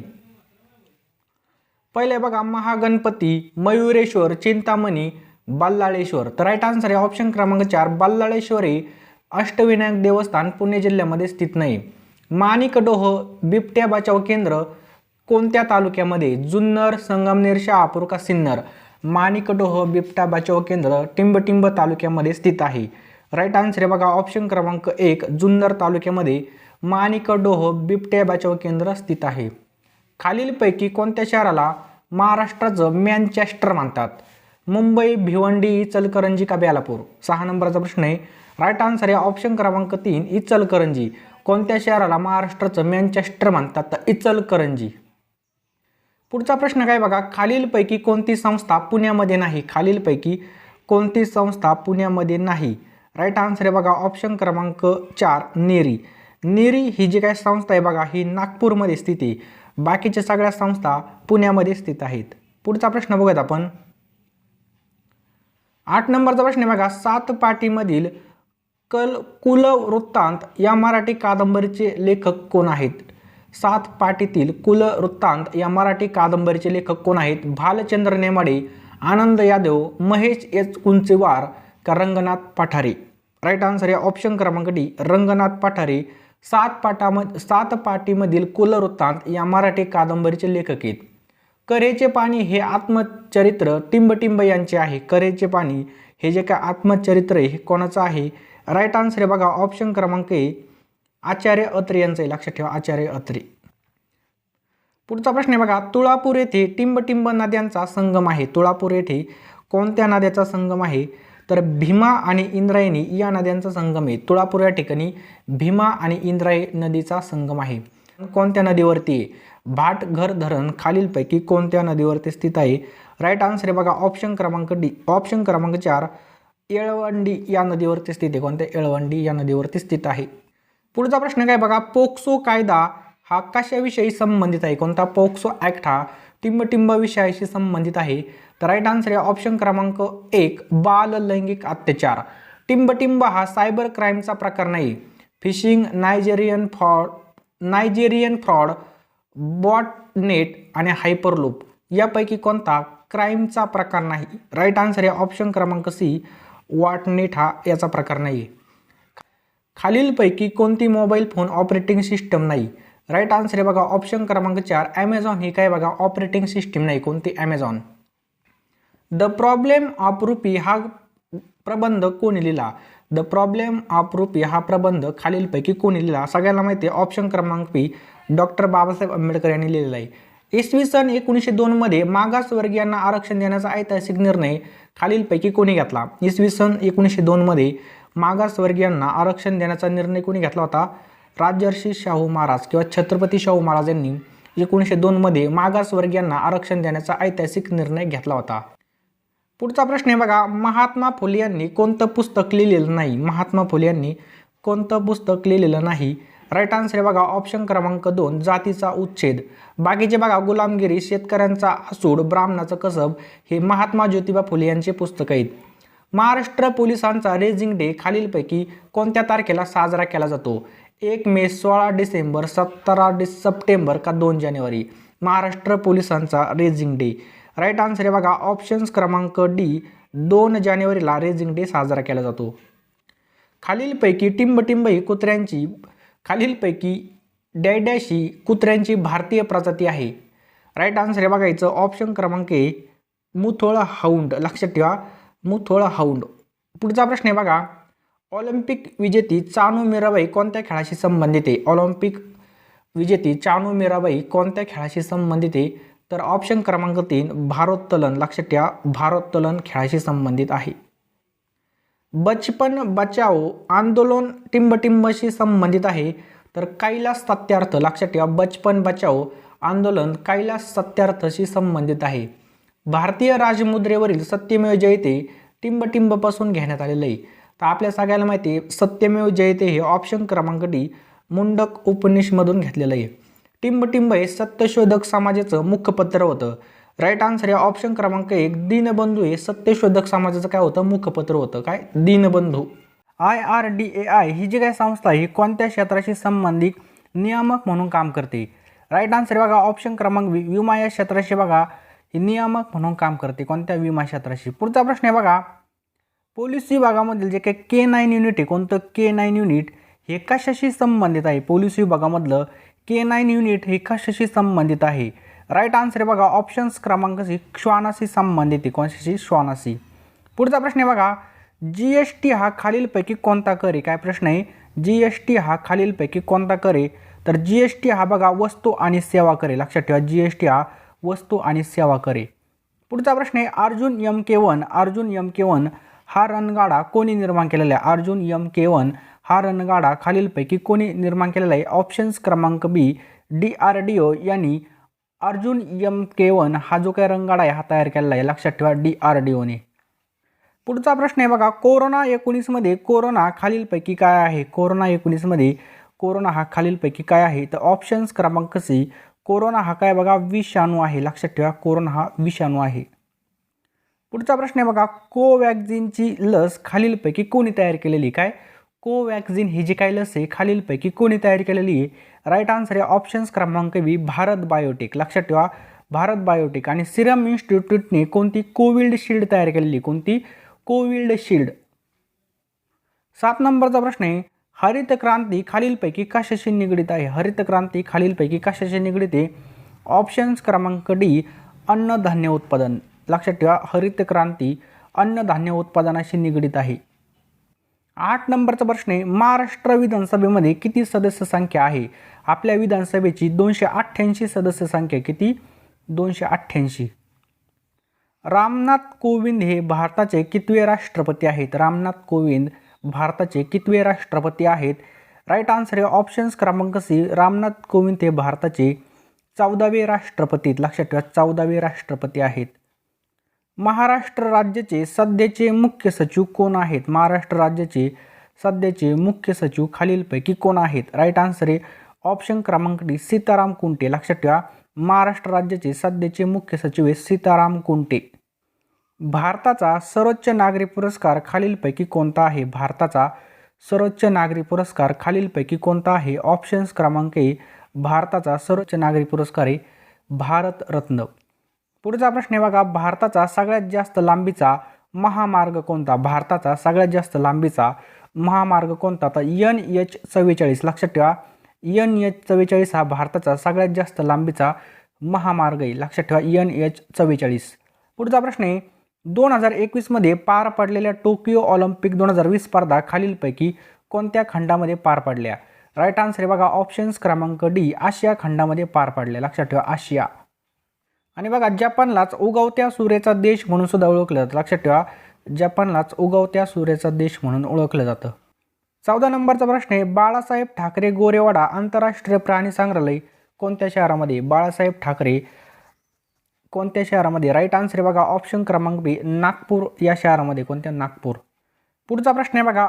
पहिले बघा महागणपती, मयुरेश्वर, चिंतामणी, बल्लाळेश्वर. तर राईट आन्सर आहे ऑप्शन क्रमांक 4 बल्लाळेश्वर हे अष्टविनायक देवस्थान पुणे जिल्ह्यामध्ये स्थित नाही. माणिकडोह बिबट्या बचाव केंद्र कोणत्या तालुक्यामध्ये? जुन्नर, संगमनेर, शहापूर का सिन्नर. माणिकडोह बिबट्या बचाव केंद्र टिंबटिंब तालुक्यामध्ये स्थित आहे. राईट आन्सर आहे बघा ऑप्शन क्रमांक 1 जुन्नर तालुक्यामध्ये माणिकडोह बिबट्या बचाव केंद्र स्थित आहे. खालीलपैकी कोणत्या शहराला महाराष्ट्राचं मँचेस्टर म्हणतात. मुंबई, भिवंडी, इचलकरंजी का बेलापूर. 6 नंबरचा प्रश्न आहे. राईट आन्सर आहे ऑप्शन क्रमांक 3 इचलकरंजी. कोणत्या शहराला महाराष्ट्राचं मँचेस्टर म्हणतात? तर इचलकरंजी. पुढचा प्रश्न काय बघा, खालीलपैकी कोणती संस्था पुण्यामध्ये नाही? खालीलपैकी कोणती संस्था पुण्यामध्ये नाही? राईट आन्सर आहे बघा ऑप्शन क्रमांक 4 नेरी. नेरी ही जी काय संस्था आहे बघा ही नागपूरमध्ये स्थित आहे. बाकीच्या सगळ्या संस्था पुण्यामध्ये स्थित आहेत. पुढचा प्रश्न बघूयात आपण. 8 नंबरचा प्रश्न आहे बघा, सात पाटीमधील कुलवृत्तांत या मराठी कादंबरीचे लेखक कोण आहेत? सात पाटीतील कुलवृत्तांत या मराठी कादंबरीचे लेखक कोण आहेत? भालचंद्र नेमाडे, आनंद यादव, महेश एच कुंचवार का रंगनाथ पठारे? राईट आन्सर आहे ऑप्शन क्रमांक डी रंगनाथ पठारे. सात पाटीमधील कुलवृत्तांत या मराठी कादंबरीचे लेखक आहेत. कऱ्हेचे पाणी हे आत्मचरित्र टिंबटिंब यांचे आहे. कऱ्हेचे पाणी हे जे काय आत्मचरित्र आहे हे कोणाचं आहे? राईट आन्सर आहे बघा ऑप्शन क्रमांक ए आचार्य अत्रे यांचं आहे. लक्षात ठेवा आचार्य अत्रे. पुढचा प्रश्न आहे बघा, तुळापूर येथे टिंबटिंब नद्यांचा संगम आहे. तुळापूर येथे कोणत्या नद्याचा संगम आहे? तर भीमा आणि इंद्रायणी या नद्यांचा संगम आहे. तुळापूर या ठिकाणी भीमा आणि इंद्रायणी नदीचा संगम आहे. कोणत्या नदीवरती आहे? भाटघर धरण खालीलपैकी कोणत्या नदीवरती स्थित आहे? राईट आन्सर आहे बघा ऑप्शन क्रमांक डी ऑप्शन क्रमांक 4 येळवंडी या नदीवरती स्थित आहे. कोणत्या? येळवंडी या नदीवरती स्थित आहे. पुढचा प्रश्न काय बघा, पोक्सो कायदा हा कशाविषयी संबंधित आहे? कोणता? पोक्सो ॲक्ट हा टिंबटिंब विषयाशी संबंधित आहे. तर राईट आन्सर आहे ऑप्शन क्रमांक 1 बाल लैंगिक अत्याचार. टिंबटिंब हा सायबर क्राईमचा प्रकार नाही. फिशिंग, नायजेरियन फ्रॉड, बॉटनेट आणि हायपरलूप यापैकी कोणता क्राईमचा प्रकार नाही? राईट आन्सर आहे ऑप्शन क्रमांक सी बॉटनेट हा याचा प्रकार नाही. खालीलपैकी कोणती मोबाईल फोन ऑपरेटिंग सिस्टम नाही? राईट आन्सर आहे बघा ऑप्शन क्रमांक 4 ॲमेझॉन ही काय बघा ऑपरेटिंग सिस्टीम नाही. कोणती? Amazon. The problem of rupee हा प्रबंध कोणी लिहिला? द प्रॉब्लेम ऑफ रुपी हा प्रबंध खालीलपैकी कोणी लिहिला? सगळ्यांना माहिती आहे ऑप्शन क्रमांक पी डॉक्टर बाबासाहेब आंबेडकर यांनी लिहिलेला आहे. इसवी सन 1902 मध्ये मागासवर्गीयांना आरक्षण देण्याचा ऐतिहासिक निर्णय खालीलपैकी कोणी घेतला? इसवी सन 1902 मध्ये मागासवर्गीयांना आरक्षण देण्याचा निर्णय कोणी घेतला होता? राजर्षी शाहू महाराज किंवा छत्रपती शाहू महाराज यांनी 1902 मध्ये मागासवर्गीयांना आरक्षण देण्याचा ऐतिहासिक निर्णय घेतला होता. पुढचा प्रश्न आहे बघा, महात्मा फुले यांनी कोणतं पुस्तक लिहिलेलं नाही? महात्मा फुले यांनी कोणतं पुस्तक लिहिलेलं नाही? राईट आन्सर आहे बघा ऑप्शन क्रमांक 2 जातीचा उच्छेद. बाकीचे बघा गुलामगिरी, शेतकऱ्यांचा आसूड, ब्राह्मणाचं कसब हे महात्मा ज्योतिबा फुले यांचे पुस्तक आहेत. महाराष्ट्र पोलिसांचा रेझिंग डे खालीलपैकी कोणत्या तारखेला साजरा केला जातो? 1 मे, 16 डिसेंबर, 17 सप्टेंबर का 2 जानेवारी? महाराष्ट्र पोलिसांचा रेझिंग डे. राईट आन्सर आहे बघा ऑप्शन्स क्रमांक डी 2 जानेवारीला रेझिंग डे साजरा केला जातो. खालीलपैकी टिंबटिंब ही कुत्र्यांची खालीलपैकी डॅडॅश ही कुत्र्यांची भारतीय प्रजाती आहे. राईट आन्सर आहे बघायचं ऑप्शन क्रमांक ए मुथोळ हाऊंड. लक्षात ठेवा मुथोळ हाऊंड. पुढचा प्रश्न आहे बघा, ऑलिम्पिक विजेती चानू मीराबाई कोणत्या खेळाशी संबंधित आहे? ऑलिम्पिक विजेती चानू मीराबाई कोणत्या खेळाशी संबंधित आहे? तर ऑप्शन क्रमांक 3 भारोत्तोलन. लक्षात ठेवा भारोत्तोलन खेळाशी संबंधित आहे. बचपन बचाओ आंदोलन टिंबटिंबशी संबंधित आहे. तर कैलास सत्यार्थ. लक्षात ठेवा बचपन बचाओ आंदोलन कैलास सत्यार्थशी संबंधित आहे. भारतीय राजमुद्रेवरील सत्यमेव जयते टिंबटिंबपासून घेण्यात आलेलं आहे. तर आपल्या सगळ्याला माहिती आहे सत्यमेव जयते हे ऑप्शन क्रमांक डी मुंडक उपनिषदमधून घेतलेलं आहे. टिंबटिंब हे सत्यशोधक समाजाचं मुखपत्र होतं. राईट आन्सर आहे ऑप्शन क्रमांक 1 दीनबंधू हे सत्यशोधक समाजाचं काय होतं? मुखपत्र होतं. काय? दीनबंधू. IRDAI ही जी काही संस्था आहे ही कोणत्या क्षेत्राशी संबंधित नियामक म्हणून काम करते? राईट आन्सर बघा ऑप्शन क्रमांक विमा या क्षेत्राशी बघा ही नियामक म्हणून काम करते. कोणत्या? विमा क्षेत्राशी. पुढचा प्रश्न आहे बघा, पोलीस विभागामधील जे काही K9 युनिट आहे कोणतं? K9 युनिट हे कशाशी संबंधित आहे? पोलीस विभागामधलं K9 युनिट हे कशाशी संबंधित आहे? राईट आन्सर आहे बघा ऑप्शन्स क्रमांक सी श्वानाशी संबंधित आहे. कोणाशी? श्वानाशी. पुढचा प्रश्न आहे बघा, GST हा खालीलपैकी कोणता कर आहे? काय प्रश्न आहे? GST हा खालीलपैकी कोणता कर आहे? तर GST हा बघा वस्तू आणि सेवा कर आहे. लक्षात ठेवा GST हा वस्तू आणि सेवा कर आहे. पुढचा प्रश्न आहे अर्जुन MK1 अर्जुन MK1 हा रणगाडा कोणी निर्माण केलेला आहे? अर्जुन एम केवन हा रणगाडा खालीलपैकी कोणी निर्माण केलेला आहे? ऑप्शन्स क्रमांक बी DRDO यांनी अर्जुन एम केवन हा जो काही रणगाडा आहे हा तयार केलेला आहे. लक्षात ठेवा DRDOने. पुढचा प्रश्न आहे बघा, कोरोना 19मध्ये कोरोना खालीलपैकी काय आहे? कोरोना 19मध्ये कोरोना हा खालीलपैकी काय आहे? तर ऑप्शन्स क्रमांक सी कोरोना हा काय बघा विषाणू आहे. लक्षात ठेवा कोरोना हा विषाणू आहे. पुढचा प्रश्न आहे बघा, कोवॅक्सिनची लस खालीलपैकी कोणी तयार केलेली? काय कोवॅक्सिन ही जी काही लस आहे खालीलपैकी कोणी तयार केलेली आहे? राईट आन्सर आहे ऑप्शन्स क्रमांक बी भारत बायोटेक. लक्षात ठेवा भारत बायोटेक. आणि सिरम इन्स्टिट्यूटने कोणती कोविल्ड तयार केलेली? कोणती कोविल्ड 7 नंबरचा प्रश्न आहे, हरित क्रांती खालीलपैकी कशाशी निगडित आहे? हरित क्रांती खालीलपैकी कशाशी निगडित आहे? ऑप्शन्स क्रमांक डी अन्नधान्य उत्पादन. लक्षात ठेवा हरित क्रांती अन्नधान्य उत्पादनाशी निगडित आहे. 8 नंबरचा प्रश्न आहे, महाराष्ट्र विधानसभेमध्ये किती सदस्य संख्या आहे? आपल्या विधानसभेची 288 सदस्य संख्या. किती? 288. रामनाथ कोविंद हे भारताचे कितवे राष्ट्रपती आहेत? रामनाथ कोविंद भारताचे कितवे राष्ट्रपती आहेत? राईट आन्सर आहे ऑप्शन्स क्रमांक सी रामनाथ कोविंद हे भारताचे 14वे राष्ट्रपती. लक्षात ठेवा 14वे राष्ट्रपती आहेत. महाराष्ट्र राज्याचे सध्याचे मुख्य सचिव कोण आहेत? महाराष्ट्र राज्याचे सध्याचे मुख्य सचिव खालीलपैकी कोण आहेत? राईट आन्सर आहे ऑप्शन क्रमांक डी सीताराम कुंटे. लक्षात ठेवा महाराष्ट्र राज्याचे सध्याचे मुख्य सचिव आहे सीताराम कुंटे. भारताचा सर्वोच्च नागरी पुरस्कार खालीलपैकी कोणता आहे? भारताचा सर्वोच्च नागरी पुरस्कार खालीलपैकी कोणता आहे? ऑप्शन्स क्रमांक ए भारताचा सर्वोच्च नागरी पुरस्कार आहे भारतरत्न. पुढचा प्रश्न आहे बघा, भारताचा सगळ्यात जास्त लांबीचा महामार्ग कोणता? भारताचा सगळ्यात जास्त लांबीचा महामार्ग कोणता? तर NH44. लक्षात ठेवा NH44 हा भारताचा सगळ्यात जास्त लांबीचा महामार्ग आहे. लक्षात ठेवा NH44. पुढचा प्रश्न आहे, 2021मध्ये पार पडलेल्या टोकियो ऑलिम्पिक 2020 स्पर्धा खालीलपैकी कोणत्या खंडामध्ये पार पडल्या? राईट आन्सर आहे बघा ऑप्शन्स क्रमांक डी आशिया खंडामध्ये पार पडल्या. लक्षात ठेवा आशिया. आणि बघा जपानलाच उगवत्या सूर्याचा देश म्हणून सुद्धा ओळखलं जातं. लक्षात ठेवा जपानलाच उगवत्या सूर्याचा देश म्हणून ओळखलं जातं. 14 नंबरचा प्रश्न आहे, बाळासाहेब ठाकरे गोरेवाडा आंतरराष्ट्रीय प्राणी संग्रहालय कोणत्या शहरामध्ये? बाळासाहेब ठाकरे कोणत्या शहरामध्ये? राईट आन्सर आहे बघा ऑप्शन क्रमांक बी नागपूर या शहरामध्ये. कोणत्या? नागपूर. पुढचा प्रश्न आहे बघा,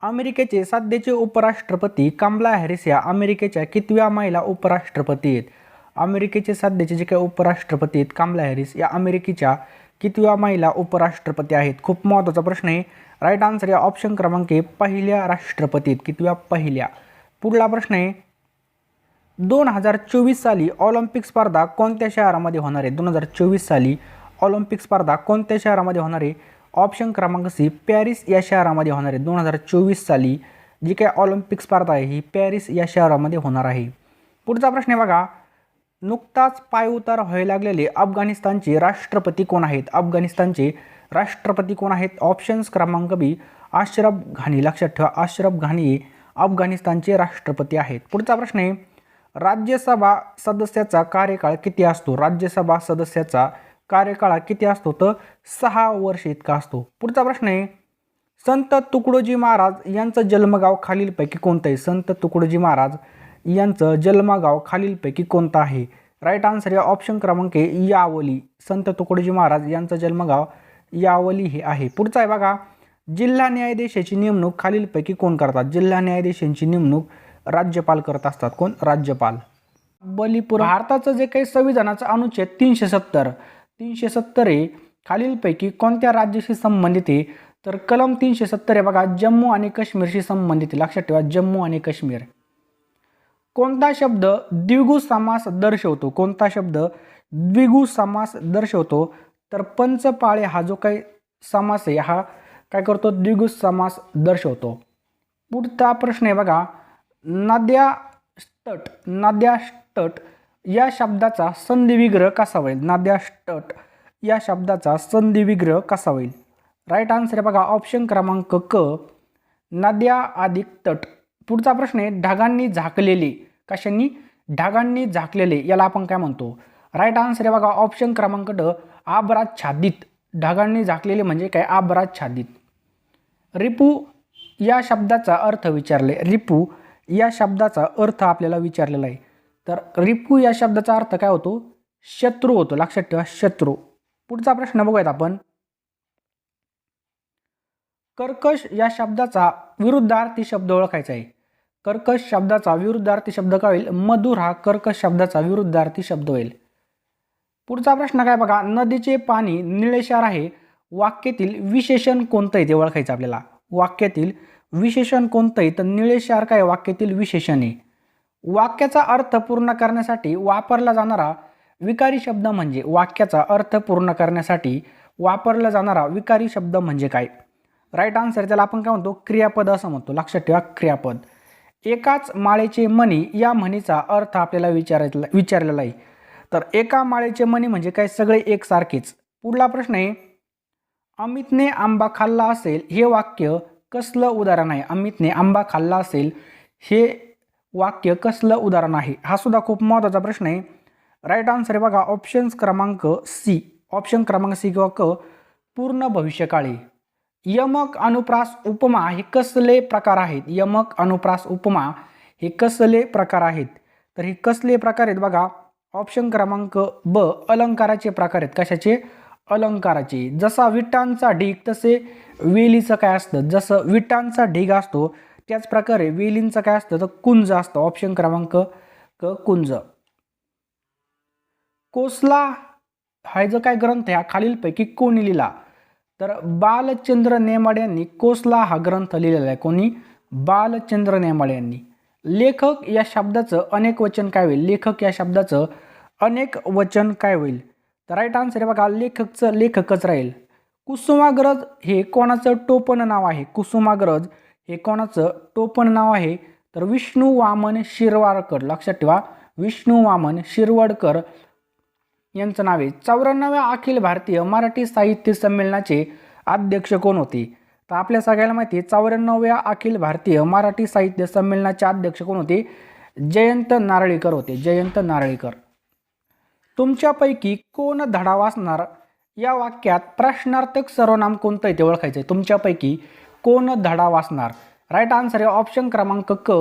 अमेरिकेचे सध्याचे उपराष्ट्रपती कमला हॅरिस या अमेरिकेच्या कितव्या महिला उपराष्ट्रपती आहेत? अमेरिकेचे सध्याचे जे काही उपराष्ट्रपती आहेत कमला हॅरिस या अमेरिकेच्या कितव्या महिला उपराष्ट्रपती आहेत? खूप महत्त्वाचा प्रश्न आहे. राईट आन्सर आहे ऑप्शन क्रमांक ए पहिल्या राष्ट्रपती. कितव्या? पहिल्या. पुढला प्रश्न आहे, 2024 साली ऑलिम्पिक स्पर्धा कोणत्या शहरामध्ये होणार आहे? 2024 साली ऑलिम्पिक स्पर्धा कोणत्या शहरामध्ये होणार आहे? ऑप्शन क्रमांक सी पॅरिस या शहरामध्ये होणार आहे. 2024 साली जी काही ऑलिम्पिक स्पर्धा आहे ही पॅरिस या शहरामध्ये होणार आहे. पुढचा प्रश्न आहे बघा, नुकताच पायउतार व्हायला लागलेले अफगाणिस्तानचे राष्ट्रपती कोण आहेत? अफगाणिस्तानचे राष्ट्रपती कोण आहेत? ऑप्शन्स क्रमांक बी अशरफ घानी. लक्षात ठेवा अशरफ घानी हे अफगाणिस्तानचे राष्ट्रपती आहेत. पुढचा प्रश्न आहे, राज्यसभा सदस्याचा कार्यकाळ किती असतो? राज्यसभा सदस्याचा कार्यकाळ किती असतो? तर 6 वर्ष इतका असतो. पुढचा प्रश्न आहे, संत तुकडोजी महाराज यांचं जन्मगाव खालीलपैकी कोणतं आहे? संत तुकडोजी महाराज यांचं जन्मगाव खालीलपैकी कोणतं आहे? राईट आन्सर आहे ऑप्शन क्रमांक ए यावली. संत तुकडोजी महाराज यांचं जन्मगाव यावली हे आहे. पुढचा आहे बघा, जिल्हा न्यायाधीशाची नेमणूक खालीलपैकी कोण करतात? जिल्हा न्यायाधीशांची नेमणूक राज्यपाल करत असतात. कोण? राज्यपाल. बलिपुरम. भारताचं जे काही संविधानाचा अनुच्छेद 370 हे खालीलपैकी कोणत्या राज्याशी संबंधित आहे? तर कलम 370 आहे बघा जम्मू आणि काश्मीरशी संबंधित आहे. लक्षात ठेवा जम्मू आणि काश्मीर. कोणता शब्द द्विगु समास दर्शवतो? कोणता शब्द द्विगु समास दर्शवतो? तर पंचपाळे हा जो काही समास आहे हा काय करतो? द्विगु समास दर्शवतो. पुढचा प्रश्न आहे बघा, नद्याष्टट या शब्दाचा संधिविग्रह कसा होईल? नद्याष्टट या शब्दाचा संधिविग्रह कसा होईल? राईट आन्सर आहे बघा ऑप्शन क्रमांक क नद्या अधिक तट. पुढचा प्रश्न आहे, ढगांनी झाकलेले. कशांनी? ढगांनी झाकलेले याला आपण काय म्हणतो? राईट आन्सर आहे बघा ऑप्शन क्रमांक ड आभ्राच्छादित. ढगांनी झाकलेले म्हणजे काय? आभ्राच्छादित. रिपू या शब्दाचा अर्थ विचारले, रिपू या शब्दाचा अर्थ आपल्याला विचारलेला आहे. तर रिपू या शब्दाचा अर्थ काय होतो? शत्रू होतो. लक्षात ठेवा, शत्रू. पुढचा प्रश्न बघूयात आपण. कर्कश या शब्दाचा विरुद्धार्थी शब्द ओळखायचा आहे. कर्कश शब्दाचा विरुद्धार्थी शब्द काय होईल? मधुर हा कर्कश शब्दाचा विरुद्धार्थी शब्द होईल. पुढचा प्रश्न काय बघा. नदीचे पाणी निळेशार आहे. वाक्यातील विशेषण कोणतं आहे ते ओळखायचं आपल्याला. वाक्यातील विशेषण कोणतं आहे? तर निळेशार काय वाक्यातील विशेषण आहे. वाक्याचा अर्थ पूर्ण करण्यासाठी वापरला जाणारा विकारी शब्द म्हणजे, वाक्याचा अर्थ पूर्ण करण्यासाठी वापरला जाणारा विकारी शब्द म्हणजे काय? राईट आन्सर त्याला आपण काय म्हणतो? क्रियापद असं म्हणतो. लक्षात ठेवा, क्रियापद. एकाच माळेचे मणी या म्हणीचा अर्थ आपल्याला विचारलेला आहे. तर एका माळेचे मणी म्हणजे काय? सगळे एकसारखेच. पुढला प्रश्न आहे. अमितने आंबा खाल्ला असेल हे वाक्य कसलं उदाहरण आहे? अमितने आंबा खाल्ला असेल हे वाक्य कसलं उदाहरण आहे? हा सुद्धा खूप महत्त्वाचा प्रश्न आहे. राईट आन्सर आहे बघा ऑप्शन्स क्रमांक सी. ऑप्शन क्रमांक सी किंवा क, पूर्ण भविष्यकाळी. यमक, अनुप्रास, उपमा हे कसले प्रकार आहेत? यमक, अनुप्रास, उपमा हे कसले प्रकार आहेत? तर हे कसले प्रकार आहेत बघा. ऑप्शन क्रमांक ब, अलंकाराचे प्रकार आहेत. कशाचे? अलंकाराचे. जसा विटांचा ढीग तसे वेलीचं काय असतं? जसं विटांचा ढीग असतो त्याच प्रकारे वेलींचं काय असतं? तर कुंज असतं. ऑप्शन क्रमांक क, कुंज. कोसला हा जो काय ग्रंथ आहे हा खालीलपैकी कोणी लिहिला? तर बालचंद्र नेमाडे यांनी कोसला हा ग्रंथ लिहिलेला आहे. कोणी? बालचंद्र नेमाडे यांनी. लेखक या शब्दाचं अनेक वचन काय होईल? लेखक या शब्दाचं अनेक वचन काय होईल? तर राईट आन्सर आहे बघा लेखकचं लेखकच राहील. कुसुमाग्रज हे कोणाचं टोपण नाव आहे? कुसुमाग्रज हे कोणाचं टोपण नाव आहे? तर विष्णू वामन शिरवाडकर. लक्षात ठेवा, विष्णू वामन शिरवाडकर यांचं नाव आहे. 94व्या अखिल भारतीय मराठी साहित्य संमेलनाचे अध्यक्ष कोण होते? तर आपल्या सगळ्याला माहिती आहे 94व्या अखिल भारतीय मराठी साहित्य संमेलनाचे अध्यक्ष कोण होते? जयंत नारळीकर होते. जयंत नारळीकर. तुमच्यापैकी कोण धडा वाचणार या वाक्यात प्रश्नार्थक सर्वनाम कोणतं आहे ते ओळखायचं आहे. तुमच्यापैकी कोण धडा वाचणार? राईट आन्सर आहे ऑप्शन क्रमांक क,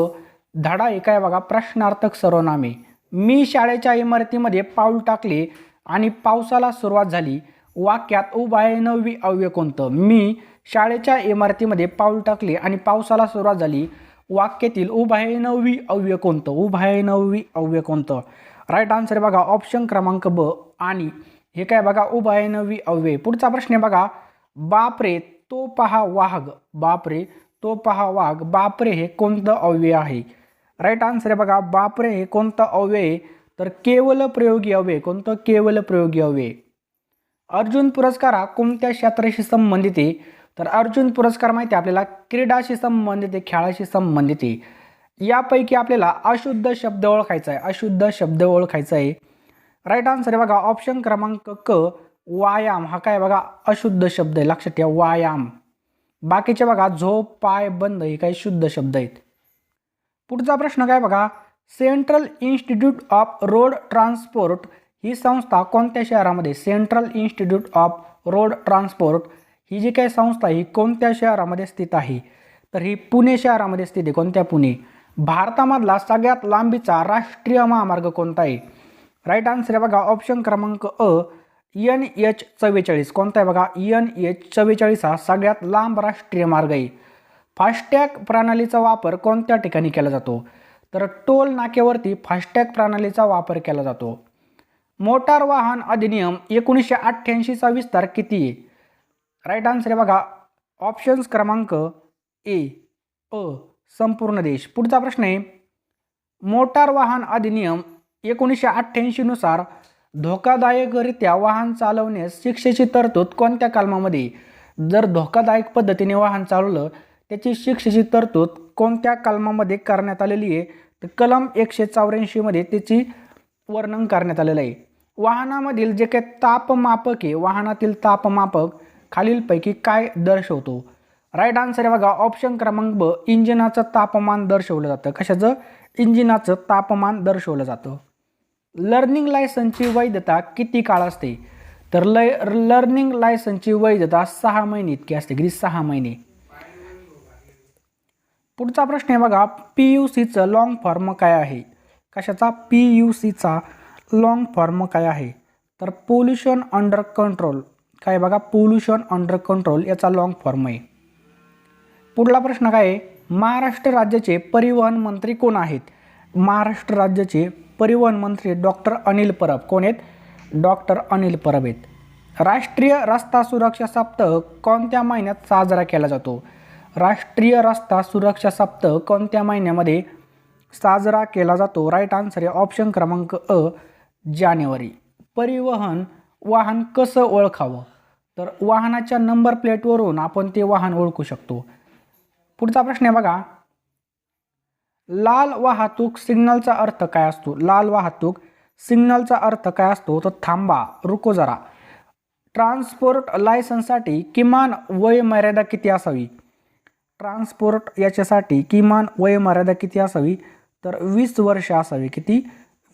धडा हे काय बघा प्रश्नार्थक सर्वनाम आहे. मी शाळेच्या इमारतीमध्ये पाऊल टाकले आणि पावसाला सुरुवात झाली. वाक्यात उभयनवी अव्यय कोणतं? मी शाळेच्या इमारतीमध्ये पाऊल टाकले आणि पावसाला सुरुवात झाली. वाक्यातील उभयनवी अव्यय कोणतं? उभयनवी अव्यय कोणतं? राईट आन्सर आहे बघा ऑप्शन क्रमांक ब, आणि हे काय बघा उभयनवी अव्यय. पुढचा प्रश्न आहे बघा. बापरे तो पहा वाघ. बापरे तो पहा वाघ. बापरे हे कोणतं अव्यय आहे? राईट आन्सर आहे बघा बापरे हे कोणतं अव्यय? तर केवल प्रयोगी अव्यय. कोणतं? केवल प्रयोगी अव्यय. अर्जुन पुरस्कार हा कोणत्या क्षेत्राशी संबंधित आहे? तर अर्जुन पुरस्कार माहिती आहे आपल्याला क्रीडाशी संबंधित आहे, खेळाशी संबंधित आहे. यापैकी आपल्याला अशुद्ध शब्द ओळखायचा आहे. अशुद्ध शब्द ओळखायचा आहे. राईट आन्सर आहे बघा ऑप्शन क्रमांक क, व्यायाम हा काय बघा अशुद्ध शब्द आहे. लक्षात ठेवा व्यायाम. बाकीचे बघा झोप, पाय, बंद हे काही शुद्ध शब्द आहेत. पुढचा प्रश्न काय बघा. Central institute of road transport ही संस्था कोणत्या शहरामध्ये? Central institute of road transport ही जी काही संस्था ही कोणत्या शहरामध्ये स्थित आहे? तर ही पुणे शहरामध्ये स्थित आहे. कोणत्या? पुणे. भारतामधला सगळ्यात लांबीचा राष्ट्रीय महामार्ग कोणता आहे? राईट आन्सर आहे बघा ऑप्शन क्रमांक अ, NH44. कोणता आहे बघा? NH44 हा सगळ्यात लांब राष्ट्रीय मार्ग आहे. फास्टॅग प्रणालीचा वापर कोणत्या ठिकाणी केला जातो? तर टोल नाक्यावरती फास्टॅग प्रणालीचा वापर केला जातो. मोटार वाहन अधिनियम 1988चा विस्तार किती आहे? राईट आन्सर आहे बघा ऑप्शन्स क्रमांक ए, अ, संपूर्ण देश. पुढचा प्रश्न आहे. मोटार वाहन अधिनियम 1988 नुसार धोकादायकरित्या वाहन चालवण्यास शिक्षेची तरतूद कोणत्या कलमामध्ये? जर धोकादायक पद्धतीने वाहन चालवलं त्याची शिक्षेची तरतूद कोणत्या कलमामध्ये करण्यात आलेली आहे? तर कलम 184 मध्ये त्याची वर्णन करण्यात आलेलं आहे. वाहनामधील जे काही तापमापक आहे, वाहनातील तापमापक खालीलपैकी काय दर्शवतो? राईट आन्सर आहे बघा ऑप्शन क्रमांक ब, इंजिनाचं तापमान दर्शवलं जातं. कशाचं? इंजिनाचं तापमान दर्शवलं जातं. लर्निंग लायसन्सची वैधता किती काळ असते? तर लर्निंग लायसन्सची वैधता 6 महिने इतकी असते. किती? 6 महिने. पुढचा प्रश्न आहे बघा, PUCचं लॉंग फॉर्म काय आहे? कशाचा? PUCचा लॉंग फॉर्म काय आहे? तर पोल्युशन अंडर कंट्रोल. काय बघा, पोल्युशन अंडर कंट्रोल याचा लॉंग फॉर्म आहे. पुढला प्रश्न काय आहे? महाराष्ट्र राज्याचे परिवहन मंत्री कोण आहेत? महाराष्ट्र राज्याचे परिवहन मंत्री डॉक्टर अनिल परब. कोण आहेत? डॉक्टर अनिल परब आहेत. राष्ट्रीय रस्ता सुरक्षा सप्ताह कोणत्या महिन्यात साजरा केला जातो? राष्ट्रीय रस्ता सुरक्षा सप्ताह कोणत्या महिन्यामध्ये साजरा केला जातो? राईट आन्सर आहे ऑप्शन क्रमांक अ, जानेवारी. परिवहन वाहन कसं ओळखावं? तर वाहनाच्या नंबर प्लेटवरून आपण ते वाहन ओळखू शकतो. पुढचा प्रश्न आहे बघा, लाल वाहतूक सिग्नलचा अर्थ काय असतो? लाल वाहतूक सिग्नलचा अर्थ काय असतो? तर थांबा, रुको जरा. ट्रान्सपोर्ट लायसन्ससाठी किमान वयोमर्यादा किती असावी? ट्रान्सपोर्ट याच्यासाठी किमान वयोमर्यादा किती असावी? तर 20 वर्ष असावी. किती?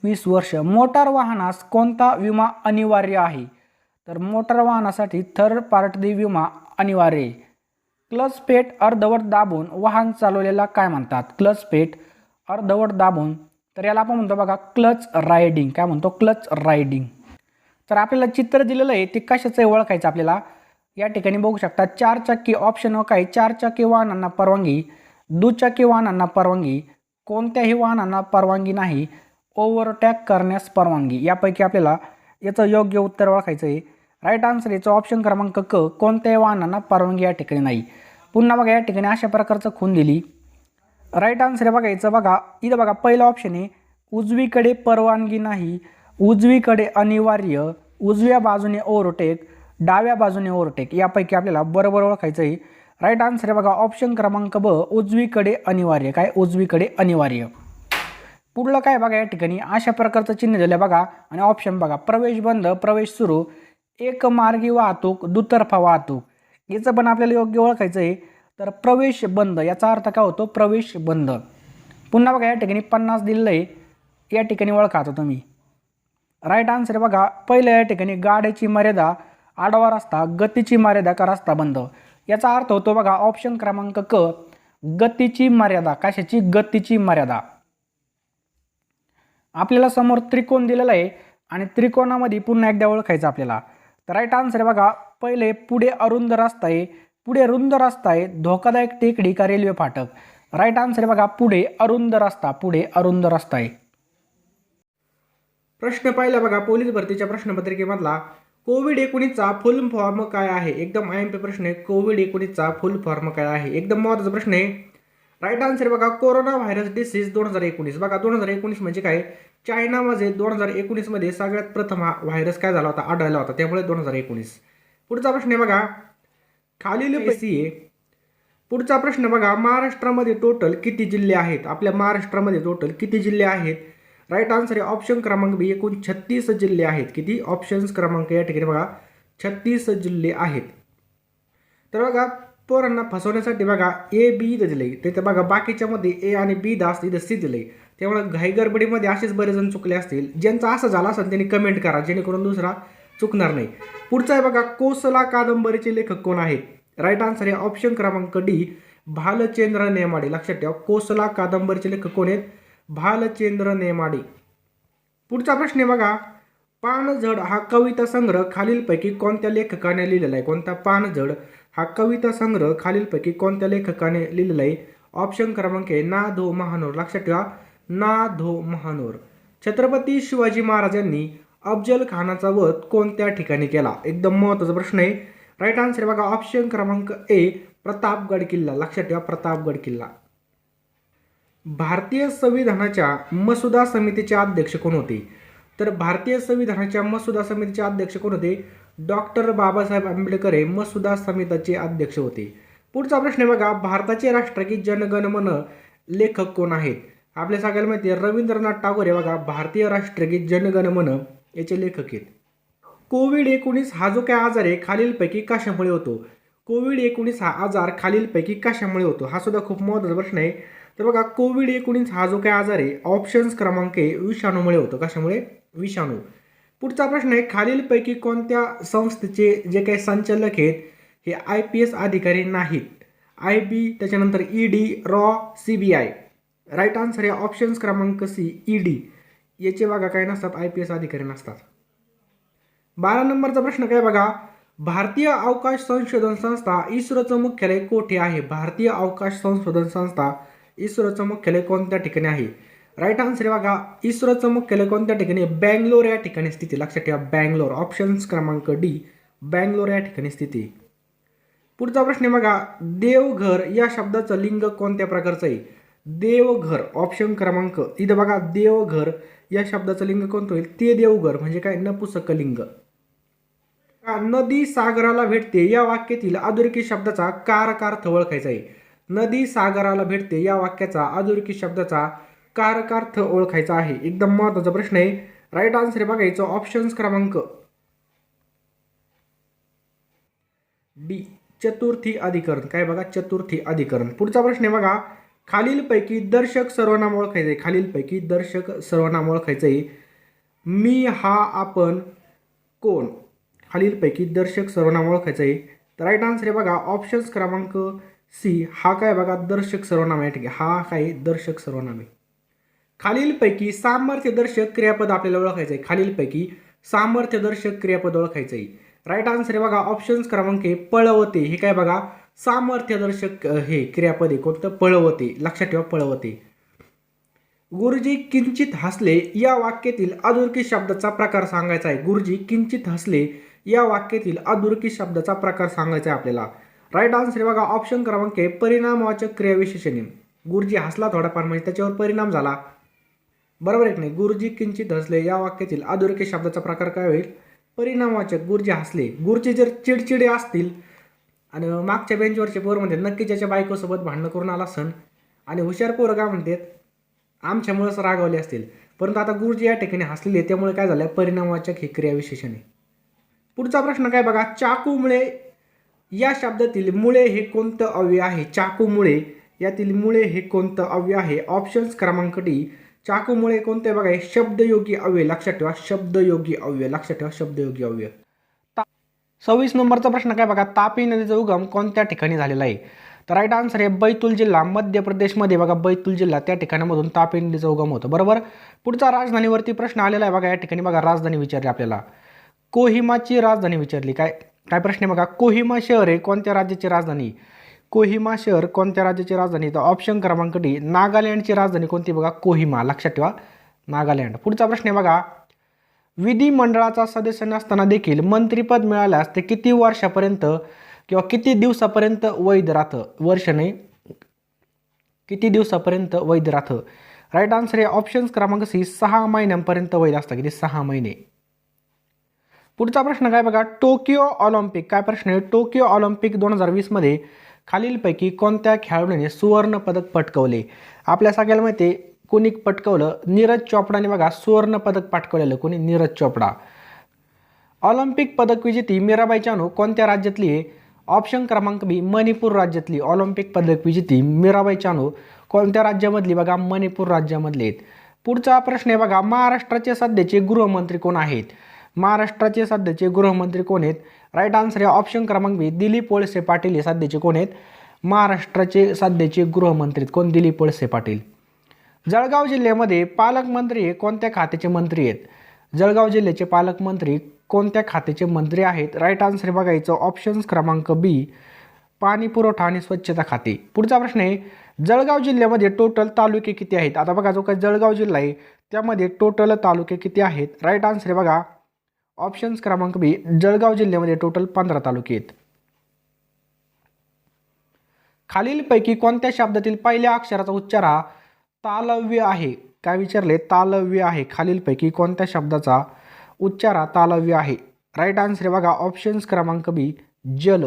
20 वर्ष. मोटार वाहनास कोणता विमा अनिवार्य आहे? तर मोटार वाहनासाठी थर्ड पार्टी विमा अनिवार्य आहे. क्लच पेट अर्धवट दाबून वाहन चालवलेला काय म्हणतात? क्लच पेट अर्धवट दाबून, तर याला आपण म्हणतो बघा क्लच रायडिंग. काय म्हणतो? Clutch riding. तर आपल्याला चित्र दिलेलं आहे ते कशाचं आहे ओळखायचं आपल्याला. या ठिकाणी बघू शकता 4 चाकी ऑप्शन काय? 4 चाकी वाहनांना परवानगी, दुचाकी वाहनांना परवानगी, कोणत्याही वाहनांना परवानगी नाही, ओव्हरटॅक करण्यास परवानगी. यापैकी आपल्याला याचं योग्य उत्तर ओळखायचं आहे. राईट आन्सर याचं ऑप्शन क्रमांक क, कोणत्याही वाहनांना परवानगी या ठिकाणी नाही. पुन्हा बघा या ठिकाणी अशा प्रकारचं खून दिली. राईट आन्सर बघा याचं बघा इथं बघा पहिलं ऑप्शन आहे उजवीकडे परवानगी नाही, उजवीकडे अनिवार्य, उजव्या बाजूने ओव्हरटेक, डाव्या बाजूने ओव्हरटेक. यापैकी आपल्याला बरोबर ओळखायचं आहे. राईट आन्सर आहे बघा ऑप्शन क्रमांक ब, उजवीकडे अनिवार्य. काय? उजवीकडे अनिवार्य. पुढलं काय बघा या ठिकाणी अशा प्रकारचं चिन्ह दिलं बघा आणि ऑप्शन बघा, प्रवेश बंद, प्रवेश सुरू, एकमार्गी वाहतूक, दुतर्फा वाहतूक. याचं पण आपल्याला योग्य ओळखायचं आहे. तर प्रवेश बंद याचा अर्थ काय होतो? प्रवेश बंद. पुन्हा बघा या ठिकाणी 50 दिलेलं आहे, या ठिकाणी ओळखा आता तुम्ही. राईट आन्सर बघा पहिलं या ठिकाणी गाड्याची मर्यादा, आडवा रस्ता, गतीची मर्यादा का रस्ता बंद. याचा अर्थ होतो बघा ऑप्शन क्रमांक क, गतीची मर्यादा. कशाची? गतीची मर्यादा. आपल्याला समोर त्रिकोण दिलेला आहे आणि त्रिकोणामध्ये पुन्हा एकदा ओळखायचं आपल्याला. तर राईट आन्सर आहे बघा पहिले पुढे अरुंद रस्ता आहे, पुढे रुंद रस्ता आहे, धोकादायक टेकडी का रेल्वे फाटक. राईट आन्सर आहे बघा पुढे अरुंद रस्ता, पुढे अरुंद रस्ता आहे. प्रश्न पहिला बघा पोलीस भरतीच्या प्रश्नपत्रिकेमधला, कोविड-19चा फुल फॉर्म काय आहे? एकदम IMP प्रश्न आहे. कोविड-19चा फुल फॉर्म काय आहे? एकदम महत्त्वाचा प्रश्न आहे. राईट आन्सर बघा कोरोना व्हायरस डिसीज 2019. बघा 2019 म्हणजे काय? चायनामध्ये 2019 मध्ये सगळ्यात प्रथम हा व्हायरस काय झाला होता? आढळला होता. त्यामुळे 2019. पुढचा प्रश्न आहे बघा खालील पैकी, पुढचा प्रश्न बघा महाराष्ट्रामध्ये टोटल किती जिल्हे आहेत? आपल्या महाराष्ट्रामध्ये टोटल किती जिल्हे आहेत? राईट आन्सर आहे ऑप्शन क्रमांक बी, एकूण 36 जिल्हे आहेत. किती? ऑप्शन्स क्रमांक या ठिकाणी बघा 36 जिल्हे आहेत. तर बघा पोरांना फसवण्यासाठी बघा ए बी इथं दिले, तिथं बघा बाकीच्या मध्ये ए आणि बी दास इथं सी दिले. त्यामुळे घाईगडबडीमध्ये असेच बरेच जण चुकले असतील. ज्यांचा असं झाला असेल त्यांनी कमेंट करा जेणेकरून दुसरा चुकणार नाही. पुढचा आहे बघा कोसला कादंबरीचे लेखक कोण आहेत? राईट आन्सर आहे ऑप्शन क्रमांक डी, भालचंद्र नेमाडे. लक्षात ठेवा कोसला कादंबरीचे लेखक कोण आहेत? भालचंद्र नेमाडे. पुढचा प्रश्न आहे बघा पानझड हा कविता संग्रह खालीलपैकी कोणत्या लेखकाने लिहिलेला आहे? कोणता? पानझड हा कविता संग्रह खालीलपैकी कोणत्या लेखकाने लिहिलेला आहे? ऑप्शन क्रमांक आहे ना. धो महानोर. लक्षात ठेवा ना. धो महानोर. छत्रपती शिवाजी महाराजांनी अफजल खानाचा वध कोणत्या ठिकाणी केला? एकदम महत्त्वाचा प्रश्न आहे. राईट आन्सर बघा ऑप्शन क्रमांक ए, प्रतापगड किल्ला. लक्षात ठेवा प्रतापगड किल्ला. भारतीय संविधानाच्या मसुदा समितीचे अध्यक्ष कोण होते? तर भारतीय संविधानाच्या मसुदा समितीचे अध्यक्ष कोण होते? डॉक्टर बाबासाहेब आंबेडकर हे मसुदा समितीचे अध्यक्ष होते. पुढचा प्रश्न आहे बघा भारताचे राष्ट्रगीत जनगण मन लेखक कोण आहेत? आपल्या सगळ्याला माहिती आहे रवींद्रनाथ टागोर हे बघा भारतीय राष्ट्रगीत जनगण मन याचे लेखक आहेत. कोविड-19 हा जो काय आजार आहे खालीलपैकी कशामुळे होतो? कोविड-19 हा आजार खालीलपैकी कशामुळे होतो? हा सुद्धा खूप महत्त्वाचा प्रश्न आहे. तर बघा कोविड-19 हा जो काय आजार आहे ऑप्शन्स क्रमांक ए, विषाणूमुळे होतो. कशामुळे? विषाणू. पुढचा प्रश्न आहे खालीलपैकी कोणत्या संस्थेचे जे काही संचालक आहेत हे IPS अधिकारी नाहीत? IB, त्याच्यानंतर ED, रॉ, CBI. राईट आन्सर आहे ऑप्शन्स क्रमांक सी, ED. याचे बघा काय नसतात, IPS अधिकारी नसतात. 12 नंबरचा प्रश्न काय बघा, भारतीय अवकाश संशोधन संस्था इस्रोचं मुख्यालय कोठे आहे? भारतीय अवकाश संशोधन संस्था इस्रोचं मुख्यालय कोणत्या ठिकाणी आहे? राईट आन्सर आहे बघा, इस्रोचं मुख्यालय कोणत्या ठिकाणी? बँगलोर या ठिकाणी स्थिती. लक्षात ठेवा बँगलोर. ऑप्शन्स क्रमांक डी, बँगलोर या ठिकाणी स्थिती. पुढचा प्रश्न बघा, देवघर या शब्दाचं लिंग कोणत्या प्रकारचं आहे? देवघर. ऑप्शन क्रमांक इथं बघा, देवघर या शब्दाचं लिंग कोणतं होईल? ते देवघर म्हणजे काय? नपुंसकलिंग. नदी सागराला भेटते या वाक्यातील अधोरेखित शब्दाचा कारकार्थ ओळखायचा आहे. नदी सागराला भेटते या वाक्याचा अधोरेखित शब्दाचा कारकार्थ ओळखायचा आहे. एकदम महत्त्वाचा प्रश्न आहे. राईट आन्सर बघायचं ऑप्शन्स क्रमांक डी, चतुर्थी अधिकरण. काय बघा, चतुर्थी अधिकरण. पुढचा प्रश्न आहे बघा, खालीलपैकी दर्शक सर्वनाम ओळखायचं आहे. खालीलपैकी दर्शक सर्वनाम ओळखायचं आहे. मी, हा, आपण, कोण. खालीलपैकी दर्शक सर्वनाम ओळखायचं आहे. तर राईट आन्सर आहे बघा ऑप्शन्स क्रमांक सी. हा काय बघा, दर्शक सर्वनाम आहे. ठीक आहे, हा काय दर्शक सर्वनाम आहे. खालीलपैकी सामर्थ्यदर्शक क्रियापद आपल्याला ओळखायचं आहे. खालीलपैकी सामर्थ्यदर्शक क्रियापद ओळखायचं आहे. राईट आन्सर आहे बघा ऑप्शन्स क्रमांक पळवते. हे काय बघा, सामर्थ्यदर्शक हे क्रियापद आहे. कोणतं? पळवते. लक्षात ठेवा पळवते. गुरुजी किंचित हसले या वाक्यातील अधोरेखित शब्दाचा प्रकार सांगायचा आहे. गुरुजी किंचित हसले या वाक्यातील अधोरेखित शब्दाचा प्रकार सांगायचा आहे आपल्याला. राईट आन्सर आहे बघा ऑप्शन क्रमांक परिणामवाचक क्रियाविशेषणे. गुरुजी हसला थोडाफार म्हणजे त्याच्यावर परिणाम झाला. बरोबर आहे की नाही? गुरुजी किंचित हसले या वाक्यातील अधोरेखित शब्दाचा प्रकार काय होईल? परिणामवाचक. गुरुजी हसले. गुरुजी जर चिडचिडे असतील आणि मागच्या बेंचवरचे पोर म्हणतात नक्की ज्याच्या बायकोसोबत भांडणं करून आला सण, आणि हुशार पोरं काय म्हणतात आमच्यामुळेच रागावले असतील. परंतु आता गुरुजी या ठिकाणी हसलेले, त्यामुळे काय झालं? परिणामवाचक ही क्रियाविशेषणे. पुढचा प्रश्न काय बघा, चाकूमुळे या शब्दातील मुळे हे कोणतं अव्यय आहे? चाकूमुळे यातील मुळे हे कोणतं अव्यय आहे? ऑप्शन्स क्रमांक डी, चाकूमुळे कोणते बघा, हे शब्दयोगी अव्यय. लक्षात ठेवा शब्दयोगी अव्यय. लक्षात ठेवा शब्दयोगी अव्यय. 26 नंबरचा प्रश्न काय बघा, तापी नदीचा उगम कोणत्या ठिकाणी झालेला आहे? तर राईट आन्सर आहे बैतूल जिल्हा, मध्य प्रदेशमध्ये बघा बैतूल जिल्हा, त्या ठिकाणामधून तापी नदीचा उगम होतो. बरोबर. पुढचा राजधानीवरती प्रश्न आलेला आहे बघा. या ठिकाणी बघा राजधानी विचारली आपल्याला. कोहिमाची राजधानी विचारली. काय काय प्रश्न आहे बघा, कोहिमा शहर आहे कोणत्या राज्याची राजधानी? कोहिमा शहर कोणत्या राज्याची राजधानी? तर ऑप्शन क्रमांक डी, नागालँडची राजधानी कोणती बघा? कोहिमा. लक्षात ठेवा नागालँड. पुढचा प्रश्न आहे बघा, विधिमंडळाचा सदस्य नसताना देखील मंत्रिपद मिळाल्यास ते किती वर्षापर्यंत किंवा किती दिवसापर्यंत वैध राहतं? वर्ष नाही, किती दिवसापर्यंत वैध राहतं? राईट आन्सर आहे ऑप्शन्स क्रमांक सी, 6 महिन्यांपर्यंत वैध असतं. किती? 6 महिने. पुढचा प्रश्न काय बघा, टोकियो ऑलिम्पिक. काय प्रश्न आहे? टोकियो ऑलिम्पिक 2020 मध्ये खालीलपैकी कोणत्या खेळाडूने सुवर्ण पदक पटकवले? आपल्या सगळ्याला माहिती आहे कोणी पटकवलं? नीरज चोपडाने बघा सुवर्ण पदक पटकवलेलं. कोणी? नीरज चोपडा. ऑलिम्पिक पदक विजेती मीराबाई चानू कोणत्या राज्यातली आहे? ऑप्शन क्रमांक बी, मणिपूर राज्यातली. ऑलिम्पिक पदक विजेती मीराबाई चानू कोणत्या राज्यामधली बघा? मणिपूर राज्यामधले आहेत. पुढचा प्रश्न आहे बघा, महाराष्ट्राचे सध्याचे गृहमंत्री कोण आहेत? महाराष्ट्राचे सध्याचे गृहमंत्री कोण आहेत? राईट आन्सर आहे ऑप्शन क्रमांक बी, दिलीप वळसे पाटील हे सध्याचे कोण आहेत? महाराष्ट्राचे सध्याचे गृहमंत्री. कोण? दिलीप वळसे पाटील. जळगाव जिल्ह्यामध्ये पालकमंत्री हे कोणत्या खात्याचे मंत्री आहेत? जळगाव जिल्ह्याचे पालकमंत्री कोणत्या खात्याचे मंत्री आहेत? राईट आन्सर बघायचं ऑप्शन्स क्रमांक बी, पाणी पुरवठा आणि स्वच्छता खाते. पुढचा प्रश्न आहे, जळगाव जिल्ह्यामध्ये टोटल तालुके किती आहेत? आता बघा जो काही जळगाव जिल्हा आहे त्यामध्ये टोटल तालुके किती आहेत? राईट आन्सर बघा ऑप्शन्स क्रमांक बी, जळगाव जिल्ह्यामध्ये टोटल 15 तालुके आहेत. खालीलपैकी कोणत्या शब्दातील पहिल्या अक्षराचा उच्चार हा तालव्य आहे? काय विचारले? तालव्य आहे. खालीलपैकी कोणत्या शब्दाचा उच्चार हा तालव्य आहे? राईट आन्सर बघा ऑप्शन्स क्रमांक बी, जल.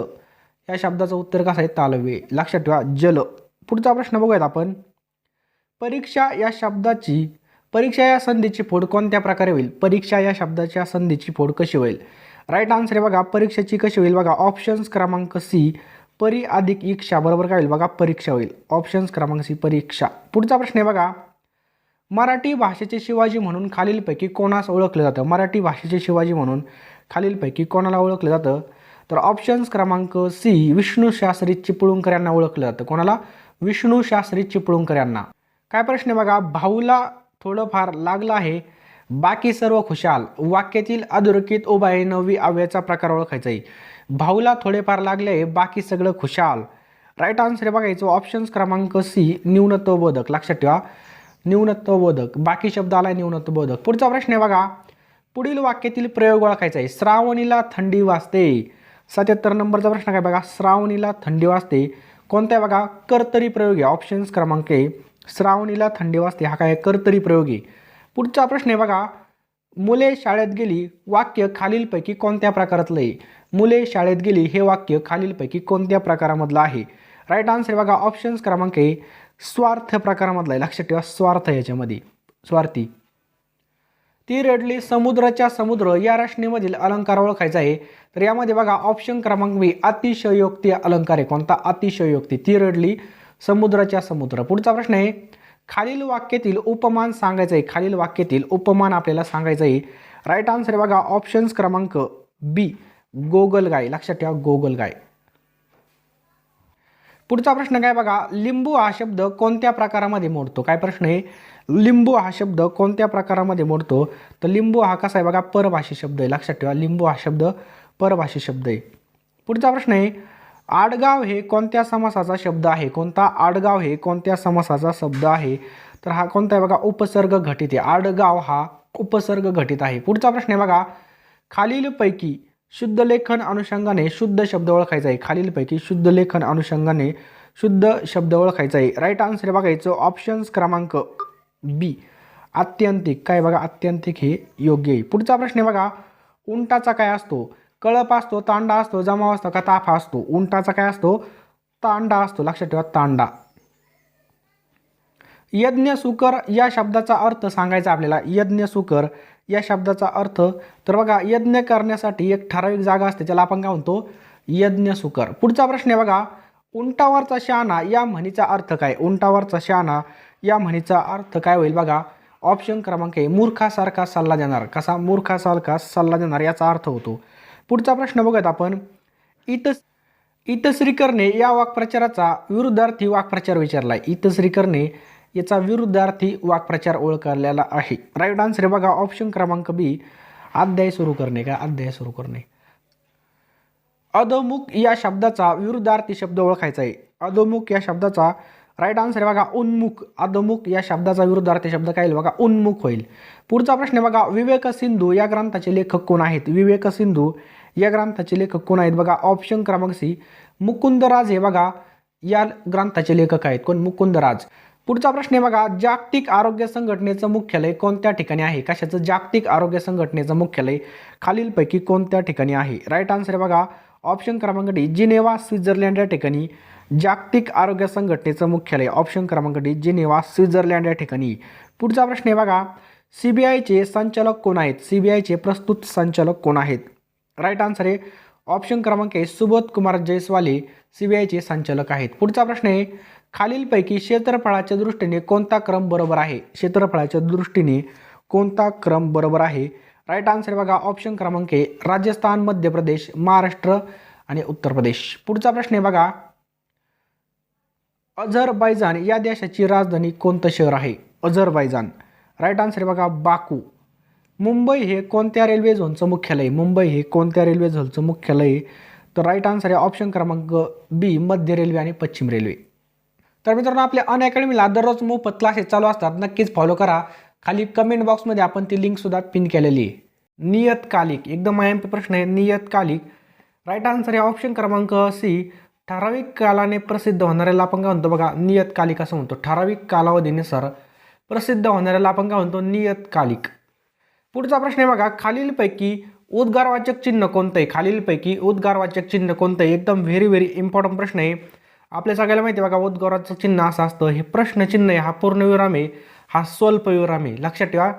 या शब्दाचं उत्तर कसं आहे? तालव्य. लक्षात ठेवा जल. पुढचा प्रश्न बघूयात आपण, परीक्षा या संधीची फोड कोणत्या प्रकारे होईल? परीक्षा या शब्दाच्या संधीची फोड कशी होईल? राईट आन्सर आहे बघा परीक्षेची कशी होईल बघा ऑप्शन्स क्रमांक सी, परी अधिक इक्षा बरोबर काय होईल बघा? परीक्षा होईल. ऑप्शन्स क्रमांक सी, परीक्षा. पुढचा प्रश्न आहे बघा, मराठी भाषेचे शिवाजी म्हणून खालीलपैकी कोणास ओळखलं जातं? मराठी भाषेचे शिवाजी म्हणून खालीलपैकी कोणाला ओळखलं जातं? तर ऑप्शन्स क्रमांक सी, विष्णू शास्त्री चिपळूणकर यांना ओळखलं जातं. कोणाला? विष्णू शास्त्री चिपळूणकर यांना. काय प्रश्न आहे बघा, भाऊला थोडंफार लागलं आहे, बाकी सर्व खुशाल. वाक्यातील अधोरेखित उभा आहे 9वी अव्ययाचा प्रकार ओळखायचा आहे. भाऊला थोडेफार लागले आहे, बाकी सगळं खुशाल. राईट आन्सर बघायचं ऑप्शन्स क्रमांक सी, न्यूनत्वबोधक. लक्षात ठेवा, न्यूनत्वबोधक. बाकी शब्द आला न्यूनत्वबोधक. पुढचा प्रश्न आहे बघा, पुढील वाक्यातील प्रयोग ओळखायचा आहे. श्रावणीला थंडी वाजते. 77 नंबरचा प्रश्न काय बघा, श्रावणीला थंडी वाजते. कोणता आहे बघा, कर्तरी प्रयोग आहे. ऑप्शन्स क्रमांक ए, श्रावणीला थंडी वाजते हा काय कर्तरी प्रयोग आहे. पुढचा प्रश्न आहे बघा, मुले शाळेत गेली वाक्य खालीलपैकी कोणत्या प्रकारातलं आहे? मुले शाळेत गेली हे वाक्य खालीलपैकी कोणत्या प्रकारामधलं आहे? राईट आन्सर बघा ऑप्शन्स क्रमांक ए, स्वार्थ प्रकारामधला आहे. लक्षात ठेवा, स्वार्थ याच्यामध्ये, स्वार्थी. ती रडली समुद्राच्या समुद्र या रचनेमधील अलंकार ओळखायचा आहे. तर यामध्ये बघा ऑप्शन क्रमांक बी, अतिशयोक्ती अलंकार आहे. कोणता? अतिशयोक्ती. ती रडली समुद्राच्या समुद्र. पुढचा प्रश्न आहे, खालील वाक्यातील उपमान सांगायचं आहे. खालील वाक्यातील उपमान आपल्याला सांगायचं आहे. राईट आन्सर बघा ऑप्शन्स क्रमांक बी, गोगलगाय. लक्षात ठेवा, गोगलगाय. पुढचा प्रश्न काय बघा, लिंबू हा शब्द कोणत्या प्रकारामध्ये मोडतो? काय प्रश्न आहे, लिंबू हा शब्द कोणत्या प्रकारामध्ये मोडतो? तर लिंबू हा कसा आहे बघा, परभाषी शब्द आहे. लक्षात ठेवा, लिंबू हा शब्द परभाषी शब्द आहे. पुढचा प्रश्न आहे, आडगाव हे कोणत्या समासाचा शब्द आहे? कोणता? आडगाव हे कोणत्या समासाचा शब्द आहे? तर हा कोणता आहे बघा, उपसर्ग घटित आहे. आडगाव हा उपसर्ग घटित आहे. पुढचा प्रश्न आहे बघा, खालीलपैकी शुद्ध लेखन अनुषंगाने शुद्ध शब्द ओळखायचा आहे. खालीलपैकी शुद्ध लेखन अनुषंगाने शुद्ध शब्द ओळखायचा आहे. राईट आन्सर बघायचं ऑप्शन्स क्रमांक बी, आत्यंतिक. काय बघा, आत्यंतिक हे योग्य आहे. पुढचा प्रश्न आहे बघा, उंटाचा काय असतो? कळप असतो, तांडा असतो, जमाव असतो का ताफा असतो? उंटाचा काय असतो? तांडा असतो. लक्षात ठेवा, तांडा. यज्ञसुकर या शब्दाचा अर्थ सांगायचा आपल्याला. यज्ञसुकर या शब्दाचा अर्थ, तर बघा यज्ञ करण्यासाठी एक ठराविक जागा असते, त्याला आपण काय म्हणतो? यज्ञसुकर. पुढचा प्रश्न आहे बघा, उंटावरचा शहाणा या म्हणीचा अर्थ काय? उंटावरचा शहाणा या म्हणीचा अर्थ काय होईल बघा, ऑप्शन क्रमांक ए, मूर्खासारखा सल्ला देणार. कसा? मूर्खासारखा सल्ला देणार याचा अर्थ होतो. पुढचा प्रश्न बघत आपण, इतश्री करणे या वाक्प्रचाराचा विरुद्धार्थी वाक्प्रचार विचारलाय. इतश्री करणे याचा विरुद्धार्थी वाक्प्रचार ओळखलेला आहे. राईट आन्सर बघा ऑप्शन क्रमांक बी, अध्याय सुरू करणे. काय? अध्याय सुरू करणे. अधोमुख या शब्दाचा विरुद्धार्थी शब्द ओळखायचा आहे. अधोमुख या शब्दाचा राईट आन्सर बघा उन्मुख. अधोमुख या शब्दाचा विरुद्धार्थी शब्द काय होईल बघा, उन्मुख होईल. पुढचा प्रश्न बघा, विवेक सिंधू या ग्रंथाचे लेखक कोण आहेत? विवेक सिंधू या ग्रंथाचे लेखक कोण आहेत बघा, ऑप्शन क्रमांक सी, मुकुंदराज हे बघा या ग्रंथाचे लेखक आहेत. कोण? मुकुंदराज. पुढचा प्रश्न आहे बघा, जागतिक आरोग्य संघटनेचं मुख्यालय कोणत्या ठिकाणी आहे? कशाचं? जागतिक आरोग्य संघटनेचं मुख्यालय खालीलपैकी कोणत्या ठिकाणी आहे? राईट आन्सर बघा ऑप्शन क्रमांक डी, जिनेवा स्वित्झर्लंड या ठिकाणी जागतिक आरोग्य संघटनेचं मुख्यालय. ऑप्शन क्रमांक डी, जिनेवा स्वित्झर्लंड या ठिकाणी. पुढचा प्रश्न आहे बघा, सीबीआयचे संचालक कोण आहेत? सीबीआयचे प्रस्तुत संचालक कोण आहेत? राईट आन्सर आहे ऑप्शन क्रमांक ए, सुबोध कुमार जयस्वाल सीबीआयचे संचालक आहेत. पुढचा प्रश्न आहे, खालीलपैकी क्षेत्रफळाच्या दृष्टीने कोणता क्रम बरोबर आहे? क्षेत्रफळाच्या दृष्टीने कोणता क्रम बरोबर आहे? राईट आन्सर बघा ऑप्शन क्रमांक ए, राजस्थान, मध्य प्रदेश, महाराष्ट्र आणि उत्तर प्रदेश. पुढचा प्रश्न आहे बघा, अझरबैजान या देशाची राजधानी कोणतं शहर आहे? अझरबैजान. राईट आन्सर बघा बाकू. मुंबई हे कोणत्या रेल्वे झोनचं मुख्यालय? मुंबई हे कोणत्या रेल्वे झोनचं मुख्यालय? तर राईट आन्सर आहे ऑप्शन क्रमांक बी, मध्य रेल्वे आणि पश्चिम रेल्वे. तर मित्रांनो, आपल्या अनअकॅडमीला दररोज मोफत क्लासेस चालू असतात, नक्कीच फॉलो करा. खाली कमेंट बॉक्समध्ये आपण ती लिंकसुद्धा पिन केलेली आहे. नियतकालिक, एकदम IMP प्रश्न आहे. नियतकालिक. राईट आन्सर आहे ऑप्शन क्रमांक सी, ठराविक कालाने प्रसिद्ध होणाऱ्याला आपण काय म्हणतो बघा, नियतकालिक असं म्हणतो. ठराविक कालावधीनुसार प्रसिद्ध होणाऱ्याला आपण काय म्हणतो? नियतकालिक. पुढचा प्रश्न आहे बघा, खालीलपैकी उद्गारवाचक चिन्ह कोणतं आहे? खालीलपैकी उद्गारवाचक चिन्ह कोणतं आहे? एकदम व्हेरी इम्पॉर्टंट प्रश्न आहे. आपल्या सगळ्याला माहिती आहे बघा, उद्गाराचं चिन्ह असं असतं. हे प्रश्नचिन्ह आहे, हा पूर्णविराम आहे, हा स्वल्पविराम आहे. लक्षात ठेवा.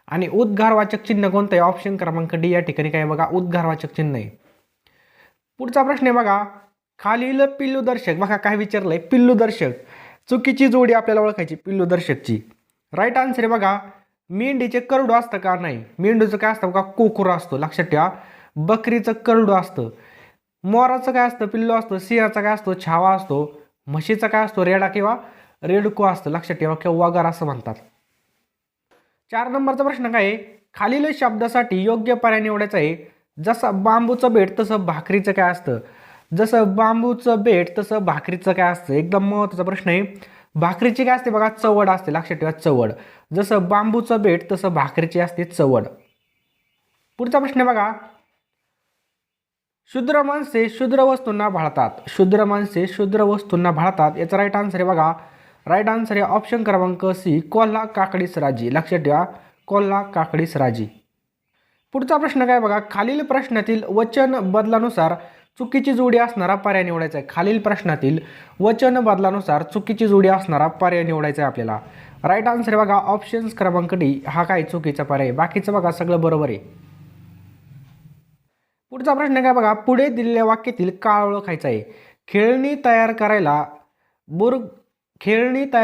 आणि उद्गारवाचक चिन्ह कोणतं आहे? ऑप्शन क्रमांक डी या ठिकाणी काय बघा, उद्गारवाचक चिन्ह आहे. पुढचा प्रश्न आहे बघा, खालील पिल्लूदर्शक बघा काय विचारलंय, पिल्लूदर्शक चुकीची जोडी आपल्याला ओळखायची पिल्लूदर्शकची. राईट आन्सर आहे बघा, मेंढीचे करडू असतं का? नाही. मेंढूचं काय असतं बघा, कोकुरा असतो. लक्षात ठेवा. बकरीचं करडू असतं. मोराचं काय असतं? पिल्लू असतं. सिंहाचा काय असतो? छावा असतो. म्हशीचा काय असतो? रेडा किंवा रेडको असतं. लक्षात ठेवा, किंवा वगार असं म्हणतात. 4 नंबरचा प्रश्न काय आहे? खालील शब्दासाठी योग्य पर्याय निवडायचा आहे. जसं बांबूचं बेट तसं भाकरीचं काय असतं? जसं बांबूचं बेट तसं भाकरीचं काय असतं? एकदम महत्त्वाचा प्रश्न आहे. भाकरीची काय असते बघा? चवड असते. लक्षात ठेवा, चवड. जसं बांबूचं बेट तसं भाकरीची असते चवड. पुढचा प्रश्न बघा. शूद्र माणसे शूद्र वस्तूंना भाळतात. शूद्र माणसे शूद्र वस्तूंना भाळतात. याचा राईट आन्सर आहे बघा. राईट आन्सर आहे ऑप्शन क्रमांक सी, कोल्हा काकडीस राजी. लक्षात ठेवा, कोल्हा काकडीस राजी. पुढचा प्रश्न काय बघा. खालील प्रश्नातील वचन बदलानुसार चुकीची जोडी असणारा पर्याय निवडायचा आहे. खालील प्रश्नातील वचन बदलानुसार चुकीची जोडी असणारा पर्याय निवडायचा आहे आपल्याला. राईट आन्सर आहे बघा ऑप्शन्स क्रमांक डी, हा काय चुकीचा पर्याय. बाकीचं बघा सगळं बरोबर आहे. पुढचा प्रश्न काय बघा. पुढे दिलेल्या वाक्यातील काळ ओळखायचा आहे. खेळणी तयार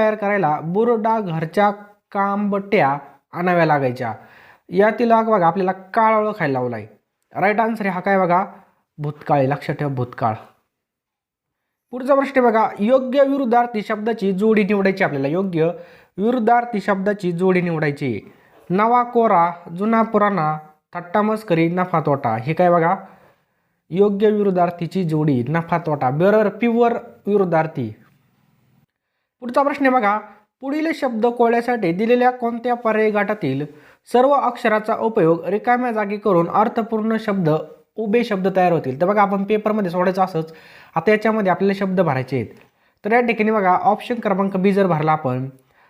करायला बुरडा घरच्या कांबट्या आणाव्या लागायच्या. यातील बघा आपल्याला काळ ओळखायला लावला आहे. राईट आन्सर हा काय बघा? भूतकाळ. लक्षात ठेवा, भूतकाळ. पुढचा प्रश्न बघा. योग्य विरुद्धार्थी शब्दाची जोडी निवडायची आपल्याला. योग्य विरुद्धार्थी शब्दाची जोडी निवडायची. नवा कोरा, जुना पुराणा, थट्टा मस्करी, नफा तोटा. हे काय बघा? योग्य विरुद्धार्थीची जोडी, नफा तोटा. बरोबर, प्युअर विरुद्धार्थी. पुढचा प्रश्न बघा. पुढील शब्द कोळ्यासाठी दिलेल्या कोणत्या पर्याय गटातील सर्व अक्षराचा उपयोग रिकाम्या जागी करून अर्थपूर्ण शब्द, उभे शब्द तयार होतील? तर बघा, आपण पेपरमध्ये सोडायचं असंच. आता याच्यामध्ये आपल्याला शब्द भरायचे आहेत. तर या ठिकाणी बघा ऑप्शन क्रमांक बी जर भरला आपण,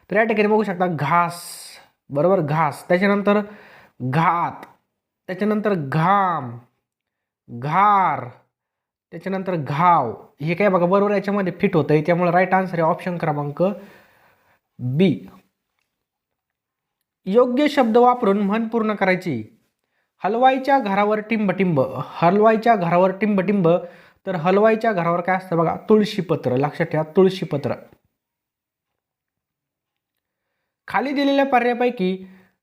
तर या ठिकाणी बघू शकता घास, बरोबर, घास. त्याच्यानंतर घात, त्याच्यानंतर घाम, घार, त्याच्यानंतर घाव. हे काय बघा बरोबर याच्यामध्ये फिट होतंय. त्यामुळे राईट आन्सर आहे ऑप्शन क्रमांक बी. योग्य शब्द वापरून म्हण पूर्ण करायची. हलवाईच्या घरावर टिंबटिंब. हलवाईच्या घरावर टिंबटिंब. तर हलवाईच्या घरावर काय असतं बघा? तुळशीपत्र. लक्षात ठेवा, तुळशीपत्र. खाली दिलेल्या पर्यायापैकी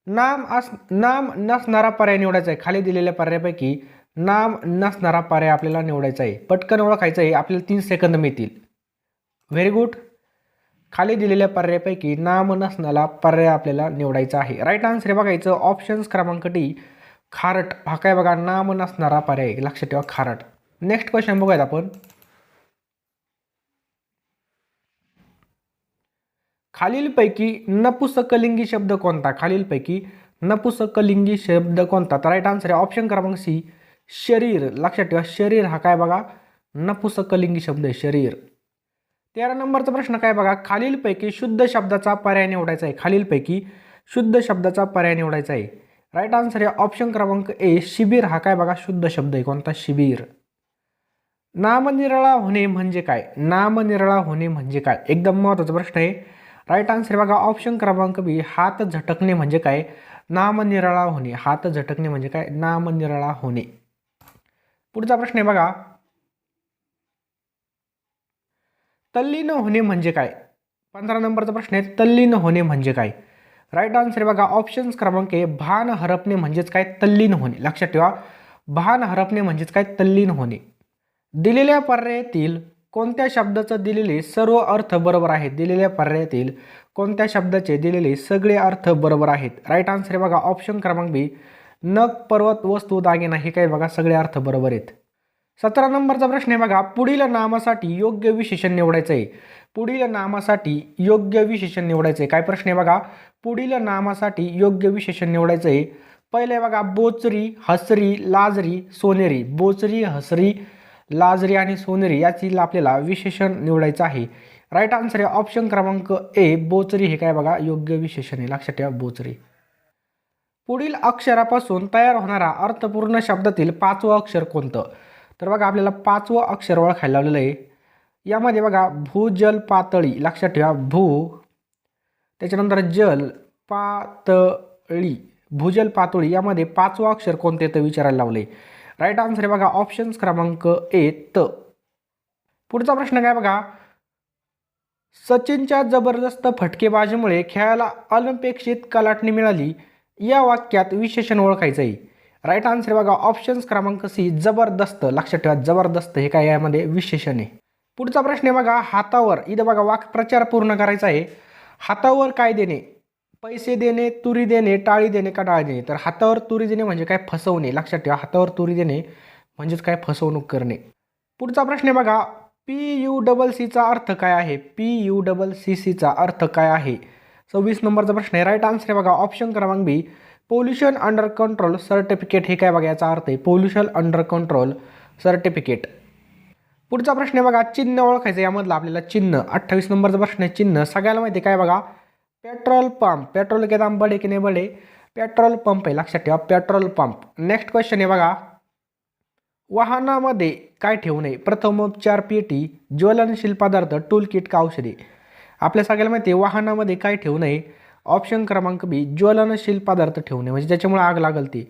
नाम नसणारा पर्याय निवडायचा आहे. खाली दिलेल्या पर्यायापैकी नाम नसणारा पर्याय आपल्याला निवडायचा आहे. पटकन ओळखायचं आहे. आपल्याला 3 सेकंद मिळतील. Very good. खाली दिलेल्या पर्यायापैकी नाम नसणारा पर्याय आपल्याला निवडायचा आहे. राईट आन्सर बघायचं ऑप्शन्स क्रमांक डी, खारट. हा काय बघा? नाम नसणारा पर्याय. लक्षात ठेवा, खारट. नेक्स्ट क्वेश्चन बघूयात आपण. खालीलपैकी नपुसकलिंगी शब्द कोणता? खालीलपैकी नपुसकलिंगी शब्द कोणता? तर राईट आन्सर आहे ऑप्शन क्रमांक सी, शरीर. लक्षात ठेवा, शरीर हा काय बघा? नपुसकलिंगी शब्द आहे, शरीर. 13 नंबरचा प्रश्न काय बघा. खालीलपैकी शुद्ध शब्दाचा पर्याय निवडायचा आहे. खालीलपैकी शुद्ध शब्दाचा पर्याय निवडायचा आहे. राईट आन्सर आहे ऑप्शन क्रमांक ए, शिबिर. हा काय बघा? शुद्ध शब्द आहे. कोणता? शिबिर. नामनिराळा होणे म्हणजे काय? नामनिराळा होणे म्हणजे काय? एकदम महत्त्वाचा प्रश्न आहे. राईट आन्सर बघा ऑप्शन क्रमांक बी, हात झटकणे म्हणजे काय? नामनिराळा होणे. हात झटकणे म्हणजे काय? नामनिराळा होणे. पुढचा प्रश्न आहे बघा. तल्लीन होणे म्हणजे काय? 15 नंबरचा प्रश्न आहे. तल्लीन होणे म्हणजे काय? राईट आन्सर बघा ऑप्शन्स क्रमांक ए, भान हरपणे म्हणजेच काय? तल्लीन होणे. लक्षात ठेवा, भान हरपणे म्हणजेच काय? तल्लीन होणे. दिलेल्या पर्यायातील कोणत्या शब्दाचं दिलेले सर्व अर्थ बरोबर आहेत? दिलेल्या पर्यायातील कोणत्या शब्दाचे दिलेले सगळे अर्थ बरोबर आहेत? राईट आन्सर बघा ऑप्शन क्रमांक बी, नख, पर्वत, वस्तू, दागिना. हे काय बघा? सगळे अर्थ बरोबर आहेत. 17 नंबरचा प्रश्न आहे बघा. पुढील नामासाठी योग्य विशेषण निवडायचं आहे. पुढील नामासाठी योग्य विशेषण निवडायचं आहे. काय प्रश्न आहे बघा. पुढील नामासाठी योग्य विशेषण निवडायचं आहे. पहिले बघा, बोचरी, हसरी, लाजरी, सोनेरी. बोचरी, हसरी, लाजरी आणि सोनेरी यातील आपल्याला विशेषण निवडायचं आहे. राईट आन्सर आहे ऑप्शन क्रमांक ए, बोचरी. हे काय बघा? योग्य विशेषण आहे. लक्षात ठेवा, बोचरी. पुढील अक्षरापासून तयार होणारा अर्थपूर्ण शब्दातील 5वं अक्षर कोणतं? तर बघा आपल्याला 5वं अक्षर ओळखायला लावलेलं आहे. यामध्ये बघा भूजल पातळी. लक्षात ठेवा, भू, त्याच्यानंतर जल, पातळी, भूजल पातळी. यामध्ये 5वं अक्षर कोणते ते विचारायला लावले. राईट आन्सर आहे बघा ऑप्शन्स क्रमांक ए, त. पुढचा प्रश्न काय बघा. सचिनच्या जबरदस्त फटकेबाजीमुळे खेळाला अनपेक्षित कलाटणी मिळाली. या वाक्यात विशेषण ओळखायचं आहे. राईट आन्सर बघा ऑप्शन्स क्रमांक सी जबरदस्त. लक्षात ठेवा जबरदस्त हे काय यामध्ये विशेषण आहे. पुढचा प्रश्न आहे बघा हातावर. इथं बघा वाक्प्रचार पूर्ण करायचा आहे. हातावर काय देणे? पैसे देणे, तुरी देणे, टाळी देणे का टाळी देणे? तर हातावर तुरी देणे म्हणजे काय फसवणे. लक्षात ठेवा हातावर तुरी देणे म्हणजेच काय फसवणूक करणे. पुढचा प्रश्न आहे बघा PUCCचा अर्थ काय आहे? PUCCचा अर्थ काय आहे? 26 नंबरचा प्रश्न आहे. राईट आन्सर आहे बघा ऑप्शन क्रमांक बी पोल्युशन अंडर कंट्रोल सर्टिफिकेट. हे काय बघा याचा अर्थ आहे पोल्युशन अंडर कंट्रोल सर्टिफिकेट. पुढचा प्रश्न आहे बघा चिन्ह ओळखायचं यामधलं आपल्याला चिन्ह. 28 नंबरचा प्रश्न आहे चिन्ह. सगळ्याला माहिती आहे काय बघा पेट्रोल पंप. पेट्रोल के दाम बडे की नाही बडे? पेट्रोल पंप आहे. लक्षात ठेवा पेट्रोल पंप. नेक्स्ट क्वेश्चन आहे बघा वाहनामध्ये काय ठेवू नये? प्रथमोपचार पेटी, ज्वलनशील पदार्थ, टूल किट का औषधे? आपल्या सगळ्याला माहिती आहे वाहनामध्ये काय ठेवू नये? ऑप्शन क्रमांक बी ज्वलनशील पदार्थ ठेवू नये म्हणजे ज्याच्यामुळे आग लागल ती.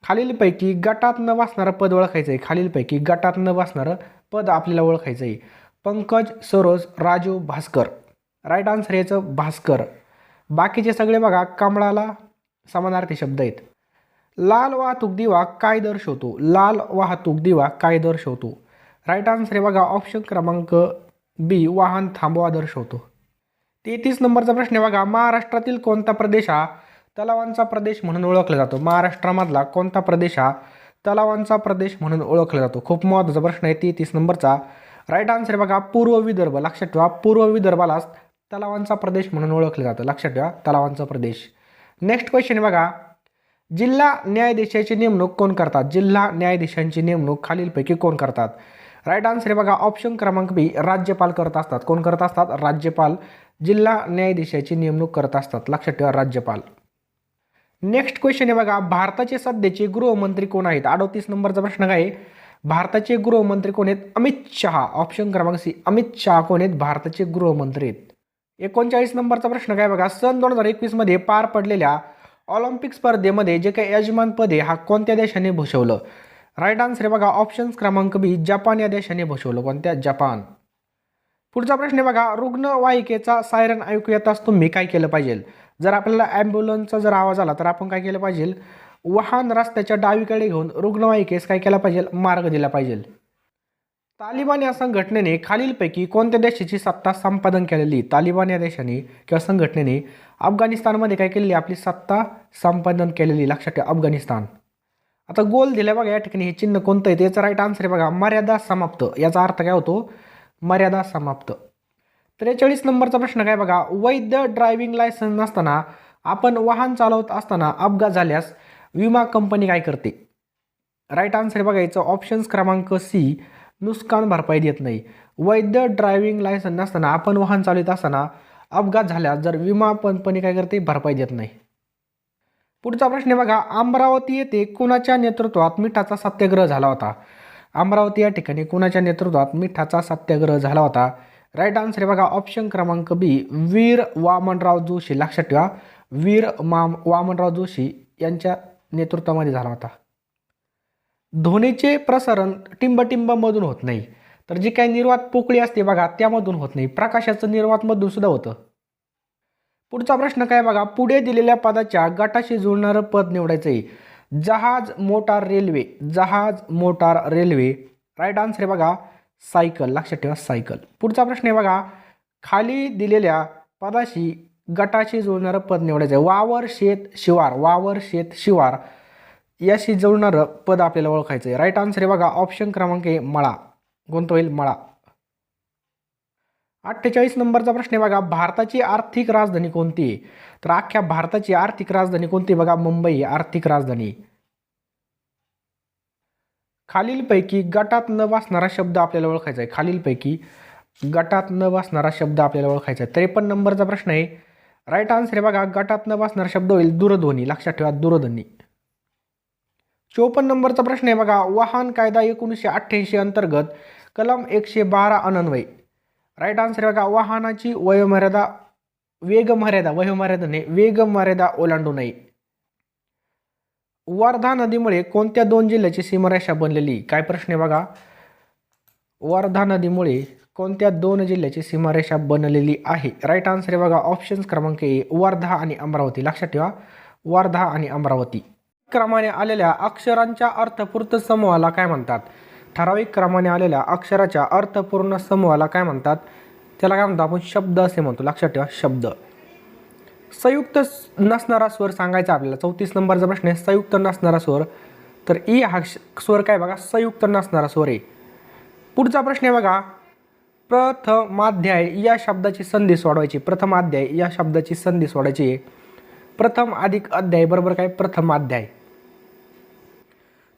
खालीलपैकी गटात न बसणारं पद ओळखायचं आहे. खालीलपैकी गटात न बसणारं पद आपल्याला ओळखायचं आहे. पंकज, सरोज, राजू, भास्कर. राईट आन्सर याचं भास्कर. बाकीचे सगळे बघा कमळाला समानार्थी शब्द आहेत. लाल वाहतूक दिवा काय दर्शवतो? लाल वाहतूक दिवा काय दर्शवतो? राईट आन्सर आहे बघा ऑप्शन क्रमांक बी वाहन थांबवा दर्शवतो. 33 नंबरचा प्रश्न आहे बघा महाराष्ट्रातील कोणता प्रदेश हा तलावांचा प्रदेश म्हणून ओळखला जातो? महाराष्ट्रामधला कोणता प्रदेश हा तलावांचा प्रदेश म्हणून ओळखला जातो? खूप महत्त्वाचा प्रश्न आहे 33 नंबरचा. राईट आन्सर आहे बघा पूर्व विदर्भ. लक्षात ठेवा पूर्व विदर्भालाच तलावांचा प्रदेश म्हणून ओळखलं जातं. लक्षात ठेवा तलावांचा प्रदेश. नेक्स्ट क्वेश्चन आहे बघा जिल्हा न्यायाधीशाची नेमणूक कोण करतात? जिल्हा न्यायाधीशांची नेमणूक खालीलपैकी कोण करतात? राईट आन्सर आहे बघा ऑप्शन क्रमांक बी राज्यपाल करत असतात. कोण करत असतात? राज्यपाल जिल्हा न्यायाधीशाची नेमणूक करत असतात. लक्षात ठेवा राज्यपाल. नेक्स्ट क्वेश्चन आहे बघा भारताचे सध्याचे गृहमंत्री कोण आहेत? 38 नंबरचा प्रश्न काय आहे? भारताचे गृहमंत्री कोण आहेत? अमित शहा. ऑप्शन क्रमांक सी अमित शहा कोण आहेत? भारताचे गृहमंत्री आहेत. 39 नंबरचा प्रश्न काय बघा सन 2021 मध्ये पार पडलेल्या ऑलिम्पिक स्पर्धेमध्ये जे काही यजमानपद आहे हा कोणत्या देशाने भूषवलं? राईट आन्सर आहे बघा ऑप्शन्स क्रमांक बी जपान या देशाने भूषवलं. कोणत्या? जपान. पुढचा प्रश्न आहे बघा रुग्णवाहिकेचा सायरन ऐकू येताच तुम्ही काय केलं पाहिजे? जर आपल्याला ॲम्ब्युलन्सचा जर आवाज आला तर आपण काय केलं पाहिजे? वाहन रस्त्याच्या डावीकडे घेऊन रुग्णवाहिकेस काय केला पाहिजे? मार्ग दिला पाहिजे. तालिबान या संघटनेने खालीलपैकी कोणत्या देशाची सत्ता संपादन केलेली? तालिबान या देशाने किंवा संघटनेने अफगाणिस्तानमध्ये काय केलेली? आपली सत्ता संपादन केलेली. लक्षात ठेवा अफगाणिस्तान. आता गोल दिलं बघा या ठिकाणी हे चिन्ह कोणतं आहे? त्याचं राईट आन्सर आहे बघा मर्यादा समाप्त. याचा अर्थ काय होतो? मर्यादा समाप्त. 43 नंबरचा प्रश्न काय बघा वैध ड्रायव्हिंग लायसन्स नसताना आपण वाहन चालवत असताना अपघात झाल्यास विमा कंपनी काय करते? राईट आन्सर बघा याचं ऑप्शन्स क्रमांक सी नुकसान भरपाई देत नाही. वैध ड्रायव्हिंग लायसन्स नसताना आपण वाहन चालवत असताना अपघात झाल्यास जर विमा कंपनी काय करते? भरपाई देत नाही. पुढचा प्रश्न आहे बघा अमरावती येथे कुणाच्या नेतृत्वात मिठाचा सत्याग्रह झाला होता? अमरावती या ठिकाणी कुणाच्या नेतृत्वात मिठाचा सत्याग्रह झाला होता? राईट आन्सर आहे बघा ऑप्शन क्रमांक बी वीर वामनराव जोशी. लक्षात ठेवा वीर वामनराव जोशी यांच्या नेतृत्वामध्ये झाला होता. ध्वनीचे प्रसारण टिंबटिंबमधून होत नाही तर जी काही निर्वात पोकळी असते बघा त्यामधून होत नाही. प्रकाशाचं निर्वातमधून सुद्धा होतं. पुढचा प्रश्न काय बघा पुढे दिलेल्या पदाच्या गटाशी जुळणारं पद निवडायचं आहे. जहाज मोटार रेल्वे. जहाज मोटार रेल्वे. राईट आन्सर आहे बघा सायकल. लक्षात ठेवा सायकल. पुढचा प्रश्न आहे बघा खाली दिलेल्या पदाशी गटाशी जुळणारं पद निवडायचं आहे. वावर शेत शिवार. वावर शेत शिवार याशी जुळणारं पद आपल्याला ओळखायचं आहे. राईट आन्सर आहे बघा ऑप्शन क्रमांक ए मळा. कोणतं होईल? मळा. 48 नंबरचा प्रश्न आहे बघा भारताची आर्थिक राजधानी कोणती आहे? तर अख्ख्या भारताची आर्थिक राजधानी कोणती? बघा मुंबई आर्थिक राजधानी. खालीलपैकी गटात न बसणारा शब्द आपल्याला ओळखायचा आहे. खालीलपैकी गटात न बसणारा शब्द आपल्याला ओळखायचा आहे. 53 नंबरचा प्रश्न आहे. राईट आन्सर आहे बघा गटात न बसणारा शब्द होईल दूरध्वनी. लक्षात ठेवा दूरध्वनी. 54 नंबरचा प्रश्न आहे बघा वाहन कायदा 1988 अंतर्गत कलम 112 अन्वये. राईट आन्सर आहे बघा वाहनाची वेगमर्यादा ओलांडू नये. वर्धा नदीमुळे कोणत्या दोन जिल्ह्याची सीमारेषा बनलेली? काय प्रश्न आहे बघा वर्धा नदीमुळे कोणत्या दोन जिल्ह्याची सीमारेषा बनलेली आहे? राईट आन्सर आहे बघा ऑप्शन्स क्रमांक ए वर्धा आणि अमरावती. लक्षात ठेवा वर्धा आणि अमरावती. क्रमाने आलेल्या अक्षरांच्या अर्थपूर्ण समूहाला काय म्हणतात? ठराविक क्रमाने आलेल्या अक्षराच्या अर्थपूर्ण समूहाला काय म्हणतात? त्याला काय म्हणतो आपण? शब्द असे म्हणतो. लक्षात ठेवा, शब्द. संयुक्त नसणारा स्वर सांगायचा आपल्याला. 34 नंबरचा प्रश्न आहे, संयुक्त नसणारा स्वर. तर ई हा स्वर काय बघा? संयुक्त नसणारा स्वर आहे. पुढचा प्रश्न आहे बघा, प्रथमाध्याय या शब्दाची संधी सोडवायची. प्रथमाध्याय या शब्दाची संधी सोडायची आहे. प्रथम अधिक अध्याय बरोबर काय? प्रथमाध्याय.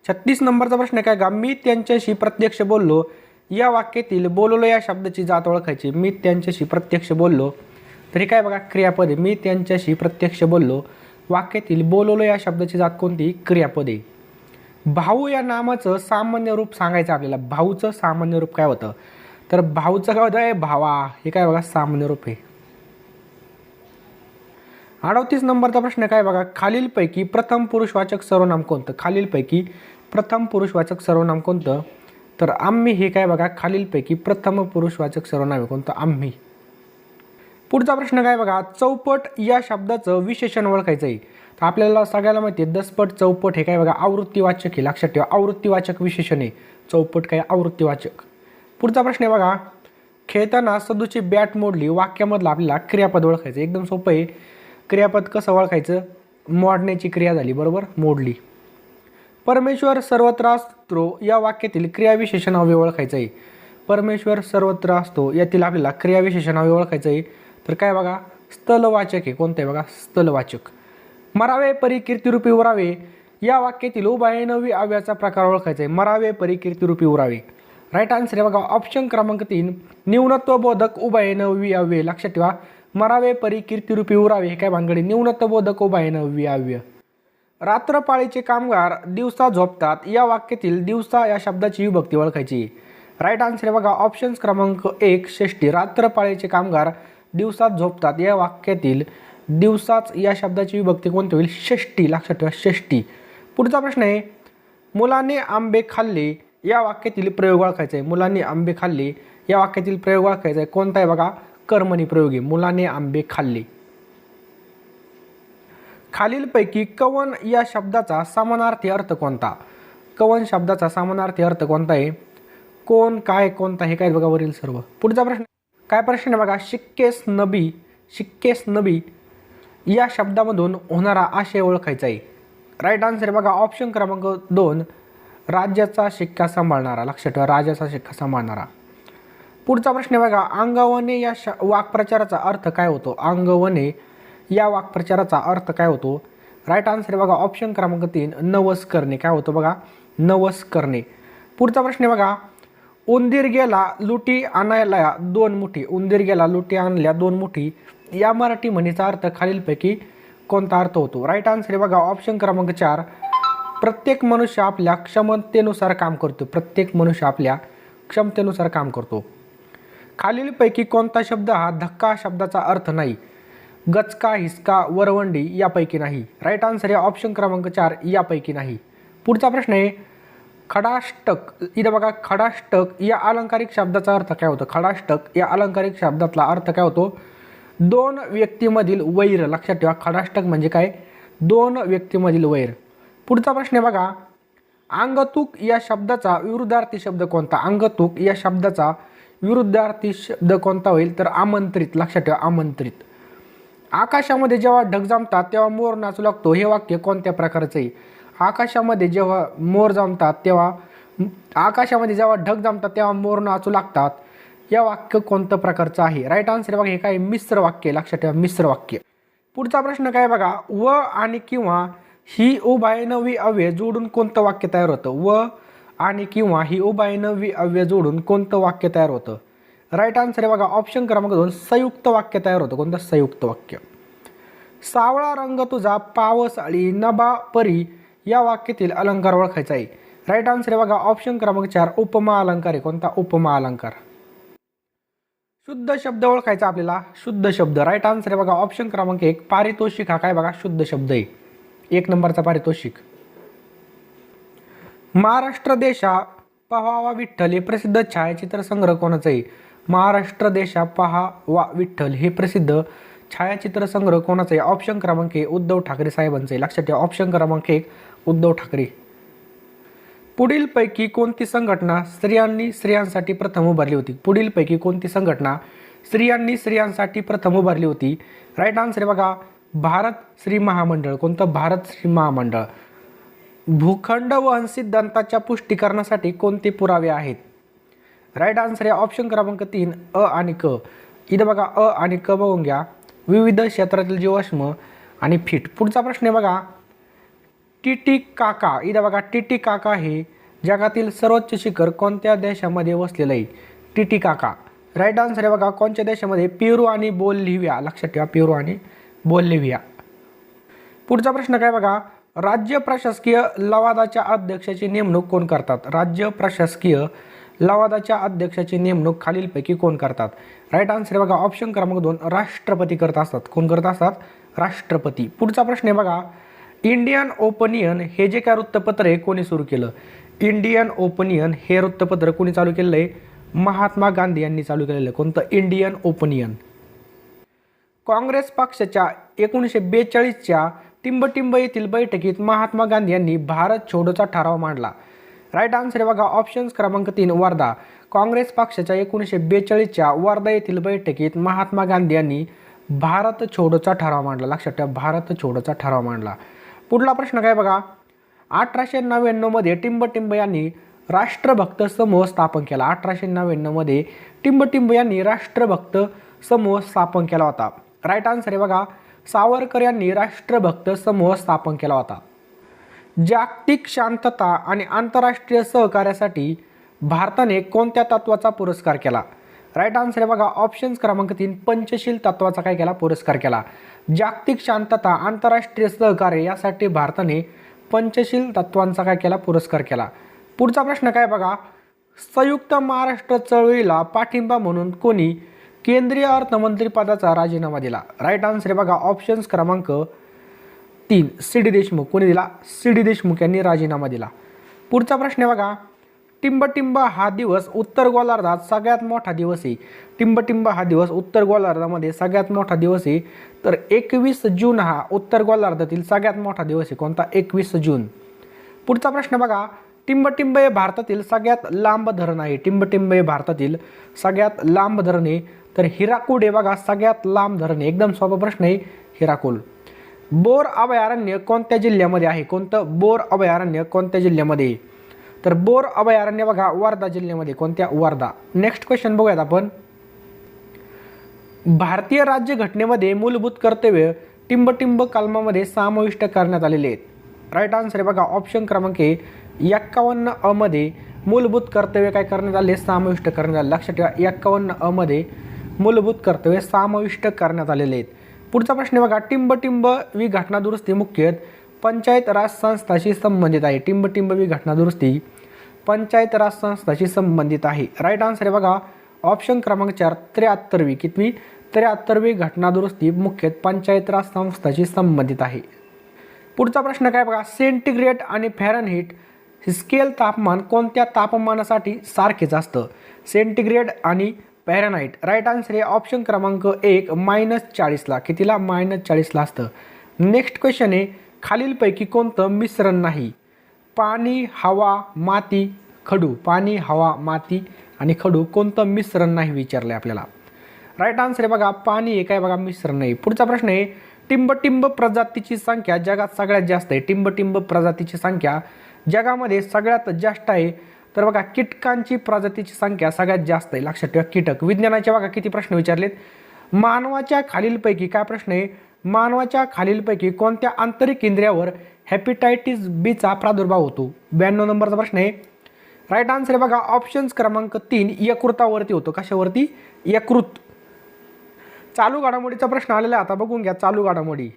36 नंबरचा प्रश्न काय का? मी त्यांच्याशी प्रत्यक्ष बोललो या वाक्यातील बोललो या शब्दाची जात ओळखायची. मी त्यांच्याशी प्रत्यक्ष बोललो, तरी काय बघा? क्रियापद आहे. मी त्यांच्याशी प्रत्यक्ष बोललो वाक्यातील बोललो या शब्दाची जात कोणती? क्रियापद आहे. भाऊ या नामाचं सामान्य रूप सांगायचं आपल्याला. भाऊचं सामान्य रूप काय होतं? तर भाऊचं काय होतं? भावा. हे काय बघा? सामान्य रूप आहे. 38 नंबरचा प्रश्न काय बघा? खालीलपैकी प्रथम पुरुषवाचक सर्वनाम कोणतं? खालीलपैकी प्रथम पुरुषवाचक सर्वनाम कोणतं? तर आम्ही हे काय बघा? खालीलपैकी प्रथम पुरुषवाचक सर्वनाम आहे कोणतं? आम्ही. पुढचा प्रश्न काय बघा? चौपट या शब्दाचं विशेषण ओळखायचं आहे. तर आपल्याला सगळ्याला माहिती आहे दसपट, चौपट हे काय बघा? आवृत्तीवाचक आहे. लक्षात ठेवा, आवृत्तीवाचक विशेषण आहे. चौपट काय? आवृत्तीवाचक. पुढचा प्रश्न आहे बघा, खेळताना सदूची बॅट मोडली वाक्यामधलं आपल्याला क्रियापद ओळखायचं. एकदम सोपं आहे. क्रियापद कसं ओळखायचं? मोडण्याची क्रिया झाली, बरोबर? मोडली. परमेश्वर सर्वत्र असतो या वाक्यातील क्रियाविशेषण अवयव ओळखायचं आहे. परमेश्वर सर्वत्र असतो यातील आपल्याला क्रियाविशेषण अवयव ओळखायचं आहे. तर काय बघा? स्थलवाचक आहे. कोणतं आहे बघा? स्थलवाचक. मरावे परी कीर्तिरूपी उरावे या वाक्यातील उभयनवी अव्ययाचा प्रकार ओळखायचा आहे. मरावे परी कीर्तिरूपी उरावे. राईट आन्सर आहे बघा ऑप्शन क्रमांक 3, न्यूनत्व बोधक उभयनवी अव्यय. लक्षात ठेवा, मरावे परी कीर्तिरूपी उरावे हे काय भानगडी? न्यूनत्व बोधक उभयनवी अव्यय. रात्रपाळीचे कामगार दिवसा झोपतात या वाक्यातील दिवसा या शब्दाची विभक्ती ओळखायची. राईट आन्सर आहे बघा ऑप्शन क्रमांक 1, षष्टी. रात्रपाळीचे कामगार दिवसात झोपतात या वाक्यातील दिवसाच या शब्दाची विभक्ती कोणती होईल? षष्टी. लक्षात ठेवा, षष्टी. पुढचा प्रश्न आहे, मुलाने आंबे खाल्ले या वाक्यातील प्रयोग ओळखायचा आहे. मुलांनी आंबे खाल्ले या वाक्यातील प्रयोग ओळखायचा आहे. कोणता आहे बघा? कर्मणी प्रयोग आहे. मुलाने आंबे खाल्ले. खालीलपैकी कवन या शब्दाचा समानार्थी अर्थ कोणता? कवन शब्दाचा समानार्थी अर्थ कोणता आहे? कोण, काय, कोणता हे काय बघा वरील सर्व. पुढचा प्रश्न काय प्रश्न आहे बघा? शिक्केस नबी, शिक्केस नबी या शब्दामधून होणारा आशय ओळखायचा आहे. राईट आन्सर बघा ऑप्शन क्रमांक 2, राज्याचा शिक्का सांभाळणारा. लक्षात ठेवा, राजाचा शिक्का सांभाळणारा. पुढचा प्रश्न बघा, अंगवणे या वाक्प्रचाराचा अर्थ काय होतो? अंगवणे या वाक्प्रचाराचा अर्थ काय होतो? राईट आन्सर बघा ऑप्शन क्रमांक 3, नवस करणे. काय होतं बघा? नवस करणे. पुढचा प्रश्न बघा, उंदीर गेला लुटी आणायला 2 मुठी. उंदीर गेला लुटी आणल्या 2 मुठी या मराठी म्हणीचा अर्थ खालीलपैकी कोणता अर्थ होतो? राईट आन्सर बघा ऑप्शन क्रमांक 4, प्रत्येक मनुष्य आपल्या क्षमतेनुसार काम करतो. प्रत्येक मनुष्य आपल्या क्षमतेनुसार काम करतो. खालीलपैकी कोणता शब्द हा धक्का शब्दाचा अर्थ नाही? गचका, हिसका, वरवंडी यापैकी नाही. राईट आन्सर आहे ऑप्शन क्रमांक 4, यापैकी नाही. पुढचा प्रश्न आहे, खडाष्टक. इथं बघा, खडाष्टक या अलंकारिक शब्दाचा अर्थ काय होतो? खडाष्टक या अलंकारिक शब्दातला अर्थ काय होतो? 2 व्यक्तीमधील वैर. लक्षात ठेवा, खडाष्टक म्हणजे काय? 2 व्यक्तीमधील वैर. पुढचा प्रश्न आहे बघा, अंगतुक या शब्दाचा विरुद्धार्थी शब्द कोणता? अंगतुक या शब्दाचा विरुद्धार्थी शब्द कोणता होईल? तर आमंत्रित. लक्षात ठेवा, आमंत्रित. आकाशामध्ये जेव्हा ढग जमतात तेव्हा मोर नाचू लागतो हे वाक्य कोणत्या प्रकारचं आहे? आकाशामध्ये जेव्हा मोर जमतात तेव्हा आकाशामध्ये जेव्हा ढग जमतात तेव्हा मोर नाचू लागतात या वाक्य कोणत्या प्रकारचं आहे? राईट आन्सर बघा हे काय? मिश्र वाक्य. लक्षात ठेवा, मिश्र वाक्य. पुढचा प्रश्न काय बघा, व आणि किंवा ही उभयनवी अव्यय जोडून कोणतं वाक्य तयार होतं? व आणि किंवा ही उभयनवी अव्यय जोडून कोणतं वाक्य तयार होतं? राईट आन्सर आहे बघा ऑप्शन क्रमांक 2, संयुक्त वाक्य तयार होतं. कोणतं? संयुक्त वाक्य. सावळा रंग तुझा पावसाळी नभा परी या वाक्यातील अलंकार ओळखायचा आहे. राईट आन्सर आहे बघा ऑप्शन क्रमांक 4, उपमा अलंकार आहे. कोणता? उपमा अलंकार. शुद्ध शब्द ओळखायचा आपल्याला. शुद्ध शब्द. राईट आन्सर आहे बघा ऑप्शन क्रमांक 1, पारितोषिक. हा काय बघा? शुद्ध शब्द आहे. 1 नंबरचा पारितोषिक. महाराष्ट्र देशा पहावा विठ्ठल हे प्रसिद्ध छायाचित्र संग्रह कोणाचा आहे? महाराष्ट्र देशा पहावा विठ्ठल हे प्रसिद्ध छायाचित्र संग्रह कोणाचा आहे? ऑप्शन क्रमांक 1, उद्धव ठाकरे साहेबांचे. लक्षात ठेवा ऑप्शन क्रमांक 1, उद्धव ठाकरे. पुढीलपैकी कोणती संघटना स्त्रियांसाठी प्रथम उभारली होती? पुढीलपैकी कोणती संघटना स्त्रियांसाठी प्रथम उभारली होती? राईट आन्सर आहे बघा भारत श्री महामंडळ. कोणतं? भारत श्री महामंडळ. भूखंड वहन सिद्धांताच्या पुष्टीकरणासाठी कोणते पुरावे आहेत? राईट आन्सर आहे ऑप्शन क्रमांक 3 अ आणि क. इथं बघा अ आणि क बघून घ्या. विविध क्षेत्रातील जीवाश्म आणि फीट. पुढचा प्रश्न आहे बघा टिटिकाका. इथं बघा टिटिकाका हे जगातील सर्वोच्च शिखर कोणत्या देशामध्ये वसलेलं आहे? टिटिकाका. राईट आन्सर आहे बघा कोणत्या देशामध्ये? पेरू आणि बोलिव्हिया. लक्षात ठेवा पेरू आणि बोलिव्हिया. पुढचा प्रश्न काय बघा राज्य प्रशासकीय लवादाच्या अध्यक्षाची नेमणूक कोण करतात? राज्य प्रशासकीय लवादाच्या अध्यक्षाची नेमणूक खालीलपैकी कोण करतात? राईट आन्सर आहे बघा ऑप्शन क्रमांक 2 राष्ट्रपती करत असतात. कोण करत असतात? राष्ट्रपती. पुढचा प्रश्न आहे बघा इंडियन ओपिनियन हे जे काय वृत्तपत्र आहे कोणी सुरू केलं? इंडियन ओपिनियन हे वृत्तपत्र कोणी चालू केलेलं आहे? महात्मा गांधी यांनी चालू केलेलं आहे. कोणतं? Indian opinion. काँग्रेस पक्षाच्या 1942च्या टिंबटिंब येथील बैठकीत महात्मा गांधी यांनी भारत छोडोचा ठराव मांडला. राईट आन्सर आहे बघा ऑप्शन क्रमांक 3 वर्धा. काँग्रेस पक्षाच्या 1942च्या वर्धा येथील बैठकीत महात्मा गांधी यांनी भारत छोडोचा ठराव मांडला. लक्षात ठेवा भारत छोडोचा ठराव मांडला. पुढला प्रश्न काय बघा 1899 मध्ये टिंबटिंब यांनी राष्ट्रभक्त समूह स्थापन केला. 1899 मध्ये टिंबटिंब यांनी राष्ट्रभक्त समूह स्थापन केला होता. राईट आन्सर आहे बघा सावरकर यांनी राष्ट्रभक्त समूह स्थापन केला होता. जागतिक शांतता आणि आंतरराष्ट्रीय सहकार्यासाठी भारताने कोणत्या तत्वाचा पुरस्कार केला? राईट आन्सर आहे बघा ऑप्शन्स क्रमांक 3 पंचशील तत्वाचा काय केला? पुरस्कार केला. जागतिक शांतता आंतरराष्ट्रीय सहकार्य यासाठी भारताने पंचशील तत्वांचा काय केला? पुरस्कार केला. पुढचा प्रश्न काय बघा संयुक्त महाराष्ट्र चळवळीला पाठिंबा म्हणून कोणी केंद्रीय अर्थमंत्री पदाचा राजीनामा दिला? राईट आन्सर आहे बघा ऑप्शन्स क्रमांक 3 सी डी देशमुख. कोणी दिला? सी डी देशमुख यांनी राजीनामा दिला. पुढचा प्रश्न आहे बघा टिंबटिंब हा दिवस उत्तर गोलार्धात सगळ्यात मोठा दिवस आहे. टिंबटिंब हा दिवस उत्तर गोलार्धामध्ये सगळ्यात मोठा दिवस आहे. तर 21 जून हा उत्तर गोलार्धातील सगळ्यात मोठा दिवस आहे. कोणता? 21 जून. पुढचा प्रश्न बघा टिंबटिंब हे भारतातील सगळ्यात लांब धरण आहे. टिंबटिंब हे भारतातील सगळ्यात लांब धरण आहे. तर हिराकूड हे बघा सगळ्यात लांब धरण आहे. एकदम सोपा प्रश्न आहे हिराकूड. बोर अभयारण्य कोणत्या जिल्ह्यामध्ये आहे? कोणतं? बोर अभयारण्य कोणत्या जिल्ह्यामध्ये? तर बोर अभयारण्य बघा वर्धा जिल्ह्यामध्ये. कोणत्या? वर्धा. नेक्स्ट क्वेश्चन बघूयात आपण भारतीय राज्यघटनेमध्ये मूलभूत कर्तव्य टिंबटिंब कलमामध्ये समाविष्ट करण्यात आलेले आहेत. राईट आन्सर आहे बघा ऑप्शन क्रमांक 51 अ मध्ये मूलभूत कर्तव्य काय करण्यात आले? समाविष्ट करण्यात आले. लक्षात ठेवा 51 अ मध्ये मूलभूत कर्तव्य समाविष्ट करण्यात आलेले आहेत. पुढचा प्रश्न बघा टिंबटिंब वी घटना दुरुस्ती मुख्यतः पंचायत राज संस्थाशी संबंधित आहे. टिंबटिंब वी घटना दुरुस्ती पंचायत राज संस्थाशी संबंधित आहे. राईट आन्सर आहे बघा ऑप्शन क्रमांक 4 73वी. कितवी? 73वी घटना दुरुस्ती मुख्यतः पंचायत राज संस्थाशी संबंधित आहे. पुढचा प्रश्न काय बघा सेंटीग्रेड आणि फॅरनहीट स्केल तापमान कोणत्या तापमानासाठी सारखेच असतं? सेंटीग्रेड आणि फॅरनहीट. राईट आन्सर आहे ऑप्शन क्रमांक 1 -40 ला. कितीला? -40 ला असतं. नेक्स्ट क्वेश्चन आहे खालीलपैकी कोणतं मिश्रण नाही? पाणी, हवा, माती, खडू. पाणी, हवा, माती आणि खडू कोणतं मिश्रण नाही विचारलं आहे आपल्याला. राईट आन्सर आहे बघा पाणी हे काय बघा मिश्रण नाही. पुढचा प्रश्न आहे टिंबटिंब प्रजातीची संख्या जगात सगळ्यात जास्त आहे. टिंबटिंब प्रजातीची संख्या जगामध्ये सगळ्यात जास्त आहे. तर बघा कीटकांची प्रजातीची संख्या सगळ्यात जास्त आहे. लक्षात ठेवा कीटक. विज्ञानाचे बघा किती प्रश्न विचारलेत. मानवाच्या खालीलपैकी काय प्रश्न आहे मानवाच्या खालीलपैकी कोणत्या आंतरिक इंद्रियावर हेपेटायटिस बीचा प्रादुर्भाव होतो? 92 नंबरचा प्रश्न आहे. राईट आन्सर आहे बघा ऑप्शन्स क्रमांक 3 यकृतावरती होतो. कशावरती? यकृत. चालू घडामोडीचा प्रश्न आलेला आता बघून घ्या. चालू घडामोडी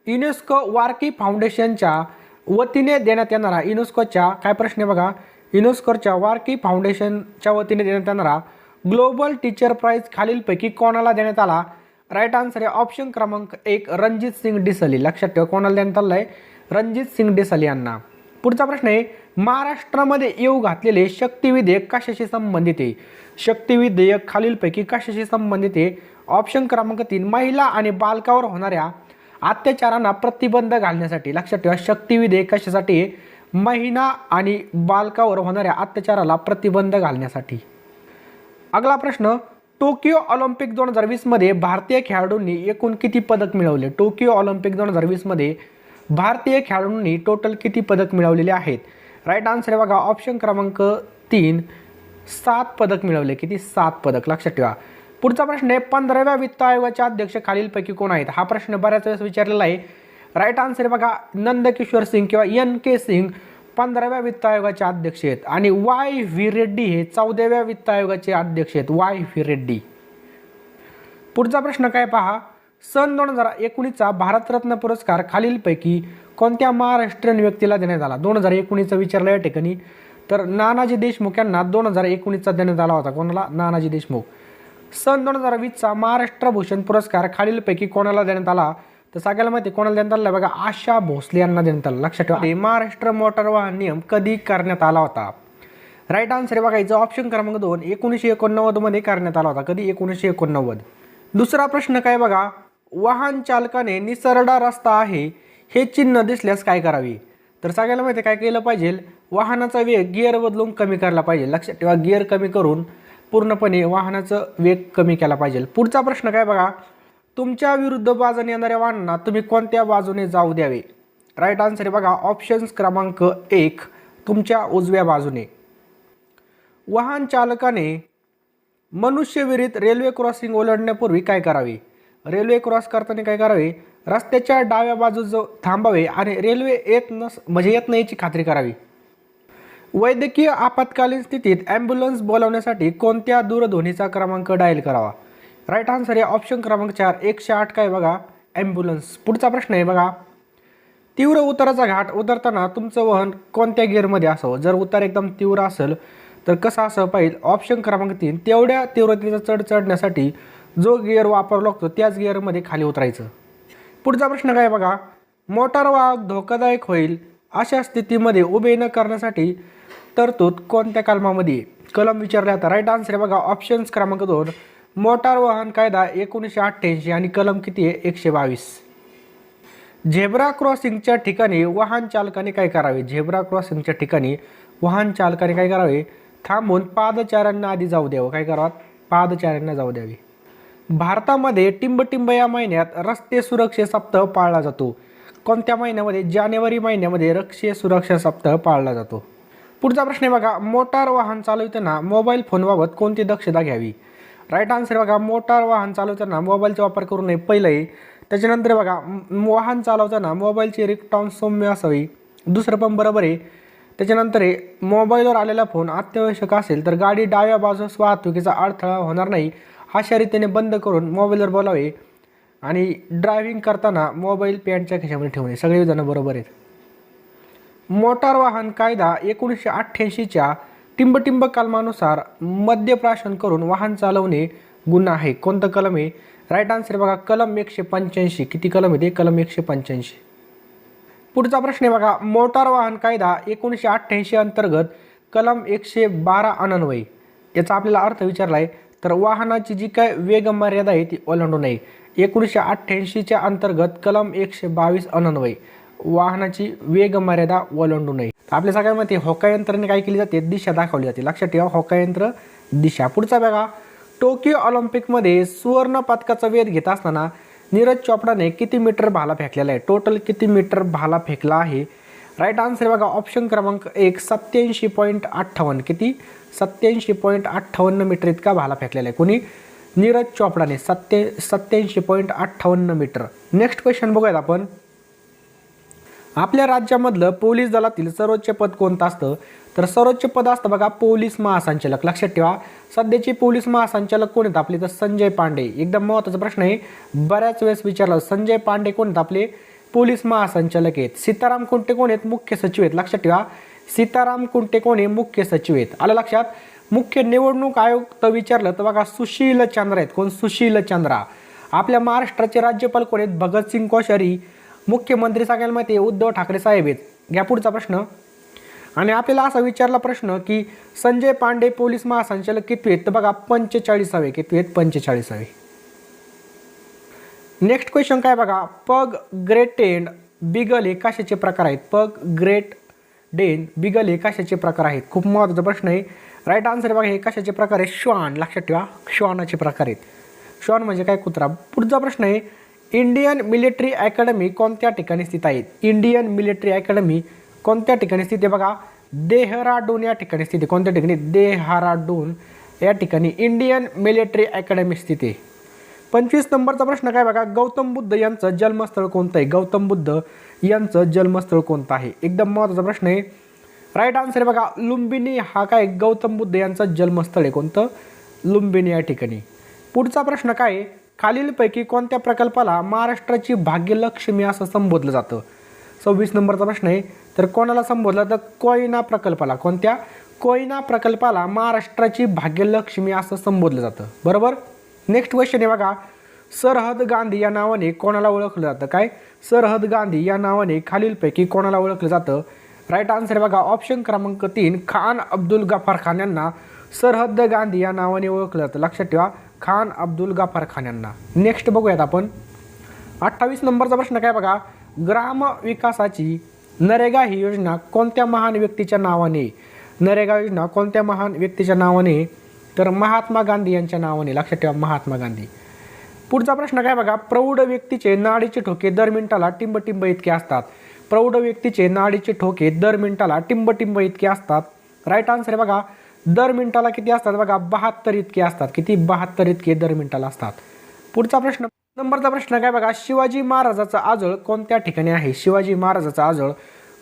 युनेस्को वारकी फाउंडेशनच्या वतीने देण्यात येणारा युनेस्कोच्या काय प्रश्न आहे बघा युनेस्कोच्या वारकी फाउंडेशनच्या वतीने देण्यात येणारा ग्लोबल टीचर प्राइज खालीलपैकी कोणाला देण्यात आला? राईट आन्सर आहे ऑप्शन क्रमांक 1 रणजित सिंग डिसली. लक्षात ठेवा कोणाला देण्यात आलं आहे? रणजित सिंग डिसली यांना. पुढचा प्रश्न आहे महाराष्ट्रामध्ये येऊ घातलेले शक्ती विधेयक कशाशी संबंधित आहे? शक्ती विधेयक खालीलपैकी कशाशी संबंधित आहे? ऑप्शन क्रमांक 3 महिला आणि बालकावर होणाऱ्या अत्याचारांना प्रतिबंध घालण्यासाठी. लक्षात ठेवा, शक्ती विधेयक कशासाठी आहे? महिला आणि बालकावर होणाऱ्या अत्याचाराला प्रतिबंध घालण्यासाठी. अगला प्रश्न, टोकियो ऑलिम्पिक 2020 मध्ये भारतीय खेळाडूंनी एकूण किती पदक मिळवले? टोकियो ऑलिम्पिक 2020 मध्ये भारतीय खेळाडूंनी टोटल किती पदक मिळवलेले आहेत? राईट आन्सर आहे बघा ऑप्शन क्रमांक 3, 7 पदक मिळवले. किती? 7 पदक. लक्षात ठेवा. पुढचा प्रश्न आहे, 15व्या वित्त आयोगाचे अध्यक्ष खालीलपैकी कोण आहेत? हा प्रश्न बऱ्याच वेळेस विचारलेला आहे. राईट आन्सर आहे बघा नंदकिशोर सिंग किंवा NK सिंग 15व्या वित्त आयोगाचे अध्यक्ष आहेत. आणि YV रेड्डी हे 14व्या वित्त आयोगाचे अध्यक्ष आहेत. YV रेड्डी. पुढचा प्रश्न काय पहा, सन 2019चा भारतरत्न पुरस्कार खालीलपैकी कोणत्या महाराष्ट्रीयन व्यक्तीला देण्यात आला? 2019चा विचारला या ठिकाणी. तर नानाजी देशमुख यांना 2019चा देण्यात आला होता. कोणाला? नानाजी देशमुख. सन 2020चा महाराष्ट्र भूषण पुरस्कार खालीलपैकी कोणाला देण्यात आला? तर सगळ्याला माहिती कोणाला देण्यात आला बघा, आशा भोसले यांना देण्यात आला. लक्षात ठेवा, महाराष्ट्र मोटार वाहन नियम कधी करण्यात आला होता? राईट आन्सर आहे बघा याचं ऑप्शन क्रमांक 2, 1989 मध्ये करण्यात आला होता. कधी? 1989. दुसरा प्रश्न काय बघा, वाहन चालकाने निसरडा रस्ता आहे हे चिन्ह दिसल्यास काय करावे? तर सगळ्याला माहिती काय केलं पाहिजे, वाहनाचा वेग गिअर बदलून कमी करायला पाहिजे. लक्षात ठेवा, गिअर कमी करून पूर्णपणे वाहनाचा वेग कमी केला पाहिजे. पुढचा प्रश्न काय बघा, तुमच्या विरुद्ध बाजूने येणाऱ्या वाहनांना तुम्ही कोणत्या बाजूने जाऊ द्यावे? राईट आन्सर आहे बघा ऑप्शन्स क्रमांक 1, तुमच्या उजव्या बाजूने. वाहन चालकाने मनुष्यविरहित रेल्वे क्रॉसिंग ओलांडण्यापूर्वी काय करावे? रेल्वे क्रॉस करताना काय करावे? रस्त्याच्या डाव्या बाजूस थांबावे आणि रेल्वे येत नाही याची खात्री करावी. वैद्यकीय आपत्कालीन स्थितीत ॲम्ब्युलन्स बोलावण्यासाठी कोणत्या दूरध्वनीचा क्रमांक डायल करावा? राईट आन्सर आहे ऑप्शन क्रमांक 4, 108 काय बघा ॲम्ब्युलन्स. पुढचा प्रश्न आहे बघा, तीव्र उताराचा घाट उतरताना तुमचं वाहन कोणत्या गिअरमध्ये असावं? जर उतार एकदम तीव्र असेल तर कसं असं पाहिजे? ऑप्शन क्रमांक 3, तेवढ्या तीव्रतेचा चढण्यासाठी जो गिअर वापरावा लागतो त्याच गिअरमध्ये खाली उतरायचं. पुढचा प्रश्न काय बघा, मोटार वाहक धोकादायक होईल अशा स्थितीमध्ये उभे न करण्यासाठी तरतूद कोणत्या कलमामध्ये? कलम विचारला आता. राईट आन्सर आहे बघा ऑप्शन्स क्रमांक 2, मोटार वाहन कायदा 1988 आणि कलम किती आहे? 122. झेब्रा क्रॉसिंगच्या ठिकाणी वाहन चालकाने काय करावे? झेब्रा क्रॉसिंगच्या ठिकाणी वाहन चालकाने काय करावे? थांबून पादचाऱ्यांना आधी जाऊ द्यावं. काय करावं? पादचाऱ्यांना जाऊ द्यावे. भारतामध्ये टिंबटिंब या महिन्यात रस्ते सुरक्षा सप्ताह पाळला जातो. कोणत्या महिन्यामध्ये? जानेवारी महिन्यामध्ये रस्ते सुरक्षा सप्ताह पाळला जातो. पुढचा प्रश्न आहे बघा, मोटार वाहन चालवताना मोबाईल फोनबाबत कोणती दक्षता घ्यावी? राईट आन्सर बघा मोटार वाहन चालवताना मोबाईलचा वापर करू नये पहिलं. त्याच्यानंतर बघा वाहन चालवताना मोबाईलची रिंगटोन सौम्य असावी. दुसरं पण बरोबर आहे. त्याच्यानंतर मोबाईलवर आलेला फोन अत्यावश्यक असेल तर गाडी डाव्या बाजूस वाहतुकीचा अडथळा होणार नाही अशा रीतीने बंद करून मोबाईलवर बोलावे. आणि ड्रायव्हिंग करताना मोबाईल पॅन्टच्या खिशामध्ये ठेवणे. सगळे जण बरोबर आहेत. मोटार वाहन कायदा 1988च्या टिंबटिंब कलमानुसार मद्यप्राशन करून वाहन चालवणे गुन्हा आहे. कोणतं कलम आहे? राईट आन्सर बघा कलम 185. किती कलम आहे? कलम 185. पुढचा प्रश्न आहे बघा, मोटार वाहन कायदा 1988 अंतर्गत कलम 112 अन्वये याचा आपल्याला अर्थ विचारला आहे. तर वाहनाची जी काय वेग मर्यादा आहे ती ओलांडू नये. 1988च्या अंतर्गत कलम 122 अन्वये वाहनाची वेग मर्यादा ओलांडू नये. आपल्या सगळ्यांमध्ये होकायंत्राने काय केली जाते? दिशा दाखवली जाते. लक्षात ठेवा होकायंत्र दिशा. पुढचा बघा, टोकियो ऑलिम्पिकमध्ये सुवर्ण पदकाचा वेध घेत असताना नीरज चोपडाने किती मीटर भाला फेकलेला आहे? टोटल किती मीटर भाला फेकला आहे? राईट आन्सर बघा ऑप्शन क्रमांक 1, 87.58. किती? 87.58 मीटर इतका भाला फेकलेला आहे. कोणी? नीरज चोपडाने 87.58 मीटर. नेक्स्ट क्वेश्चन बघूयात आपण. आपल्या राज्यामधलं पोलीस दलातील सर्वोच्च पद कोणतं असतं? तर सर्वोच्च पद असतं बघा पोलीस महासंचालक. लक्षात ठेवा सध्याचे पोलीस महासंचालक कोण आहेत आपले? तर संजय पांडे. एकदम महत्त्वाचा प्रश्न आहे, बऱ्याच वेळेस विचारला. संजय पांडे कोण आहेत आपले? पोलीस महासंचालक आहेत. सीताराम कुंटे कोण आहेत? मुख्य सचिव आहेत. लक्षात ठेवा सीताराम कुंटे कोण आहे? मुख्य सचिव आहेत. आलं लक्षात. मुख्य निवडणूक आयुक्त विचारलं तर बघा सुशील चंद्रा आहेत. कोण? सुशील चंद्रा. आपल्या महाराष्ट्राचे राज्यपाल कोण आहेत? भगतसिंग कोश्यारी. मुख्यमंत्री सगळ्यांना माहिती आहे उद्धव ठाकरे साहेब आहेत. घ्या पुढचा प्रश्न. आणि आपल्याला असा विचारला प्रश्न की संजय पांडे पोलीस महासंचालक किती आहेत? तर बघा 45. किती आहेत? 45. नेक्स्ट क्वेश्चन काय बघा, पग, ग्रेट डेन, बिगल हे कशाचे प्रकार आहेत? पग, ग्रेट डेन, बिगल हे कशाचे प्रकार आहेत? खूप महत्त्वाचा प्रश्न आहे. राईट आन्सर बघा, हे कशाचे प्रकार आहे? श्वान. लक्षात ठेवा, श्वानाचे प्रकार आहेत. श्वान म्हणजे काय? कुत्रा. पुढचा प्रश्न आहे, इंडियन मिलिटरी अकॅडमी कोणत्या ठिकाणी स्थित आहेत? इंडियन मिलिटरी अकॅडमी कोणत्या ठिकाणी स्थित आहे? बघा, देहराडून या ठिकाणी स्थित आहे. कोणत्या ठिकाणी? देहराडून या ठिकाणी इंडियन मिलिटरी अकॅडमी स्थित आहे. 25 नंबरचा प्रश्न काय बघा, गौतम बुद्ध यांचं जन्मस्थळ कोणतं आहे? गौतम बुद्ध यांचं जन्मस्थळ कोणतं आहे? एकदम महत्त्वाचा प्रश्न आहे. राईट आन्सर बघा, लुंबिनी हा काय? गौतम बुद्ध यांचं जन्मस्थळ आहे. कोणतं? लुंबिनी या ठिकाणी. पुढचा प्रश्न काय आहे, खालीलपैकी कोणत्या प्रकल्पाला महाराष्ट्राची भाग्यलक्ष्मी असं संबोधलं जातं? 26 नंबरचा प्रश्न आहे. तर कोणाला संबोधलं? तर कोयना प्रकल्पाला. कोणत्या? कोयना प्रकल्पाला महाराष्ट्राची भाग्यलक्ष्मी असं संबोधलं जातं. बरोबर. नेक्स्ट क्वेश्चन आहे बघा, सरहद गांधी या नावाने कोणाला ओळखलं जातं? काय? सरहद गांधी या नावाने खालीलपैकी कोणाला ओळखलं जातं? राईट आन्सर बघा, ऑप्शन क्रमांक 3 खान अब्दुल गफार खान यांना सरहद गांधी या नावाने ओळखलं जातं. लक्षात ठेवा, खान अब्दुल गफार खान यांना. नेक्स्ट बघूयात आपण 28 नंबरचा प्रश्न काय बघा, ग्राम विकासाची नरेगा ही योजना कोणत्या महान व्यक्तीच्या नावाने? नरेगा योजना कोणत्या महान व्यक्तीच्या नावाने? तर महात्मा गांधी यांच्या नावाने. लक्षात ठेवा, महात्मा गांधी. पुढचा प्रश्न काय बघा, प्रौढ व्यक्तीचे नाडीचे ठोके दर मिनिटाला टिंब इतके असतात. प्रौढ व्यक्तीचे नाडीचे ठोके दर मिनिटाला टिंब इतके असतात. राईट आन्सर बघा, दर मिनिटाला किती असतात? बघा, 72 इतके असतात. किती? 72 इतके दर मिनिटाला असतात. पुढचा प्रश्न नंबरचा प्रश्न काय बघा, शिवाजी महाराजाचा आजळ कोणत्या ठिकाणी आहे? शिवाजी महाराजाचा आजळ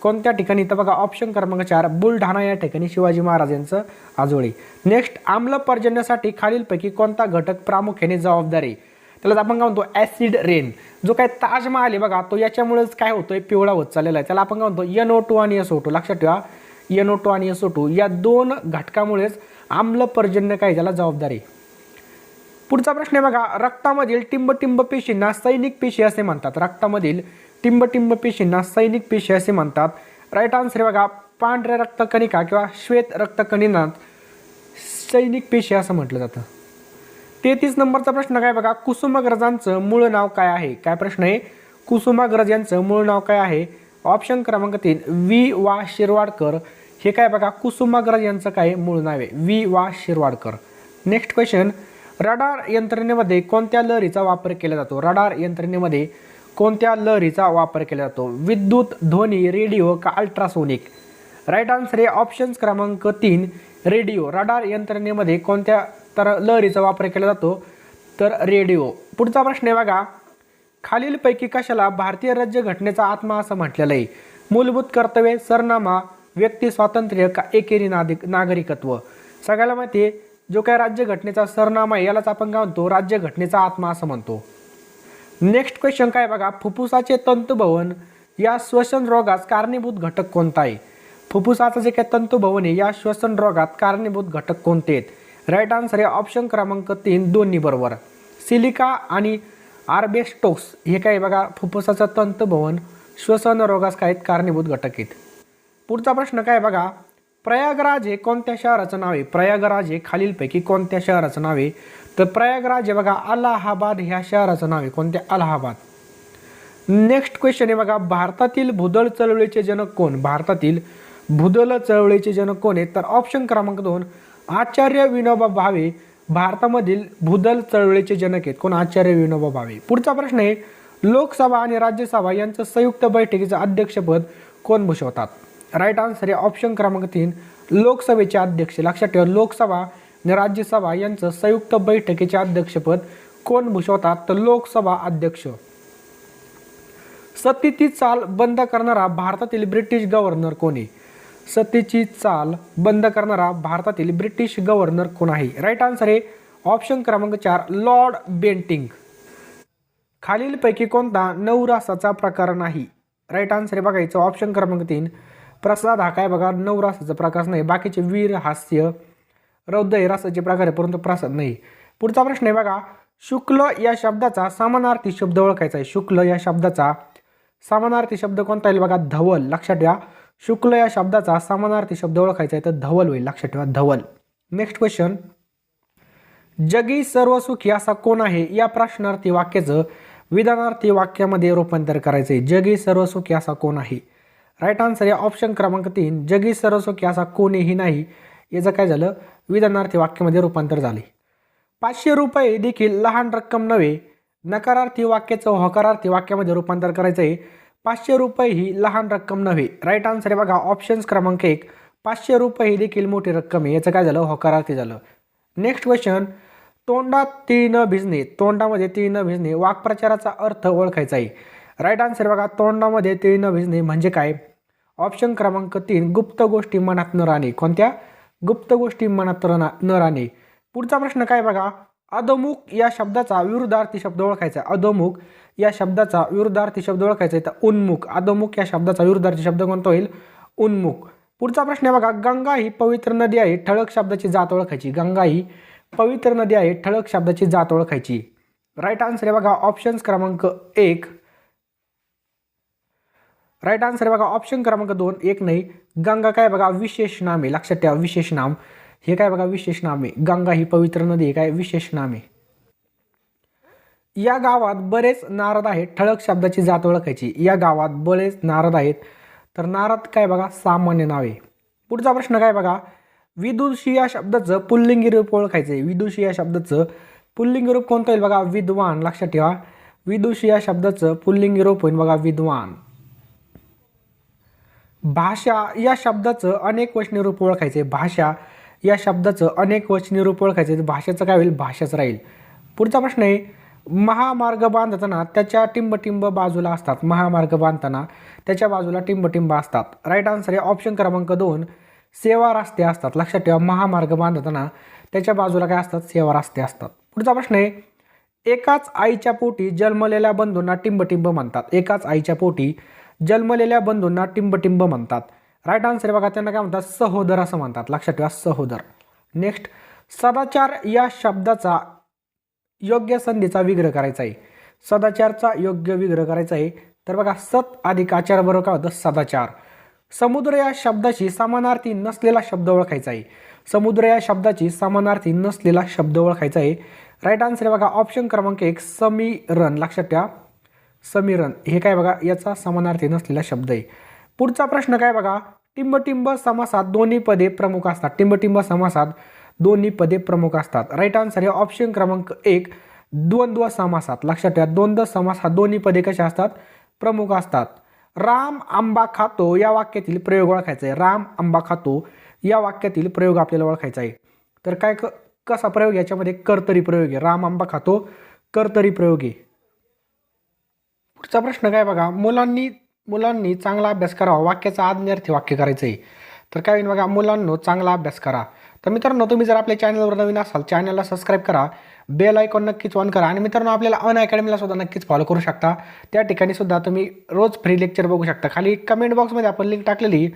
कोणत्या ठिकाणी? तर बघा, ऑप्शन क्रमांक 4 बुलढाणा या ठिकाणी शिवाजी महाराज यांचं आजोळ आहे. नेक्स्ट, आम्ल पर्जन्यासाठी खालीलपैकी कोणता घटक प्रामुख्याने जबाबदार आहे? त्याला आपण काय म्हणतो? Acid rain. जो काय ताजमहाल आहे बघा, तो याच्यामुळेच काय होतोय? पिवळा होत चाललेला आहे. त्याला आपण काय म्हणतो? NO2 आणि SO2. लक्षात ठेवा, NO2 आणि SO2 या दोन घटकामुळेच आम्ल पर्जन्य काय त्याला जबाबदार आहे. पुढचा प्रश्न आहे बघा, रक्तामधील टिंब पेशींना सैनिक पेशी असे म्हणतात. रक्तामधील टिंब पेशींना सैनिक पेशी असे म्हणतात. राईट आन्सर बघा, पांढऱ्या रक्तकणिका किंवा श्वेत रक्तकणिकांना सैनिक पेशी असं म्हटलं जातं. 33 नंबरचा प्रश्न काय बघा, कुसुमाग्रजांचं मूळ नाव काय आहे? काय प्रश्न आहे? कुसुमाग्रज यांचं मूळ नाव काय आहे? ऑप्शन क्रमांक 3 वी वा शिरवाडकर. हे काय बघा, कुसुमाग्रज यांचं काय मूळ नाव आहे? वी वा शिरवाडकर. नेक्स्ट क्वेश्चन, रडार यंत्रणेमध्ये कोणत्या लहरीचा वापर केला जातो? रडार यंत्रणेमध्ये कोणत्या लहरीचा वापर केला जातो? विद्युत, ध्वनी, रेडिओ का अल्ट्रासोनिक? राईट आन्सर आहे ऑप्शन क्रमांक 3 रेडिओ. रडार यंत्रणेमध्ये कोणत्या लहरीचा वापर केला जातो? तर रेडिओ. पुढचा प्रश्न आहे बघा, खालीलपैकी कशाला भारतीय राज्यघटनेचा आत्मा असं म्हटलेलं आहे? मूलभूत कर्तव्ये, सरनामा, व्यक्ती स्वातंत्र्य का एकेरी नागरिकत्व? सगळ्याला माहिती आहे, जो काय राज्यघटनेचा सरनामा आहे यालाच आपण काय म्हणतो? राज्यघटनेचा आत्मा असं म्हणतो. नेक्स्ट क्वेश्चन काय बघा, फुफ्फुसाचे तंतुभवन या श्वसन रोगास कारणीभूत घटक कोणता आहे? फुफ्फुसाचं जे काय तंतुभवन आहे या श्वसन रोगात कारणीभूत घटक कोणते आहेत? राईट आन्सर आहे ऑप्शन क्रमांक 3 दोन्ही बरोबर. सिलिका आणि आर्बेस्टोस हे काय बघा, फुफ्फुसाचं तंतुभवन श्वसन रोगास काय कारणीभूत घटक आहेत. पुढचा प्रश्न काय बघा, प्रयागराज हे कोणत्या शहराचं नाव आहे? प्रयागराज हे खालीलपैकी कोणत्या शहराचं नाव आहे? तर प्रयागराज हे बघा अलाहाबाद ह्या शहराचं नाव आहे. कोणत्या? अलाहाबाद. नेक्स्ट क्वेश्चन आहे बघा, भारतातील भूदल चळवळीचे जनक कोण? भारतातील भूदल चळवळीचे जनक कोण आहेत? तर ऑप्शन क्रमांक 2 आचार्य विनोबा भावे भारतामधील भूदल चळवळीचे जनक आहेत. कोण? आचार्य विनोबा भावे. पुढचा प्रश्न आहे, लोकसभा आणि राज्यसभा यांचं संयुक्त बैठकीचं अध्यक्षपद कोण भूषवतात? राईट आन्सर आहे ऑप्शन क्रमांक 3 लोकसभेचे अध्यक्ष. लक्षात ठेवा, लोकसभा आणि राज्यसभा यांचं संयुक्त बैठकीचे अध्यक्षपद कोण भूषवतात? तर लोकसभा अध्यक्ष. सतीची चाल बंद करणारा भारतातील ब्रिटिश गव्हर्नर कोण आहे? सतीची चाल बंद करणारा भारतातील ब्रिटिश गव्हर्नर कोण आहे? राईट आन्सर आहे ऑप्शन क्रमांक 4 लॉर्ड बेंटिंक. खालीलपैकी कोणता नवरासाचा प्रकार नाही? राईट आन्सर आहे बघायचं ऑप्शन क्रमांक 3 प्रसाद. हा काय बघा नवरासाचा प्रकार नाही. बाकीचे वीर, हास्य, रौद्र रसाचे प्रकार आहे, परंतु प्रसाद नाही. पुढचा प्रश्न आहे बघा, शुक्ल या शब्दाचा समानार्थी शब्द ओळखायचा आहे. शुक्ल या शब्दाचा समानार्थी शब्द कोणता येईल बघा? धवल. लक्षात ठेवा, शुक्ल या शब्दाचा समानार्थी शब्द ओळखायचा आहे तर धवल होईल. लक्षात ठेवा, धवल. नेक्स्ट क्वेश्चन, जगी सर्वसुखी असा कोण आहे? या प्रश्नार्थी वाक्याचं विधानार्थी वाक्यामध्ये रूपांतर करायचं आहे. जगी सर्वसुखी असा कोण आहे? राईट आन्सर आहे ऑप्शन क्रमांक 3, जगी सर्वसुखी असा कोणीही नाही. याचं काय झालं? विधानार्थी वाक्यामध्ये रूपांतर झाले. 500 रुपये देखील लहान रक्कम नव्हे. नकारार्थी वाक्याचं होकारार्थी वाक्यामध्ये रूपांतर करायचं आहे. 500 रुपये ही लहान रक्कम नव्हे. राईट आन्सर आहे बघा ऑप्शन्स क्रमांक 1, 500 रुपये ही देखील मोठी रक्कम आहे. याचं काय झालं? होकारार्थी झालं. नेक्स्ट क्वेश्चन, तोंडात तीळ न भिजणे, तोंडामध्ये तीळ न भिजणे वाक्प्रचाराचा अर्थ ओळखायचा आहे. राईट आन्सर बघा तोंडामध्ये तीळ न भिजणे म्हणजे काय? ऑप्शन क्रमांक 3, गुप्त गोष्टी मनात न राहणे. कोणत्या? गुप्त गोष्टी मनात न राहणे. पुढचा प्रश्न काय बघा, अधोमुख या शब्दाचा विरुद्धार्थी शब्द ओळखायचा. अधोमुख या शब्दाचा विरुद्धार्थी शब्द ओळखायचा आहे. तर उन्मुख. अधोमुख या शब्दाचा विरुद्धार्थी शब्द कोणता होईल? उन्मुख. पुढचा प्रश्न आहे बघा, गंगा ही पवित्र नदी आहे, ठळक शब्दाची जात ओळखायची. गंगा ही पवित्र नदी आहे, ठळक शब्दाची जात ओळखायची. राईट आन्सर आहे बघा ऑप्शन्स क्रमांक 1. राईट आन्सर आहे बघा ऑप्शन क्रमांक 2, 1 नाही. गंगा काय बघा विशेष नाम आहे. लक्षात ठेवा विशेष नाम. हे काय बघा विशेष नाम आहे. गंगा ही पवित्र नदी आहे, काय विशेष नाम आहे. या गावात बरेच नारद आहेत, ठळक शब्दाची जात ओळखायची. या गावात बरेच नारद आहेत, तर नारद काय बघा सामान्य नाव आहे. पुढचा प्रश्न काय बघा, विदुषी या शब्दाचं पुल्लिंगी रूप ओळखायचं आहे. विदुषी या शब्दाचं पुल्लिंगी रूप कोणतं होईल बघा? विद्वान. लक्षात ठेवा विदुषी या शब्दाचं पुल्लिंगी रूप होईल बघा विद्वान. भाषा या शब्दाचं अनेक वचनी रूप ओळखायचे. भाषा या शब्दाचं अनेक वचनी रूप ओळखायचे. भाषेचं काय होईल? भाषाच राहील. पुढचा प्रश्न आहे, महामार्ग बांधताना त्याच्या टिंबटिंब बाजूला असतात. महामार्ग बांधताना त्याच्या बाजूला टिंबटिंब असतात. राईट आन्सर आहे ऑप्शन क्रमांक 2, सेवा रस्ते असतात. लक्षात ठेवा महामार्ग बांधताना त्याच्या बाजूला काय असतात? सेवा रस्ते असतात. पुढचा प्रश्न आहे, एकाच आईच्या पोटी जन्मलेल्या बंधूंना टिंबटिंब म्हणतात. एकाच आईच्या पोटी जन्मलेल्या बंधूंना टिंबटिंब म्हणतात. राईट आन्सर बघा त्यांना काय म्हणतात? सहोदर असं म्हणतात. लक्षात ठेवा सहोदर. नेक्स्ट, सदाचार या शब्दाचा योग्य संधीचा विग्रह करायचा आहे. सदाचारचा योग्य विग्रह करायचा आहे. तर बघा सत अधिक आचार बरोबर काय होतं? सदाचार. समुद्र या शब्दाची समानार्थी नसलेला शब्द ओळखायचा आहे. समुद्र या शब्दाची समानार्थी नसलेला शब्द ओळखायचा आहे. राईट आन्सर बघा ऑप्शन क्रमांक 1, समीरण. लक्षात ठेवा समीरण हे काय बघा याचा समानार्थी नसलेला शब्द आहे. पुढचा प्रश्न काय बघा, टिंबटिंब समासात दोन्ही पदे प्रमुख असतात. टिंबटिंब समासात दोन्ही पदे प्रमुख असतात. राईट आन्सर हे ऑप्शन क्रमांक 1, द्वंद्व समासात. लक्षात ठेवा द्वंद्व समासात दोन्ही पदे कशा असतात? प्रमुख असतात. राम आंबा खातो या वाक्यातील प्रयोग ओळखायचा आहे. राम आंबा खातो या वाक्यातील प्रयोग आपल्याला ओळखायचा आहे. तर काय कसा प्रयोग? याच्यामध्ये कर्तरी प्रयोग आहे. राम आंबा खातो कर्तरी प्रयोग आहे. पुढचा प्रश्न काय बघा, मुलांनी चांगला अभ्यास करावा वाक्याचा आज्ञार्थी वाक्य करायचं आहे. तर काय बघा, मुलांनो चांगला अभ्यास करा. तर मित्रांनो तुम्ही जर आपल्या चॅनलवर नवीन असाल चॅनलला सबस्क्राईब करा, बेल आयकॉन नक्कीच ऑन करा. आणि मित्रांनो आपल्याला अनअकॅडमीला सुद्धा नक्कीच फॉलो करू शकता. त्या ठिकाणी सुद्धा तुम्ही रोज फ्री लेक्चर बघू शकता. खाली कमेंट बॉक्समध्ये आपण लिंक टाकलेली.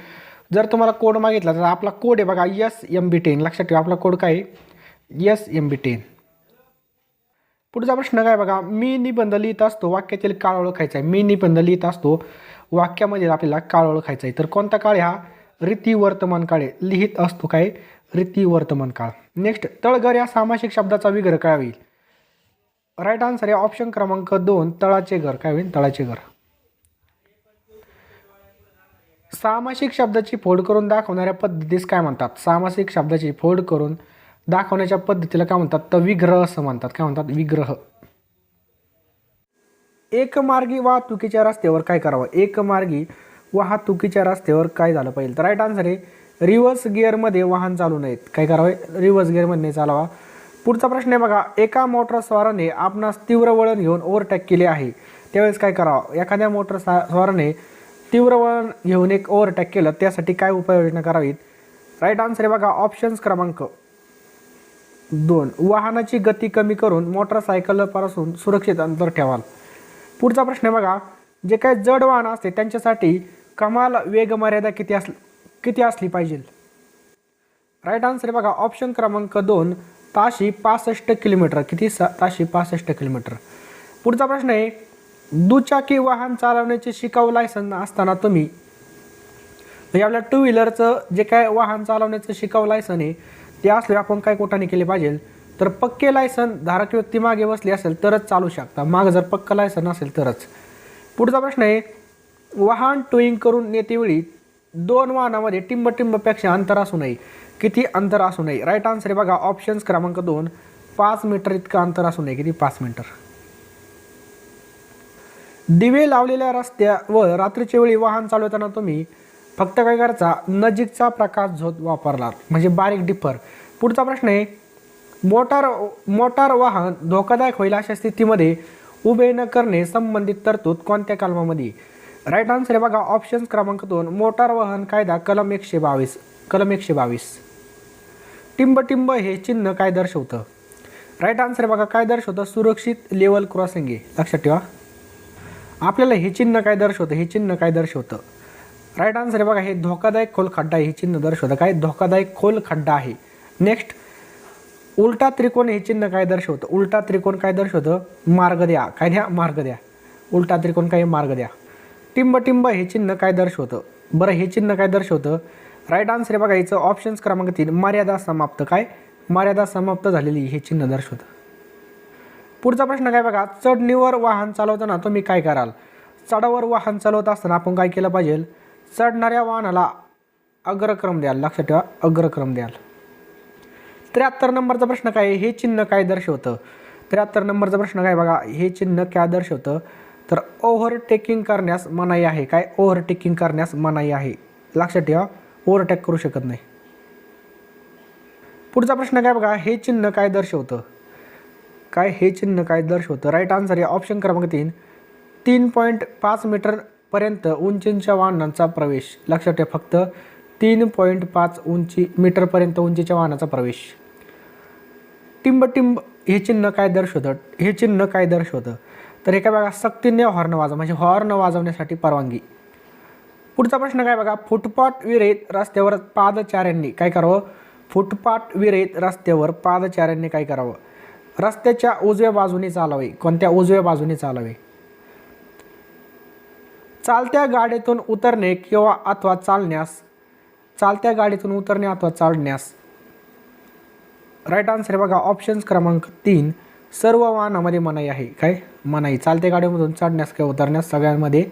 जर तुम्हाला कोड मागितला तर आपला कोड आहे बघा SMB10. लक्षात ठेवा आपला कोड काय आहे? SMB10. पुढचा प्रश्न काय बघा, मी निबंध लिहित असतो वाक्यातील काळ ओळखायचा आहे. मी निबंध लिहित असतो वाक्यामध्ये आपल्याला काळ ओळखायचा आहे. तर कोणता काळ हा? रीती वर्तमान काळ आहे. लिहित असतो काय? रीती वर्तमान काळ. नेक्स्ट, तळघर या सामासिक शब्दाचा विग्रह काय होईल? राईट आन्सर आहे ऑप्शन क्रमांक 2, तळाचे घर. काय होईल? तळाचे घर. सामासिक शब्दाची फोड करून दाखवणाऱ्या पद्धतीस काय म्हणतात? सामासिक शब्दाची फोड करून दाखवण्याच्या पद्धतीला काय म्हणतात? तर विग्रह असं म्हणतात. काय म्हणतात? विग्रह. एकमार्गी वाहतुकीच्या रस्त्यावर काय करावं? एकमार्गी वाहतुकीच्या रस्त्यावर काय झालं पाहिजे? तर राईट आन्सर आहे रिव्हर्स गिअरमध्ये वाहन चालू नयेत. काय करावे? रिव्हर्स गिअरमध्ये नाही चालवा. पुढचा प्रश्न आहे बघा, एका मोटरस्वाराने आपणास तीव्र वळण घेऊन ओव्हरटेक केले आहे त्यावेळेस काय करावं? एखाद्या मोटरस्वाराने तीव्र वळण घेऊन एक ओव्हरटेक केलं त्यासाठी काय उपाययोजना करावीत? राईट आन्सर आहे बघा ऑप्शन्स क्रमांक 2, वाहनाची गती कमी करून मोटरसायकलपासून सुरक्षित अंतर ठेवाल. पुढचा प्रश्न आहे बघा, जे काही जड वाहन असते त्यांच्यासाठी कमाल वेगमर्यादा किती असली पाहिजे? राईट आन्सर आहे बघा ऑप्शन क्रमांक 2, ताशी 65 किलोमीटर. किती? ताशी 65 किलोमीटर. पुढचा प्रश्न आहे, दुचाकी वाहन चालवण्याचे शिकाऊ लायसन असताना तुम्ही म्हणजे आपल्या 2 व्हीलरचं जे काय वाहन चालवण्याचं शिकाऊ लायसन आहे ते असले आपण काय कोटाने केले पाहिजे? तर पक्के लायसन धारक व्यक्ती मागे बसली असेल तरच चालू शकता, मागं जर पक्का लायसन असेल तरच. पुढचा प्रश्न आहे, वाहन टोईंग करून नेतेवेळी 2 वाहनामध्ये टिंबटिंबपेक्षा अंतर असू नये. किती अंतर असू नये? राईट आन्सर आहे बघा ऑप्शन्स क्रमांक 2, 5 मीटर इतकं अंतर असू नये. किती? 5 मीटर. दिवे लावलेल्या रस्त्यावर रात्रीच्या वेळी वाहन चालवताना तुम्ही फक्त काय करायचा? नजीकचा प्रकाश झोत वापरला, म्हणजे बारीक डिपर. पुढचा प्रश्न आहे, मोटार वाहन धोकादायक होईल अशा स्थितीमध्ये उभे न करणे संबंधित तरतूद कोणत्या कलमामध्ये? राईट आन्सर आहे बघा ऑप्शन्स क्रमांक 2, मोटार वाहन कायदा कलम 122. कलम 122. टिंबटिंब हे चिन्ह काय दर्शवतं? राईट आन्सर आहे बघा काय दर्शवतं? सुरक्षित लेवल क्रॉसिंग आहे. लक्षात ठेवा. आपल्याला हे चिन्ह काय दर्शवतं? हे चिन्ह काय दर्शवतं? राईट आन्सर आहे बघा हे धोकादायक खोल खड्डा आहे. हे चिन्ह दर्शवतं काय? धोकादायक खोल खड्डा आहे. नेक्स्ट, उलटा त्रिकोण हे चिन्ह काय दर्शवतं? उलटा त्रिकोण काय दर्शवतं? मार्ग द्या. काय द्या? मार्ग द्या. उलटा त्रिकोण काय? मार्ग द्या. टिंबटिंब हे चिन्ह काय दर्शवतं? बरं हे चिन्ह काय दर्शवतं? राईट आन्सर आहे बघा याचं ऑप्शन्स क्रमांक 3, मर्यादा समाप्त. काय? मर्यादा समाप्त झालेली हे चिन्ह दर्शवतं. पुढचा प्रश्न काय बघा, चढणीवर वाहन चालवताना तुम्ही काय कराल? चढावर वाहन चालवत असताना आपण काय केलं पाहिजे? चढणाऱ्या वाहनाला अग्रक्रम द्याल. लक्षात ठेवा, अग्रक्रम द्याल. 73 नंबरचा प्रश्न काय? हे चिन्ह काय दर्शवतं? 73 नंबरचा प्रश्न काय बघा, हे चिन्ह काय दर्शवतं? तर ओव्हरटेकिंग करण्यास मनाई आहे. काय? ओव्हरटेकिंग करण्यास मनाई आहे. लक्षात ठेवा, ओव्हरटेक करू शकत नाही. पुढचा प्रश्न काय बघा, हे चिन्ह काय दर्शवतं? काय? हे चिन्ह काय दर्शवतं? राईट आन्सर आहे ऑप्शन क्रमांक 3, 3.5 मीटरपर्यंत उंचीच्या वाहनांचा प्रवेश. लक्षात ठेवा, फक्त 3.5 मीटरपर्यंत उंचीच्या वाहनाचा प्रवेश. टिंबटिंब हे चिन्ह काय दर्शवतं? हे चिन्ह काय दर्शवतं? तर हे काय बघा, सक्तीने हॉर्न वाजवा, म्हणजे हॉर्न वाजवण्यासाठी परवानगी. पुढचा प्रश्न काय बघा, फुटपाथ विरहित रस्त्यावर पादचाऱ्यांनी काय करावं? फुटपाथ विरहित रस्त्यावर पादचाऱ्यांनी काय करावं? रस्त्याच्या उजव्या बाजूने चालावे. कोणत्या? उजव्या बाजूने चालावे. चालत्या गाडीतून उतरणे किंवा अथवा चालण्यास. चालत्या गाडीतून उतरणे अथवा चालण्यास. राईट आन्सर बघा ऑप्शन्स क्रमांक 3, सर्व वाहनामध्ये मनाई आहे. काय? मनाई. चालत्या गाडीमधून चढण्यास किंवा उतरण्यास सगळ्यांमध्ये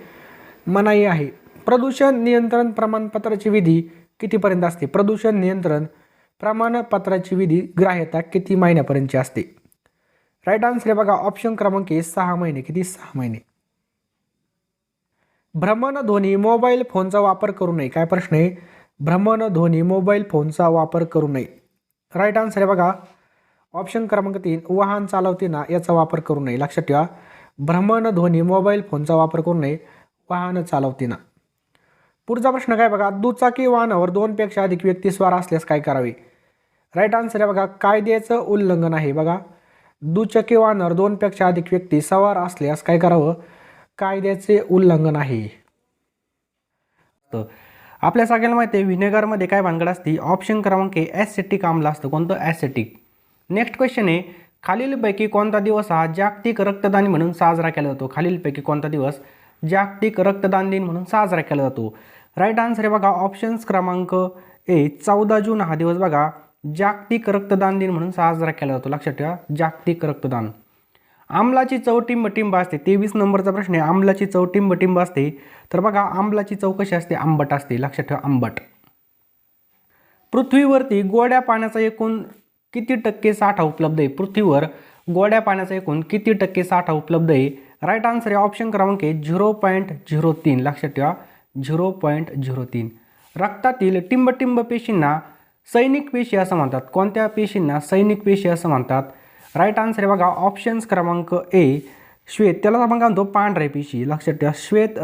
मनाई आहे. प्रदूषण नियंत्रण प्रमाणपत्राची विधी कितीपर्यंत असते? प्रदूषण नियंत्रण प्रमाणपत्राची विधी ग्राह्यता किती महिन्यापर्यंतची असते? राईट आन्सर आहे बघा ऑप्शन क्रमांक 6 महिने. किती? 6 महिने. भ्रमणध्वनी मोबाईल फोनचा वापर करू नये. काय प्रश्न आहे? भ्रमणध्वनी मोबाईल फोनचा वापर करू नये. राईट आन्सर आहे बघा ऑप्शन क्रमांक 3, वाहन चालवताना याचा वापर करू नये. लक्षात ठेवा, भ्रमणध्वनी मोबाईल फोनचा वापर करू नये वाहन चालवताना. पुढचा प्रश्न काय बघा, दुचाकी वाहनावर 2 पेक्षा अधिक व्यक्ती स्वार असल्यास काय करावे? राईट आन्सर आहे बघा कायद्याचं उल्लंघन आहे. बघा, दुचाकी वाहनावर 2 पेक्षा अधिक व्यक्ती सवार असल्यास काय करावं? कायद्याचे उल्लंघन आहे. आपल्या सगळ्यांना माहिती आहे व्हिनेगरमध्ये काय भानगड असते? ऑप्शन क्रमांक ॲसिटिक आम्ल असतं. कोणतं? ॲसिटिक. नेक्स्ट क्वेश्चन आहे, खालीलपैकी कोणता दिवस हा जागतिक रक्तदान म्हणून साजरा केला जातो? खालीलपैकी कोणता दिवस जागतिक रक्तदान दिन म्हणून साजरा केला जातो? राईट आन्सर आहे बघा ऑप्शन्स क्रमांक 14 जून हा दिवस बघा जागतिक रक्तदान दिन म्हणून साजरा केला जातो. लक्षात ठेवा, जागतिक रक्तदान. आम्लाची चव टिंबटिंब असते. 23 नंबरचा प्रश्न आहे, आम्लाची चव टिंबटिंब असते. तर बघा आम्लाची चव कशी असते? आंबट असते. लक्षात ठेवा, आंबट. पृथ्वीवरती गोड्या पाण्याचा एकूण किती टक्के साठा उपलब्ध आहे? पृथ्वीवर गोड्या पाण्याचा एकूण किती टक्के साठा उपलब्ध आहे? राईट आन्सर आहे ऑप्शन क्रमांक 0.03. लक्षात ठेवा, 0.03. रक्तातील टिंबटिंब पेशींना सैनिक पेशी असं म्हणतात. कोणत्या पेशींना? सैनिक पेशी असं म्हणतात. राईट आन्सर आहे बघा ऑप्शन्स क्रमांक श्वेत. त्याला आपण काय म्हणतो? पांढऱ्या पेशी. लक्षात ठेवा, श्वेत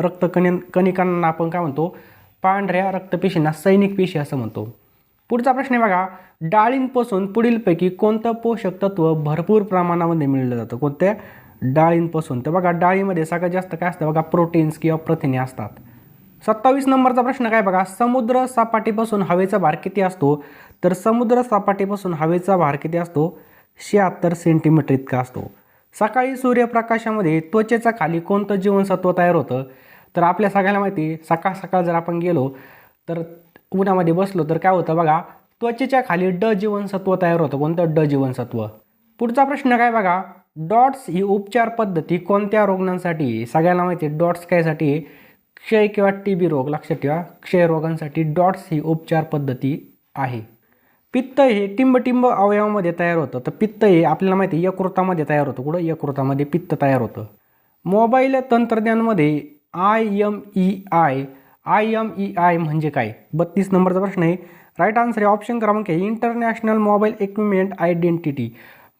कणिकांना आपण काय म्हणतो? पांढऱ्या रक्तपेशींना सैनिक पेशी असं म्हणतो. पुढचा प्रश्न आहे बघा, डाळींपासून पुढीलपैकी कोणतं पोषक तत्व भरपूर प्रमाणामध्ये मिळलं जातं? कोणत्या? डाळींपासून. तर बघा डाळीमध्ये सगळ्यात जास्त काय असतं? बघा प्रोटीन्स किंवा प्रथिने असतात. 27 नंबरचा प्रश्न काय बघा, समुद्र सपाटीपासून हवेचा भार किती असतो? तर समुद्र सपाटीपासून हवेचा भार किती असतो? 76 सेंटीमीटर इतका असतो. सकाळी सूर्यप्रकाशामध्ये त्वचेचा खाली कोणतं जीवनसत्व तयार होतं? तर आपल्या सगळ्यांना माहिती सकाळ सकाळ जर आपण गेलो तर उन्हामध्ये बसलो तर काय होतं बघा, त्वचेच्या खाली ड जीवनसत्व तयार होतं. कोणतं? ड जीवनसत्व. पुढचा प्रश्न काय बघा, डॉट्स ही उपचार पद्धती कोणत्या रोगांसाठी आहे? सगळ्यांना माहिती आहे डॉट्स कायसाठी आहे? क्षय किंवा टीबी रोग. लक्षात ठेवा, क्षय रोगांसाठी डॉट्स ही उपचार पद्धती आहे. पित्त हे टिंबटिंब अवयवामध्ये तयार होतं. तर पित्त हे आपल्याला माहिती आहे यकृतामध्ये तयार होतं. कुठं? यकृतामध्ये पित्त तयार होतं. मोबाईल तंत्रज्ञानमध्ये IMEI म्हणजे काय? 32 नंबरचा प्रश्न आहे. राईट आन्सर आहे ऑप्शन क्रमांक आहे international mobile equipment identity.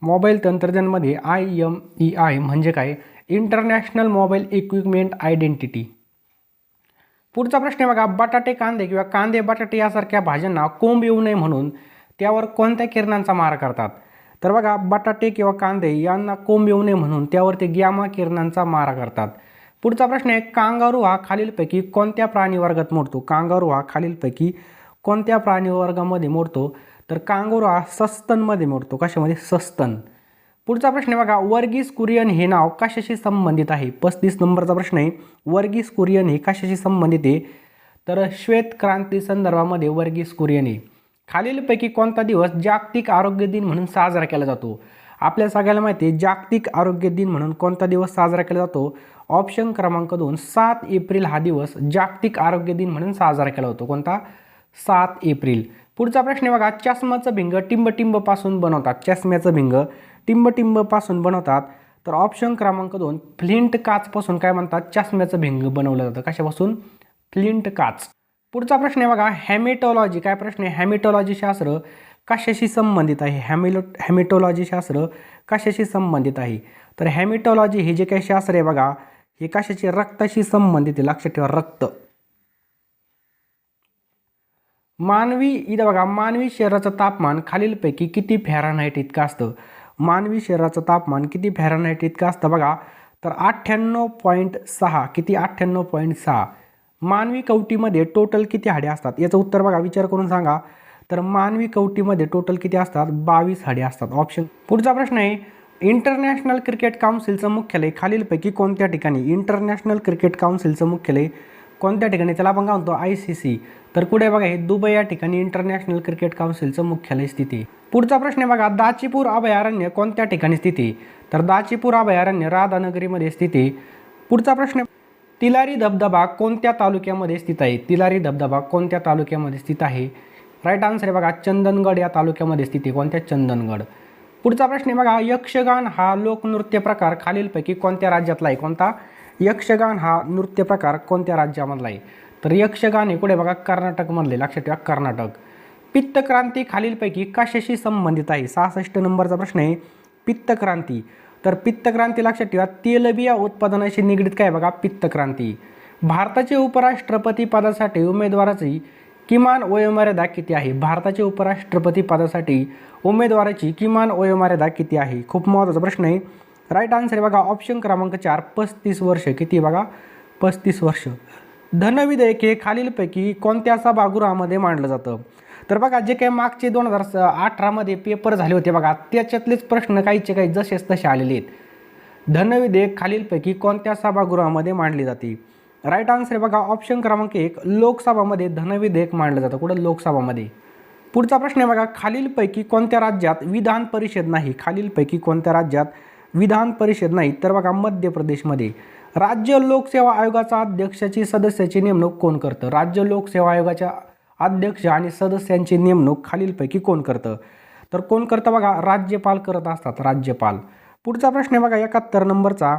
Mobile तंत्रज्ञानामध्ये IMEI म्हणजे काय? International mobile equipment identity. पुढचा प्रश्न आहे बघा, बटाटे कांदे किंवा कांदे बटाटे यासारख्या भाज्यांना कोंब येऊ नये म्हणून त्यावर कोणत्या किरणांचा मारा करतात? तर बघा, बटाटे किंवा कांदे यांना कोंब येऊ नये म्हणून त्यावर ते गॅमा किरणांचा मारा करतात. पुढचा प्रश्न आहे, कांगारू हा खालीलपैकी कोणत्या प्राणी वर्गात मोडतो? कांगारू हा खालीलपैकी कोणत्या प्राणी वर्गामध्ये मोडतो? तर कांगारू हा सस्तनमध्ये मोडतो. कशामध्ये? सस्तन. पुढचा प्रश्न आहे बघा, वर्गीस कुरियन हे नाव कशाशी संबंधित आहे? 35 नंबरचा प्रश्न आहे, वर्गीस कुरियन हे कशाशी संबंधित आहे? तर श्वेत क्रांती संदर्भामध्ये वर्गीस कुरियन आहे. खालीलपैकी कोणता दिवस जागतिक आरोग्य दिन म्हणून साजरा केला जातो? आपल्या सगळ्याला माहिती आहे जागतिक आरोग्य दिन म्हणून कोणता दिवस साजरा केला जातो? ऑप्शन क्रमांक 2 7 एप्रिल हा दिवस जागतिक आरोग्य दिन म्हणून साजरा केला होतो. कोणता? 7 एप्रिल. पुढचा प्रश्न आहे बघा, चष्माचं भिंग टिंबटिंबपासून बनवतात. चष्म्याचं भिंग टिंबटिंबपासून बनवतात. तर ऑप्शन क्रमांक 2 फ्लिंट काचपासून काय म्हणतात? चष्म्याचं भिंग बनवलं जातं. कशापासून? फ्लिंट काच. पुढचा प्रश्न आहे बघा, हॅमेटॉलॉजी. काय प्रश्न आहे? हॅमेटॉलॉजी शास्त्र कशाशी संबंधित आहे? हॅमेटॉलॉजी शास्त्र कशाशी संबंधित आहे? तर हॅमेटॉलॉजी हे जे काही शास्त्र आहे बघा, हे कशाशी? रक्ताशी संबंधित आहे. लक्षात ठेवा, रक्त. इथं बघा, मानवी शरीराचं तापमान खालीलपैकी किती फॅरनहाइट इतकं असतं? मानवी शरीराचं तापमान किती फॅरनहाइट इतकं असतं बघा? तर 98.6. किती? 98.6. मानवी कवटीमध्ये टोटल किती हाडे असतात? याचं उत्तर बघा, विचार करून सांगा. तर मानवी कवटीमध्ये टोटल किती असतात? 22 हाडे असतात. ऑप्शन. पुढचा प्रश्न आहे, इंटरनॅशनल क्रिकेट काउन्सिलचं मुख्यालय खालीलपैकी कोणत्या ठिकाणी? इंटरनॅशनल क्रिकेट काउन्सिलचं मुख्यालय कोणत्या ठिकाणी? त्याला आपण काय म्हणतो? ICC. तर कुठे बघा, हे दुबई या ठिकाणी इंटरनॅशनल क्रिकेट काउन्सिलचं मुख्यालय स्थित आहे. पुढचा प्रश्न आहे बघा, दाचीपूर अभयारण्य कोणत्या ठिकाणी स्थित आहे? तर दाचीपूर अभयारण्य राधानगरीमध्ये स्थित आहे. पुढचा प्रश्न, तिलारी धबधबा कोणत्या तालुक्यामध्ये स्थित आहे? तिलारी धबधबा कोणत्या तालुक्यामध्ये स्थित आहे? राईट आन्सर आहे बघा, चंदनगड या तालुक्यामध्ये स्थित आहे. कोणत्या? चंदनगड. पुढचा प्रश्न आहे बघा, यक्षगान हा लोकनृत्य प्रकार खालीलपैकी कोणत्या राज्यातला आहे? कोणता? यक्षगान हा नृत्य प्रकार कोणत्या राज्यामधला आहे? तर यक्षगान हे कुठे बघा? कर्नाटकमधले. लक्षात ठेवा, कर्नाटक. पित्तक्रांती खालीलपैकी कशाशी संबंधित आहे? 66 नंबरचा प्रश्न आहे, पित्तक्रांती. तर पित्तक्रांती लक्षात ठेवा, तेलबिया उत्पादनाशी निगडीत काय बघा? पित्तक्रांती. भारताचे उपराष्ट्रपती पदासाठी उमेदवाराची किमान वयोमर्यादा किती आहे? भारताचे उपराष्ट्रपती पदासाठी उमेदवाराची किमान वयोमर्यादा किती आहे? खूप महत्त्वाचा प्रश्न आहे. राईट आन्सर आहे बघा, ऑप्शन क्रमांक 4 35 वर्ष. किती बघा? 35 वर्ष. धनविधेयक हे खालीलपैकी कोणत्या सभागृहामध्ये मांडलं जातं? तर बघा, जे काही मागचे 2018मध्ये पेपर झाले होते बघा, त्याच्यातलेच प्रश्न काहीचे काही जसेच तसे आलेले आहेत. धनविधेयक खालीलपैकी कोणत्या सभागृहामध्ये मांडले जाते? राईट आन्सर आहे बघा, ऑप्शन क्रमांक 1 लोकसभामध्ये धनविधेयक मांडलं जातं. कुठं? लोकसभामध्ये. पुढचा प्रश्न आहे बघा, खालीलपैकी कोणत्या राज्यात विधान परिषद नाही? खालीलपैकी कोणत्या राज्यात विधान परिषद नाही? तर बघा, मध्य प्रदेशमध्ये. राज्य लोकसेवा आयोगाचा अध्यक्षाची सदस्याची नेमणूक कोण करतं? राज्य लोकसेवा आयोगाच्या अध्यक्ष आणि सदस्यांची नेमणूक खालीलपैकी कोण करतं? तर कोण करतं बघा? राज्यपाल करत असतात. राज्यपाल. पुढचा प्रश्न आहे बघा, 71 नंबरचा,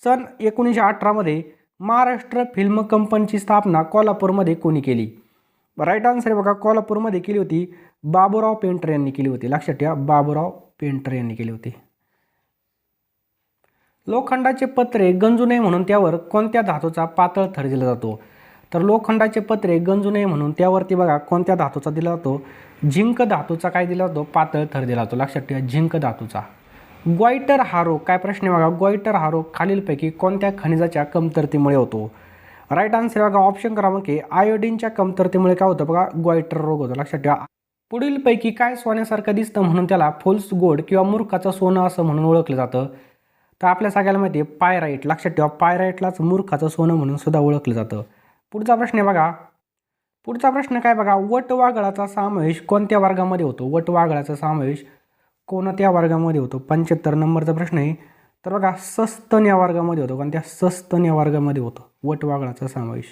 सन 1918मध्ये महाराष्ट्र फिल्म कंपनीची स्थापना कोल्हापूरमध्ये कोणी केली? राईट आन्सर आहे बघा, कोल्हापूरमध्ये केली होती बाबूराव पेंटर यांनी केली होती. लक्षात ठेवा, बाबूराव पेंटर यांनी केली होती. लोखंडाचे पत्रे गंजू नये म्हणून त्यावर कोणत्या धातूचा पातळ थर दिला जातो? तर लोखंडाचे पत्रे गंजू नये म्हणून त्यावरती बघा कोणत्या धातूचा दिला जातो? झिंक धातूचा काय दिला जातो? पातळ थर दिला जातो. लक्षात ठेवा, झिंक धातूचा. ग्वाइटर हा रोग. काय प्रश्न आहे बघा, ग्वाइटर हा रोग खालीलपैकी कोणत्या खनिजाच्या कमतरतेमुळे होतो? राईट आन्सर बघा, ऑप्शन क्रमांक ए आयोडीनच्या कमतरतेमुळे काय होतं बघा? ग्वाइटर रोग होतो. लक्षात ठेवा. पुढीलपैकी काय सोन्यासारखं दिसतं म्हणून त्याला फुल्स गोल्ड किंवा मूर्खाचं सोनं असं म्हणून ओळखलं जातं? तर आपल्या सगळ्याला माहिती आहे पायराईट. लक्षात ठेवा, पायराईटलाच मूर्खाचं सोनं म्हणून सुद्धा ओळखलं जातं. पुढचा प्रश्न आहे बघा, पुढचा प्रश्न काय बघा, वटवाघळाचा समावेश कोणत्या वर्गामध्ये होतो? वटवाघळाचा समावेश कोणत्या वर्गामध्ये होतो? 75 नंबरचा प्रश्न आहे. तर बघा सस्तन या वर्गामध्ये होतो. कारण त्या सस्तन या वर्गामध्ये होतं वटवाघळाचा समावेश.